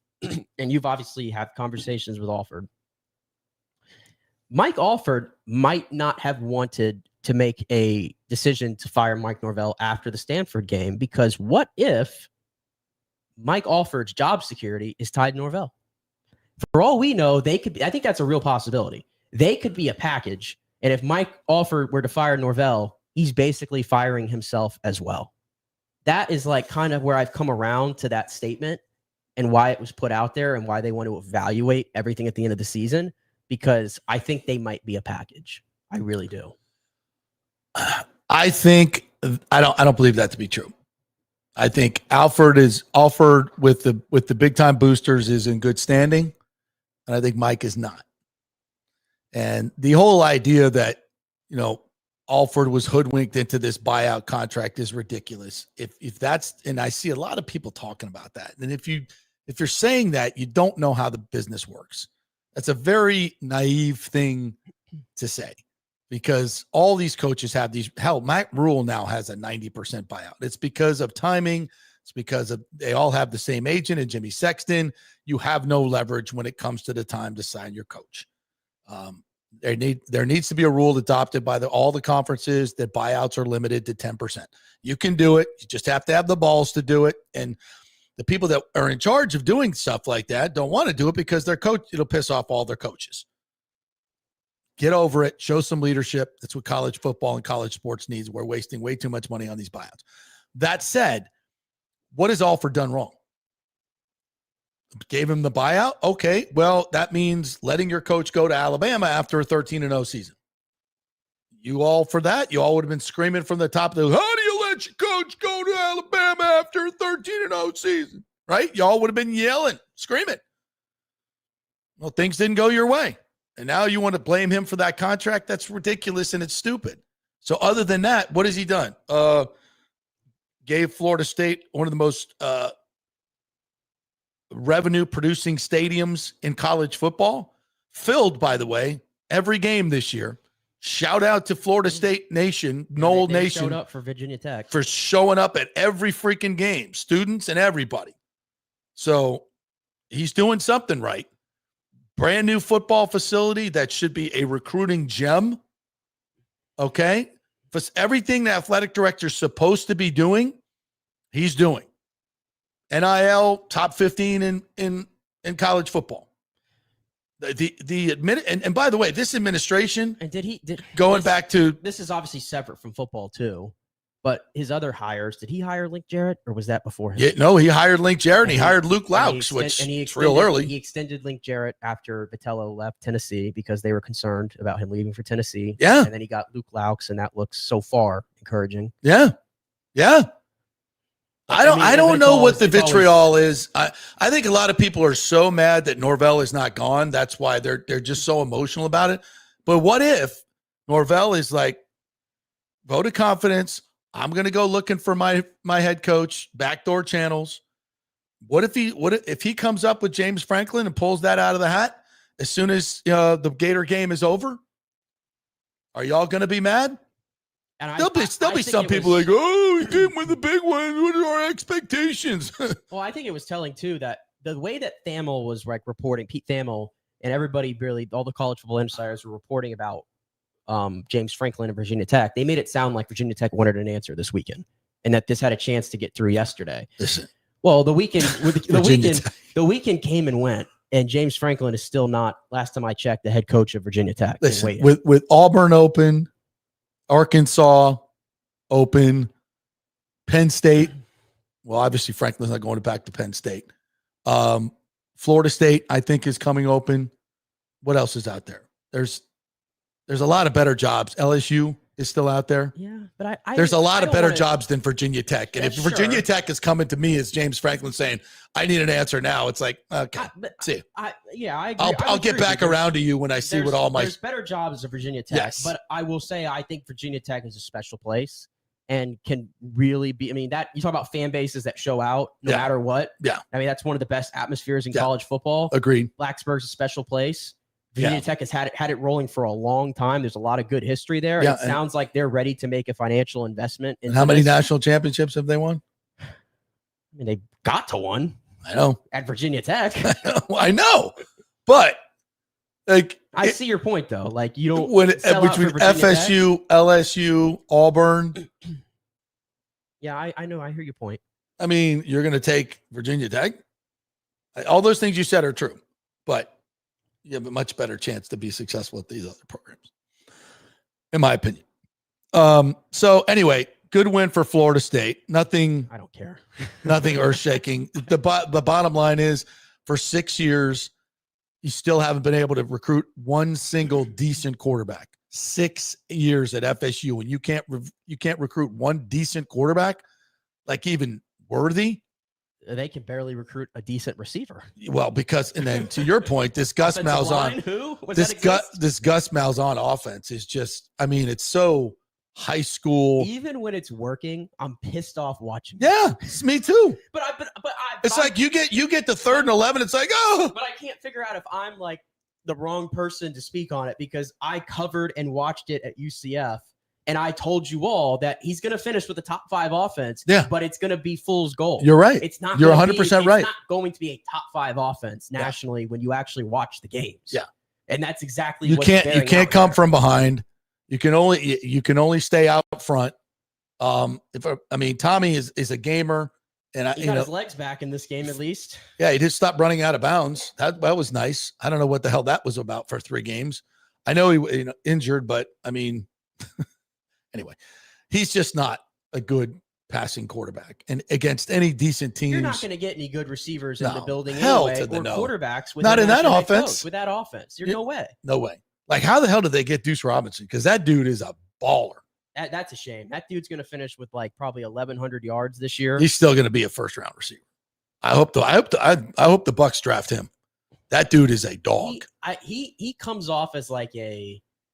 [SPEAKER 8] And you've obviously had conversations with Alford. Mike Alford might not have wanted to make a decision to fire Mike Norvell after the Stanford game, because what if Mike Alford's job security is tied to Norvell? For all we know, they could be, I think that's a real possibility. They could be a package. And if Mike Alford were to fire Norvell, he's basically firing himself as well. That is like kind of where I've come around to that statement and why it was put out there and why they want to evaluate everything at the end of the season, because I think they might be a package. I really do.
[SPEAKER 7] I don't believe that to be true. I think Alford with the big time boosters is in good standing. And I think Mike is not. And the whole idea that, Alford was hoodwinked into this buyout contract is ridiculous. If that's, and I see a lot of people talking about that. And if you're saying that, you don't know how the business works. That's a very naive thing to say, because all these coaches have these. Hell, Matt Rule now has a 90% buyout. It's because of timing. It's because they all have the same agent and Jimmy Sexton. You have no leverage when it comes to the time to sign your coach. There needs to be a rule adopted by all the conferences that buyouts are limited to 10%. You can do it. You just have to have the balls to do it. And the people that are in charge of doing stuff like that don't want to do it because their coach, it'll piss off all their coaches. Get over it. Show some leadership. That's what college football and college sports needs. We're wasting way too much money on these buyouts. That said, what has Alford done wrong? Gave him the buyout? Okay, well, that means letting your coach go to Alabama after a 13-0 season. You all for that? You all would have been screaming from the top of the, how do you let your coach go to Alabama after a 13-0 season? Right? Y'all would have been yelling, screaming. Well, things didn't go your way. And now you want to blame him for that contract? That's ridiculous and it's stupid. So other than that, what has he done? Gave Florida State one of the most revenue-producing stadiums in college football. Filled, by the way, every game this year. Shout out to Florida State Nation, Noel Nation.
[SPEAKER 8] Showed up for Virginia Tech.
[SPEAKER 7] For showing up at every freaking game. Students and everybody. So he's doing something right. Brand new football facility that should be a recruiting gem. Okay? For everything the athletic director is supposed to be doing, he's doing. NIL, top 15 in college football. And by the way, this administration
[SPEAKER 8] And
[SPEAKER 7] back to
[SPEAKER 8] this is obviously separate from football too, but his other hires, did he hire Link Jarrett or was that before him?
[SPEAKER 7] Yeah, no, he hired Link Jarrett and he hired Luke Laux, which is real early.
[SPEAKER 8] He extended Link Jarrett after Vitello left Tennessee because they were concerned about him leaving for Tennessee.
[SPEAKER 7] Yeah.
[SPEAKER 8] And then he got Luke Laux, and that looks so far encouraging.
[SPEAKER 7] Yeah. Yeah. I don't know what the vitriol is. I think a lot of people are so mad that Norvell is not gone. That's why they're just so emotional about it. But what if Norvell is like, vote of confidence, I'm going to go looking for my head coach, backdoor channels. What if he comes up with James Franklin and pulls that out of the hat as soon as the Gator game is over? Are y'all going to be mad? And there'll be some people like, oh, he came with the big one. What are our expectations?
[SPEAKER 8] Well, I think it was telling too that the way that Thamel was like reporting, Pete Thamel and everybody, really all the college football insiders were reporting about James Franklin and Virginia Tech. They made it sound like Virginia Tech wanted an answer this weekend, and that this had a chance to get through yesterday.
[SPEAKER 7] Listen,
[SPEAKER 8] well, the weekend came and went, and James Franklin is still not. Last time I checked, the head coach of Virginia Tech.
[SPEAKER 7] Listen, with Auburn open, Arkansas open, Penn State. Well, obviously Franklin's not going back to Penn State. Florida State, I think, is coming open. What else is out there? There's a lot of better jobs. LSU is still out there.
[SPEAKER 8] Yeah, but
[SPEAKER 7] there's a lot of better jobs than Virginia Tech. And if Virginia Tech is coming to me as James Franklin saying, I need an answer now, it's like, okay, see.
[SPEAKER 8] I agree.
[SPEAKER 7] I'll get back around to you when I see what all my.
[SPEAKER 8] There's better jobs at Virginia Tech. Yes. But I will say, I think Virginia Tech is a special place and can really be. I mean, that you talk about fan bases that show out no matter what.
[SPEAKER 7] Yeah.
[SPEAKER 8] I mean, that's one of the best atmospheres in college football.
[SPEAKER 7] Agreed.
[SPEAKER 8] Blacksburg's a special place. Virginia Tech has had it rolling for a long time. There's a lot of good history there. Yeah, it sounds like they're ready to make a financial investment.
[SPEAKER 7] And how many national championships have they won?
[SPEAKER 8] I mean, they got to one.
[SPEAKER 7] I know.
[SPEAKER 8] At Virginia Tech.
[SPEAKER 7] I know. But like
[SPEAKER 8] I see your point though. Like you don't
[SPEAKER 7] between FSU, Tech. LSU, Auburn.
[SPEAKER 8] Yeah, I know. I hear your point.
[SPEAKER 7] I mean, you're going to take Virginia Tech. All those things you said are true, but you have a much better chance to be successful at these other programs, in my opinion. So anyway, good win for Florida State. Nothing.
[SPEAKER 8] I don't care.
[SPEAKER 7] Nothing earth shaking. The bottom line is, for 6 years, you still haven't been able to recruit one single decent quarterback. 6 years at FSU, and you can't recruit one decent quarterback, like even worthy.
[SPEAKER 8] They can barely recruit a decent receiver.
[SPEAKER 7] Well, and then to your point, this Gus Malzahn, this Gus Malzahn offense is just, I mean, it's so high school.
[SPEAKER 8] Even when it's working, I'm pissed off watching.
[SPEAKER 7] Yeah, it's me too.
[SPEAKER 8] It's
[SPEAKER 7] like you get the 3rd and 11. It's like, oh.
[SPEAKER 8] But I can't figure out if I'm like the wrong person to speak on it because I covered and watched it at UCF. And I told you all that he's going to finish with a top 5 offense, but it's going to be fool's gold.
[SPEAKER 7] You're right.
[SPEAKER 8] It's not.
[SPEAKER 7] You're 100% right.
[SPEAKER 8] It's not going to be a top 5 offense nationally when you actually watch the games.
[SPEAKER 7] Yeah,
[SPEAKER 8] and that's exactly
[SPEAKER 7] you can't come from behind. You can only stay out front. Tommy is a gamer, and
[SPEAKER 8] he got his legs back in this game at least.
[SPEAKER 7] Yeah, he did stop running out of bounds. That was nice. I don't know what the hell that was about for 3 games. I know he injured, but I mean. Anyway, he's just not a good passing quarterback. And against any decent teams,
[SPEAKER 8] you're not going to get any good receivers in the building
[SPEAKER 7] hell
[SPEAKER 8] anyway,
[SPEAKER 7] to the
[SPEAKER 8] or
[SPEAKER 7] no.
[SPEAKER 8] quarterbacks with
[SPEAKER 7] not in that offense.
[SPEAKER 8] With that offense, no way.
[SPEAKER 7] No way. Like, how the hell did they get Deuce Robinson? Because that dude is a baller.
[SPEAKER 8] That's a shame. That dude's going to finish with like probably 1,100 yards this year.
[SPEAKER 7] He's still going to be a first-round receiver. I hope the Bucs draft him. That dude is a dog.
[SPEAKER 8] He comes off as like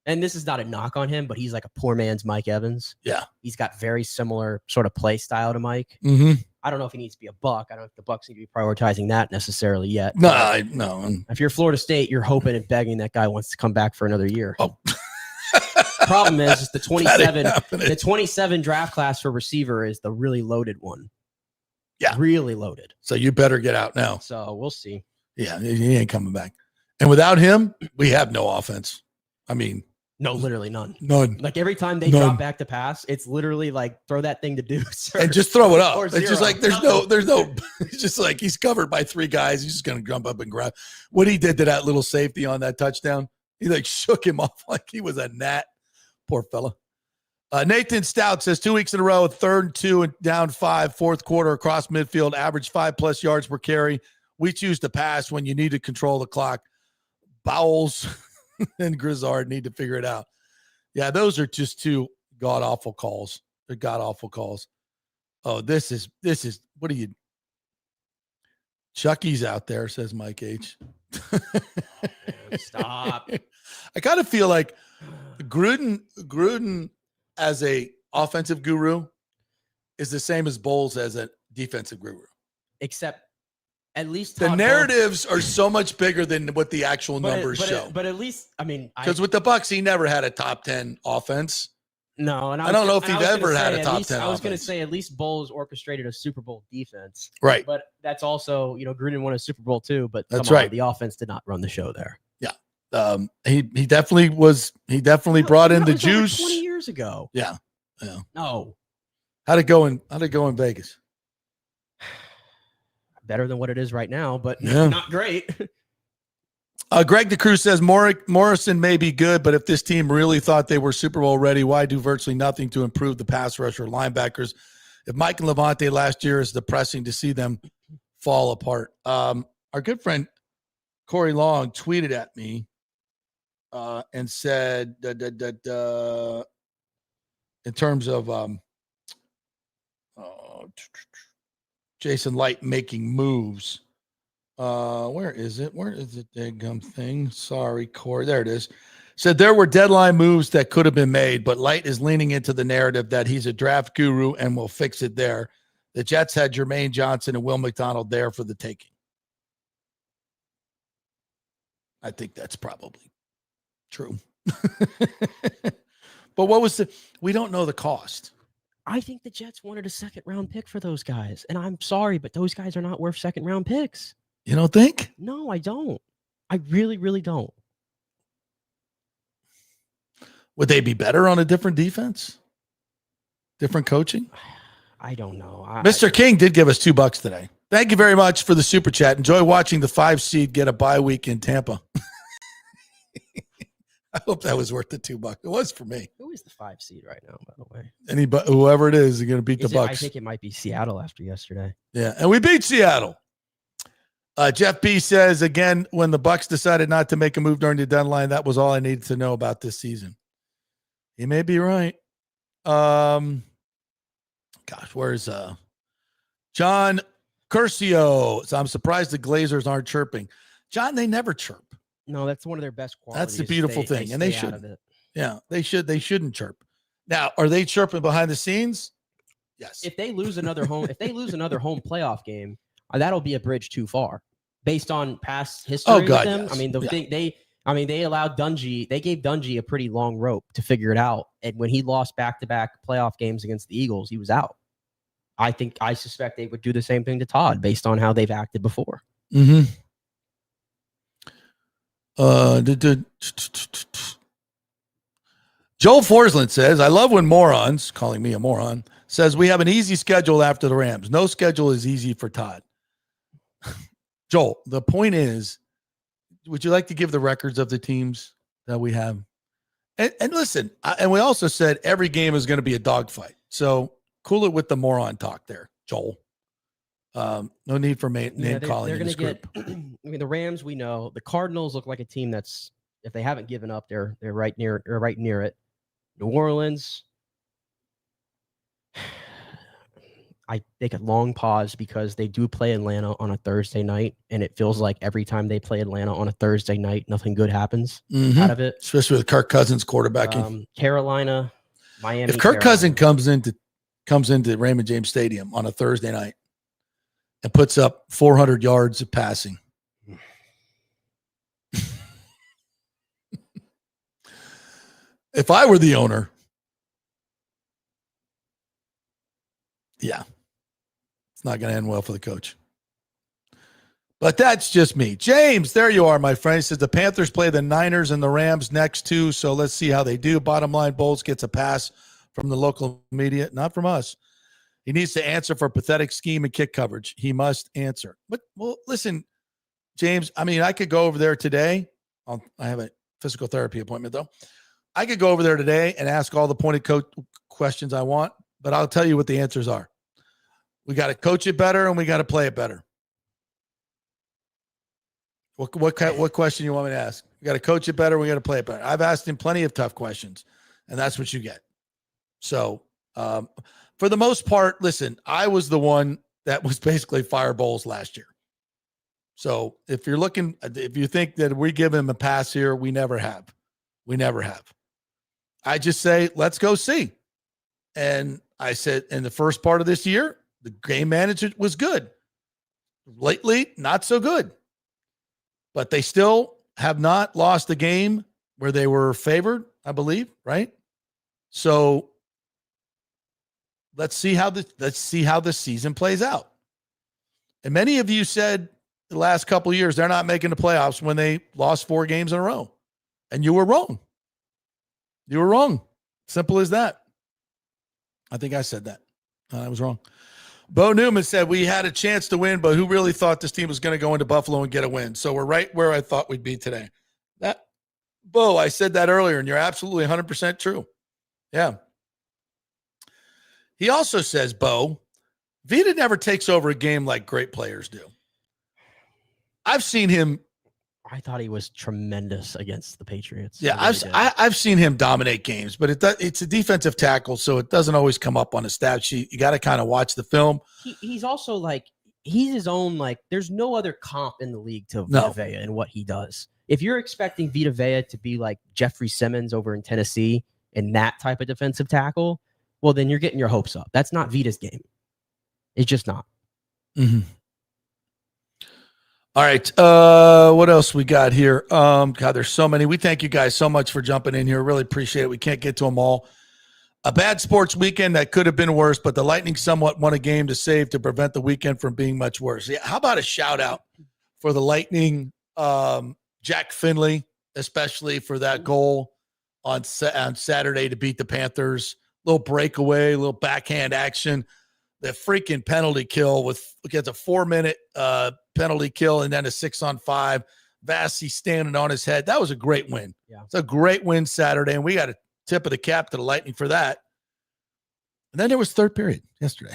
[SPEAKER 8] and this is not a knock on him, but he's like a poor man's Mike Evans.
[SPEAKER 7] Yeah.
[SPEAKER 8] He's got very similar sort of play style to Mike.
[SPEAKER 7] Mm-hmm.
[SPEAKER 8] I don't know if he needs to be a Buck. I don't know if the Bucs need to be prioritizing that necessarily yet.
[SPEAKER 7] No.
[SPEAKER 8] If you're Florida State, you're hoping and begging that guy wants to come back for another year.
[SPEAKER 7] Oh.
[SPEAKER 8] Problem is the 27 draft class for receiver is the really loaded one.
[SPEAKER 7] Yeah.
[SPEAKER 8] Really loaded.
[SPEAKER 7] So you better get out now.
[SPEAKER 8] So we'll see.
[SPEAKER 7] Yeah, he ain't coming back. And without him, we have no offense. I mean,
[SPEAKER 8] No, literally none.
[SPEAKER 7] None.
[SPEAKER 8] Like every time they
[SPEAKER 7] None.
[SPEAKER 8] drop back to pass, it's literally like throw that thing to deuce
[SPEAKER 7] And just throw it up.
[SPEAKER 8] or
[SPEAKER 7] It's just
[SPEAKER 8] zero.
[SPEAKER 7] like there's no. It's just like he's covered by 3 guys. He's just gonna jump up and grab. What he did to that little safety on that touchdown, he like shook him off like he was a gnat. Poor fella. Nathan Stout says 2 weeks in a row, 3rd and 2 and down 5, fourth quarter across midfield, average 5+ yards per carry. We choose to pass when you need to control the clock. Bowles and Grizzard need to figure it out. Yeah, those are just 2 god-awful calls. They're god-awful calls. Oh, this is, what are you? Chucky's out there, says Mike H.
[SPEAKER 8] Stop.
[SPEAKER 7] I kind of feel like Gruden as a offensive guru is the same as Bowles as a defensive guru.
[SPEAKER 8] Except at least
[SPEAKER 7] The
[SPEAKER 8] Todd
[SPEAKER 7] narratives are so much bigger than what the actual
[SPEAKER 8] Bowles-
[SPEAKER 7] numbers show.
[SPEAKER 8] But at least, I mean,
[SPEAKER 7] Because with the Bucs, he never had a top 10 offense.
[SPEAKER 8] no, and
[SPEAKER 7] I don't know if
[SPEAKER 8] and I
[SPEAKER 7] he's
[SPEAKER 8] was gonna
[SPEAKER 7] ever had
[SPEAKER 8] say
[SPEAKER 7] a
[SPEAKER 8] at
[SPEAKER 7] top
[SPEAKER 8] least-
[SPEAKER 7] 10
[SPEAKER 8] I was going to
[SPEAKER 7] offense.
[SPEAKER 8] say at least Bowles orchestrated a Super Bowl defense,
[SPEAKER 7] Right.
[SPEAKER 8] but that's also, Gruden won a Super Bowl too. But
[SPEAKER 7] That's
[SPEAKER 8] come on,
[SPEAKER 7] right.
[SPEAKER 8] the offense did not run the show there.
[SPEAKER 7] He definitely was. He definitely brought in the
[SPEAKER 8] That was over
[SPEAKER 7] juice.
[SPEAKER 8] 20 years ago.
[SPEAKER 7] Yeah.
[SPEAKER 8] No,
[SPEAKER 7] How'd it go in Vegas?
[SPEAKER 8] better than what it is right now, but
[SPEAKER 7] Yeah.
[SPEAKER 8] not great.
[SPEAKER 7] Greg DeCruz says Morrison may be good, but if this team really thought they were Super Bowl ready, why do virtually nothing to improve the pass rush or linebackers? If Mike and Levante last year is depressing to see them fall apart. Our good friend Corey Long tweeted at me and said that in terms of Jason Light making moves. Where is it? Where is it? Daggum thing. Sorry, Corey. There it is. Said there were deadline moves that could have been made, but Light is leaning into the narrative that he's a draft guru and will fix it there. The Jets had Jermaine Johnson and Will McDonald there for the taking. I think that's probably true. But what was we don't know the cost.
[SPEAKER 8] I think the Jets wanted a 2nd-round pick for those guys, and I'm sorry, but those guys are not worth 2nd-round picks.
[SPEAKER 7] You don't think?
[SPEAKER 8] No, I don't. I really, really don't.
[SPEAKER 7] Would they be better on a different defense? Different coaching?
[SPEAKER 8] I don't know.
[SPEAKER 7] Mr. King did give us $2 today. Thank you very much for the super chat. Enjoy watching the 5 seed get a bye week in Tampa. I hope that was worth the $2. It was for me.
[SPEAKER 8] Who is the 5 seed right now, by the way?
[SPEAKER 7] Anybody, whoever it is going to beat the Bucs.
[SPEAKER 8] I think it might be Seattle after yesterday.
[SPEAKER 7] Yeah, and we beat Seattle. Jeff B says, again, when the Bucs decided not to make a move during the deadline, that was all I needed to know about this season. He may be right. Gosh, where's John Curcio? So I'm surprised the Glazers aren't chirping. John, they never chirp.
[SPEAKER 8] No, that's one of their best qualities.
[SPEAKER 7] That's the beautiful thing, and they
[SPEAKER 8] stay out
[SPEAKER 7] shouldn't.
[SPEAKER 8] of it.
[SPEAKER 7] Yeah, they should. They shouldn't chirp. Now, are they chirping behind the scenes? Yes.
[SPEAKER 8] If they lose another home playoff game, that'll be a bridge too far, based on past history
[SPEAKER 7] God,
[SPEAKER 8] with them.
[SPEAKER 7] yes.
[SPEAKER 8] I mean,
[SPEAKER 7] Yeah.
[SPEAKER 8] they allowed Dungy. They gave Dungy a pretty long rope to figure it out, and when he lost back-to-back playoff games against the Eagles, he was out. I suspect they would do the same thing to Todd, based on how they've acted before.
[SPEAKER 7] Mm-hmm. Joel Forsland says, I love when morons, calling me a moron, says we have an easy schedule after the Rams. No schedule is easy for Todd. Joel, the point is, would you like to give the records of the teams that we have? And listen, and we also said every game is going to be a dogfight. So cool it with the moron talk there, Joel. No need for name calling in this group.
[SPEAKER 8] I mean, the Rams, we know. The Cardinals look like a team that's, if they haven't given up, they're right near it. New Orleans, I take a long pause because they do play Atlanta on a Thursday night, and it feels like every time they play Atlanta on a Thursday night, nothing good happens out of it.
[SPEAKER 7] Especially with Kirk Cousins quarterbacking.
[SPEAKER 8] Carolina, Miami.
[SPEAKER 7] If Kirk Cousins comes into Raymond James Stadium on a Thursday night and puts up 400 yards of passing, if I were the owner, yeah, it's not going to end well for the coach. But that's just me. James, there you are, my friend. He says the Panthers play the Niners and the Rams next too, so let's see how they do. Bottom line, Bowles gets a pass from the local media, not from us. He needs to answer for pathetic scheme and kick coverage. He must answer. But, well, listen, James, I mean, I could go over there today. I have a physical therapy appointment, though. I could go over there today and ask all the pointed questions I want, but I'll tell you what the answers are. We got to coach it better and we got to play it better. What question you want me to ask? We got to coach it better. We got to play it better. I've asked him plenty of tough questions, and that's what you get. So, for the most part, listen, I was the one that was basically fire Bowles last year. So if you think that we give him a pass here, we never have. We never have. I just say, let's go see. And I said, in the first part of this year, the game management was good. Lately, not so good. But they still have not lost a game where they were favored, I believe, right? So let's see how the season plays out. And many of you said the last couple of years they're not making the playoffs when they lost 4 games in a row. And you were wrong. You were wrong. Simple as that. I think I said that. I was wrong. Bo Newman said we had a chance to win, but who really thought this team was going to go into Buffalo and get a win? So we're right where I thought we'd be today. Bo, I said that earlier, and you're absolutely 100% true. Yeah. He also says, Bo, Vita never takes over a game like great players do. I've seen him.
[SPEAKER 8] I thought he was tremendous against the Patriots.
[SPEAKER 7] Yeah, I've seen him dominate games, but it's a defensive tackle, so it doesn't always come up on a stat sheet. You got to kind of watch the film.
[SPEAKER 8] He's also like, he's his own, like, there's no other comp in the league to Vita Vea and what he does. If you're expecting Vita Vea to be like Jeffrey Simmons over in Tennessee and that type of defensive tackle, well, then you're getting your hopes up. That's not Vita's game. It's just not.
[SPEAKER 7] Mm-hmm. All right. What else we got here? God, there's so many. We thank you guys so much for jumping in here. Really appreciate it. We can't get to them all. A bad sports weekend that could have been worse, but the Lightning somewhat won a game to save to prevent the weekend from being much worse. Yeah, how about a shout out for the Lightning, Jack Finley, especially for that goal on Saturday to beat the Panthers. Little breakaway, little backhand action. The freaking penalty kill gets a 4-minute penalty kill and then a 6-on-5. Vasi standing on his head. That was a great win.
[SPEAKER 8] Yeah.
[SPEAKER 7] It's a great win Saturday, and we got a tip of the cap to the Lightning for that. And then there was third period yesterday.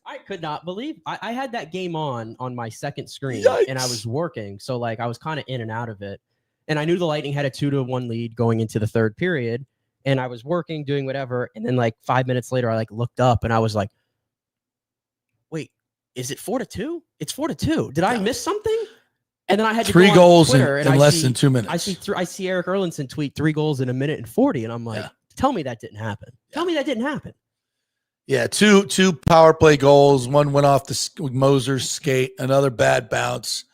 [SPEAKER 8] I could not believe I had that game on my second screen.
[SPEAKER 7] Yikes.
[SPEAKER 8] And I was working. So like I was kind of in and out of it. And I knew the Lightning had a 2-1 lead going into the third period. And I was working, doing whatever. And then like 5 minutes later, I like looked up and I was like, wait, is it 4-2? It's 4-2. Did I miss something? And then I had to
[SPEAKER 7] 3
[SPEAKER 8] go on
[SPEAKER 7] goals
[SPEAKER 8] Twitter
[SPEAKER 7] in less than 2 minutes.
[SPEAKER 8] I see Eric Erlinson tweet 3 goals in 1:40. And I'm like, tell me that didn't happen. Tell me that didn't happen.
[SPEAKER 7] Yeah, two power play goals. One went off the Moser's skate, another bad bounce.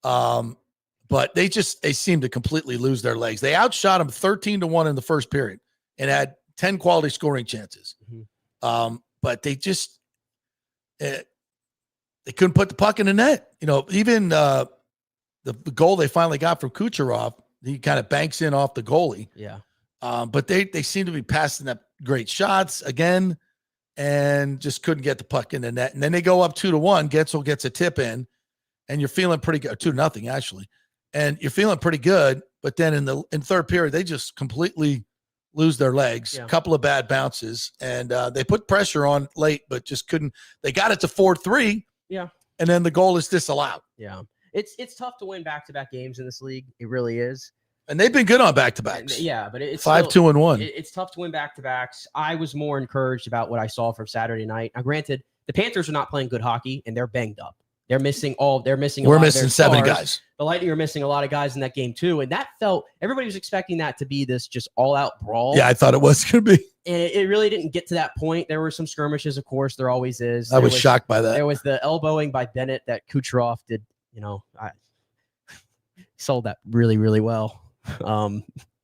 [SPEAKER 7] But they seemed to completely lose their legs. They outshot them 13-1 in the first period and had 10 quality scoring chances. Mm-hmm. But they just they couldn't put the puck in the net. You know, even the goal they finally got from Kucherov, he kind of banks in off the goalie.
[SPEAKER 8] Yeah.
[SPEAKER 7] But they seem to be passing up great shots again and just couldn't get the puck in the net. And then they go up 2-1. Getzel gets a tip in, and you're feeling pretty good. 2-0 actually, and you're feeling pretty good. But then in third period, they just completely lose their legs. A couple of bad bounces, and they put pressure on late, but just couldn't. They got it to 4-3.
[SPEAKER 8] Yeah, and
[SPEAKER 7] then the goal is disallowed.
[SPEAKER 8] Yeah, it's tough to win back-to-back games in this league. It really is.
[SPEAKER 7] And they've been good on back-to-backs.
[SPEAKER 8] Yeah, but it's
[SPEAKER 7] 5-2-1.
[SPEAKER 8] It's tough to win back-to-backs. I was more encouraged about what I saw from Saturday night. Now, granted, the Panthers are not playing good hockey, and they're banged up. We're missing
[SPEAKER 7] 7 guys.
[SPEAKER 8] The Lightning are missing a lot of guys in that game too, and that everybody was expecting that to be this just all-out brawl.
[SPEAKER 7] Yeah, I thought it was going to be.
[SPEAKER 8] And it really didn't get to that point. There were some skirmishes, of course. There always is.
[SPEAKER 7] I was shocked by that.
[SPEAKER 8] There was the elbowing by Bennett that Kucherov did. You know, I sold that really, really well.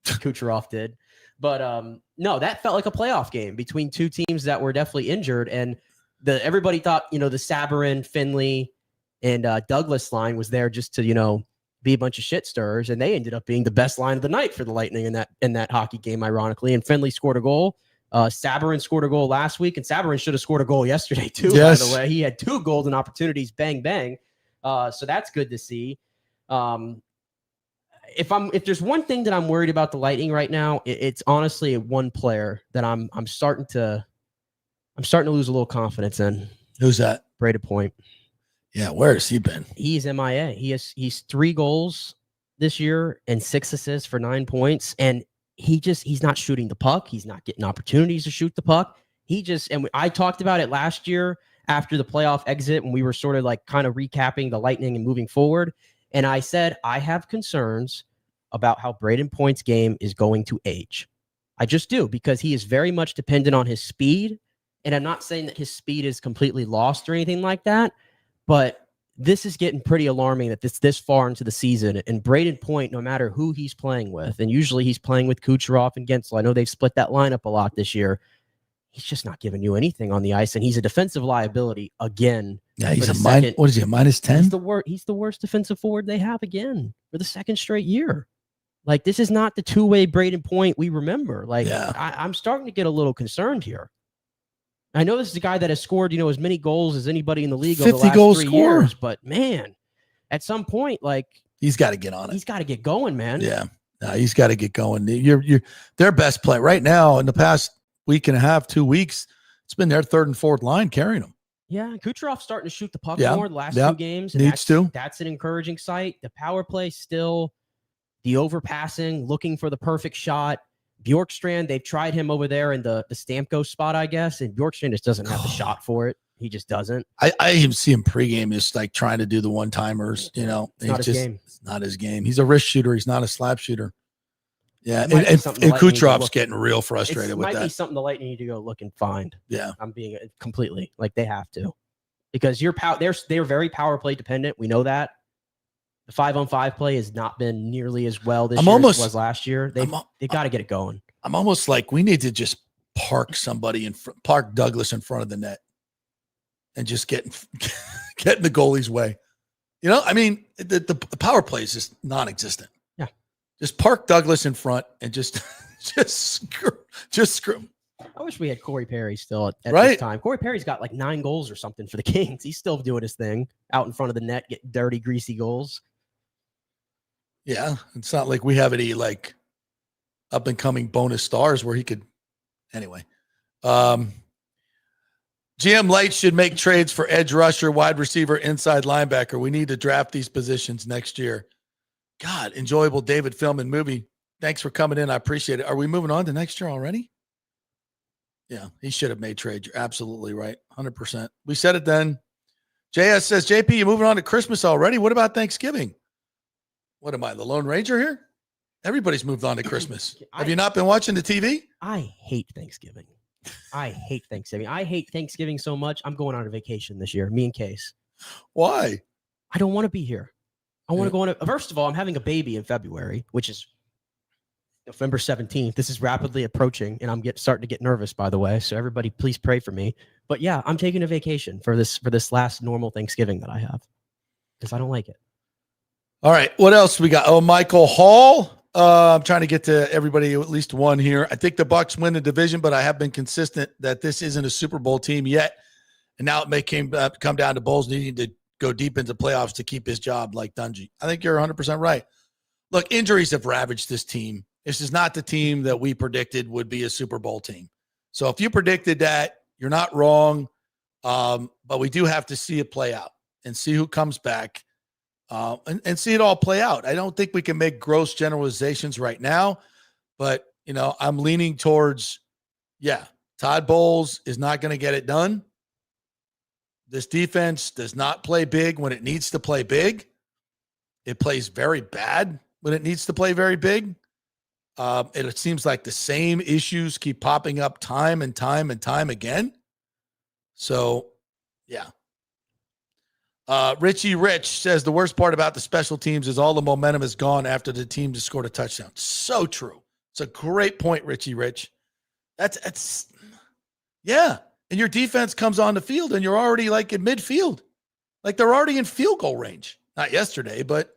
[SPEAKER 8] Kucherov did. But no, that felt like a playoff game between two teams that were definitely injured. And everybody thought, the Sabourin, Finley, And Douglas line was there just to, be a bunch of shit stirrers, and they ended up being the best line of the night for the Lightning in that hockey game, ironically. And Finley scored a goal. Sabarin scored a goal last week, and Sabarin should have scored a goal yesterday too.
[SPEAKER 7] Yes.
[SPEAKER 8] By the way, he had 2 golden opportunities, bang bang. So that's good to see. If there's one thing that I'm worried about the Lightning right now, it's honestly one player that I'm starting to lose a little confidence in.
[SPEAKER 7] Who's that?
[SPEAKER 8] Brayden Point.
[SPEAKER 7] Yeah, where has he been?
[SPEAKER 8] He's MIA. He's 3 goals this year and 6 assists for 9 points, and he's not shooting the puck. He's not getting opportunities to shoot the puck. And I talked about it last year after the playoff exit when we were sort of like kind of recapping the Lightning and moving forward. And I said, I have concerns about how Brayden Point's game is going to age. I just do, because he is very much dependent on his speed. And I'm not saying that his speed is completely lost or anything like that, but this is getting pretty alarming that this far into the season. And Brayden Point, no matter who he's playing with, and usually he's playing with Kucherov and Gensel. I know they've split that lineup a lot this year. He's just not giving you anything on the ice, and he's a defensive liability again.
[SPEAKER 7] Yeah, he's what is he, a -10?
[SPEAKER 8] He's the worst defensive forward they have again for the second straight year. Like, this is not the two-way Brayden Point we remember. Like, yeah. I'm starting to get a little concerned here. I know this is a guy that has scored, as many goals as anybody in the league over the last 3 years, but man, at some point, like,
[SPEAKER 7] he's got to get on it.
[SPEAKER 8] He's got to get going, man.
[SPEAKER 7] Yeah, no, he's got to get going. You're their best player right now in the past week and a half, 2 weeks. It's been their third and fourth line carrying them.
[SPEAKER 8] Yeah, Kucherov's starting to shoot the puck more the last 2 games.
[SPEAKER 7] And
[SPEAKER 8] that's an encouraging sight. The power play still, the overpassing, looking for the perfect shot. Bjorkstrand, they've tried him over there in the Stamkos spot, I guess, and Bjorkstrand just doesn't have the shot for it. He just doesn't.
[SPEAKER 7] I even see him pregame just like trying to do the one-timers,
[SPEAKER 8] It's not his game.
[SPEAKER 7] It's not his game. He's a wrist shooter. He's not a slap shooter. Yeah, and Kucherov's getting real frustrated with that.
[SPEAKER 8] It might be something the Lightning need to go look and find.
[SPEAKER 7] Yeah.
[SPEAKER 8] I'm being completely, like, they have to. Because they're very power play dependent. We know that. The 5-on-5 play has not been nearly as well this year as it was last year. They got to get it going.
[SPEAKER 7] I'm almost like we need to just park Douglas in front of the net and just get in the goalie's way. I mean, the power play is just non-existent.
[SPEAKER 8] Yeah.
[SPEAKER 7] Just park Douglas in front and just screw.
[SPEAKER 8] I wish we had Corey Perry still at this time. Corey Perry's got like 9 goals or something for the Kings. He's still doing his thing out in front of the net, getting dirty, greasy goals.
[SPEAKER 7] Yeah, it's not like we have any like up and coming bonus stars where he could. Anyway, GM Light should make trades for edge rusher, wide receiver, inside linebacker. We need to draft these positions next year. God, enjoyable David film and movie. Thanks for coming in. I appreciate it. Are we moving on to next year already? Yeah, he should have made trades. You're absolutely right. 100%. We said it then. JS says, JP, you're moving on to Christmas already. What about Thanksgiving? What am I, the Lone Ranger here? Everybody's moved on to Christmas. Have you not been watching the TV?
[SPEAKER 8] I hate Thanksgiving. I hate Thanksgiving so much. I'm going on a vacation this year, me and Case.
[SPEAKER 7] Why?
[SPEAKER 8] I don't want to be here. I want to go on first of all, I'm having a baby in February, which is November 17th. This is rapidly approaching, and I'm starting to get nervous, by the way. So everybody, please pray for me. But yeah, I'm taking a vacation for this last normal Thanksgiving that I have because I don't like it.
[SPEAKER 7] All right, what else we got? Oh, Michael Hall. I'm trying to get to everybody, at least one here. I think the Bucs win the division, but I have been consistent that this isn't a Super Bowl team yet. And now it may come down to Bowles needing to go deep into playoffs to keep his job like Dungy. I think you're 100% right. Look, injuries have ravaged this team. This is not the team that we predicted would be a Super Bowl team. So if you predicted that, you're not wrong. But we do have to see it play out and see who comes back. And see it all play out. I don't think we can make gross generalizations right now, but I'm leaning towards, Todd Bowles is not going to get it done. This defense does not play big when it needs to play big. It plays very bad when it needs to play very big. It seems like the same issues keep popping up time and time and time again. So, yeah. Richie Rich says the worst part about the special teams is all the momentum is gone after the team just scored a touchdown. So true. It's a great point, Richie Rich. Yeah. And your defense comes on the field and you're already like in midfield. Like they're already in field goal range. Not yesterday, but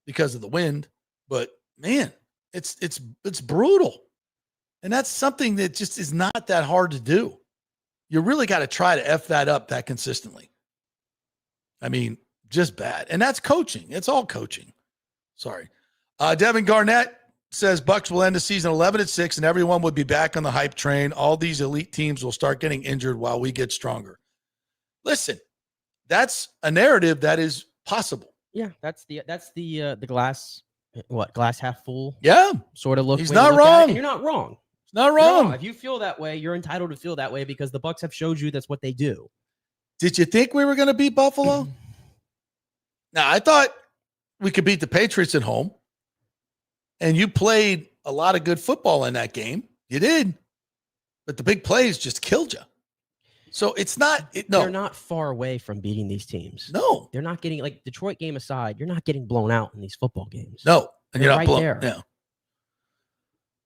[SPEAKER 7] because of the wind. But man, it's brutal. And that's something that just is not that hard to do. You really got to try to F that up that consistently. I mean, just bad. And that's coaching. It's all coaching. Sorry. Devin Garnett says Bucs will end the season 11-6 and everyone would be back on the hype train. All these elite teams will start getting injured while we get stronger. Listen, that's a narrative that is possible.
[SPEAKER 8] Yeah, that's the glass half full.
[SPEAKER 7] Yeah.
[SPEAKER 8] Sort of look.
[SPEAKER 7] He's not wrong.
[SPEAKER 8] You're not wrong.
[SPEAKER 7] It's not wrong.
[SPEAKER 8] If you feel that way, you're entitled to feel that way because the Bucs have showed you that's what they do.
[SPEAKER 7] Did you think we were going to beat Buffalo? Now, I thought we could beat the Patriots at home. And you played a lot of good football in that game. You did. But the big plays just killed you. So it's not – no.
[SPEAKER 8] They're not far away from beating these teams.
[SPEAKER 7] No.
[SPEAKER 8] They're not getting – like Detroit game aside, you're not getting blown out in these football games.
[SPEAKER 7] No. And
[SPEAKER 8] They're
[SPEAKER 7] you're not
[SPEAKER 8] right
[SPEAKER 7] blown.
[SPEAKER 8] there.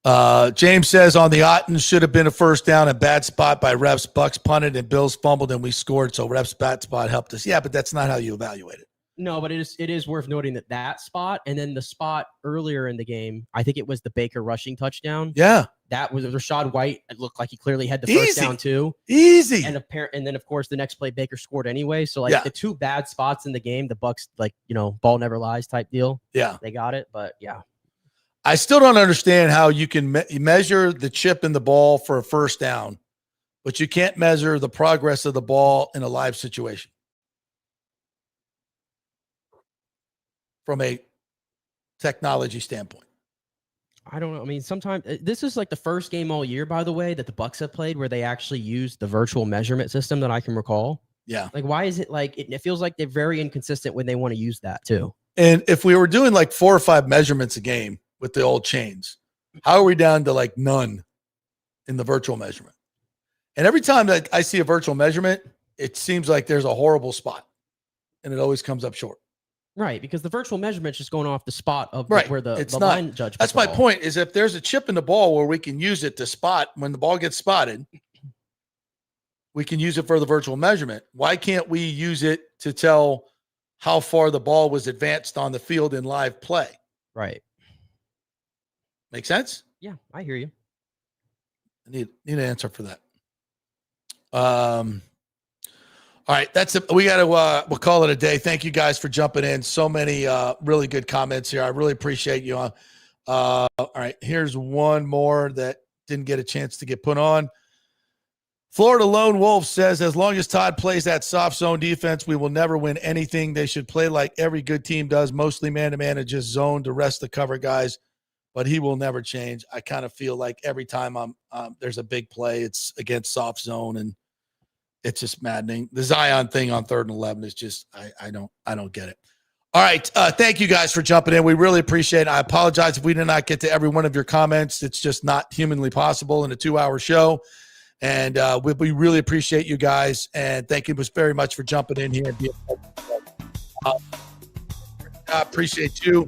[SPEAKER 7] Yeah. James says on the Otten should have been a first down, a bad spot by refs. Bucs punted and Bills fumbled and we scored. So refs' bad spot helped us. Yeah, but that's not how you evaluate it.
[SPEAKER 8] No, but it is worth noting that spot and then the spot earlier in the game, I think it was the Baker rushing touchdown.
[SPEAKER 7] Yeah.
[SPEAKER 8] That was Rashad White. It looked like he clearly had the first down too.
[SPEAKER 7] Easy.
[SPEAKER 8] And then of course the next play Baker scored anyway. So the two bad spots in the game, the Bucs ball never lies type deal.
[SPEAKER 7] Yeah.
[SPEAKER 8] They got it, but yeah.
[SPEAKER 7] I still don't understand how you can measure the chip in the ball for a first down, but you can't measure the progress of the ball in a live situation. From a technology standpoint.
[SPEAKER 8] I don't know. I mean, sometimes this is like the first game all year, by the way, that the Bucs have played where they actually used the virtual measurement system that I can recall.
[SPEAKER 7] Yeah.
[SPEAKER 8] Like, why is it it feels like they're very inconsistent when they want to use that too.
[SPEAKER 7] And if we were doing 4 or 5 measurements a game with the old chains, how are we down to none in the virtual measurement? And every time that I see a virtual measurement, it seems like there's a horrible spot and it always comes up short.
[SPEAKER 8] Right, because the virtual measurement is just going off the spot of where the
[SPEAKER 7] not,
[SPEAKER 8] line judge.
[SPEAKER 7] That's my point, is if there's a chip in the ball where we can use it to spot when the ball gets spotted, we can use it for the virtual measurement. Why can't we use it to tell how far the ball was advanced on the field in live play?
[SPEAKER 8] Right.
[SPEAKER 7] Make sense?
[SPEAKER 8] Yeah, I hear you.
[SPEAKER 7] I need an answer for that. All right, that's it. We got to we'll call it a day. Thank you guys for jumping in. So many really good comments here. I really appreciate you. All right, here's one more that didn't get a chance to get put on. Florida Lone Wolf says, as long as Todd plays that soft zone defense, we will never win anything. They should play like every good team does, mostly man-to-man and just zone to rest the cover guys, but he will never change. I kind of feel like every time there's a big play, it's against soft zone, and it's just maddening. The Zion thing on 3rd and 11 is just, I don't get it. All right. Thank you guys for jumping in. We really appreciate it. I apologize if we did not get to every one of your comments. It's just not humanly possible in a 2-hour show. And we really appreciate you guys. And thank you very much for jumping in here. I appreciate you.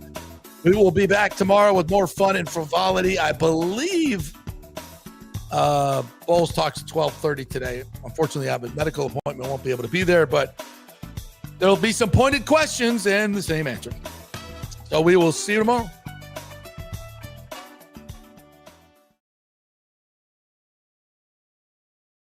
[SPEAKER 7] We will be back tomorrow with more fun and frivolity. I believe Bowles talks at 12:30 today. Unfortunately, I have a medical appointment. Won't be able to be there, but there'll be some pointed questions and the same answer. So we will see you tomorrow.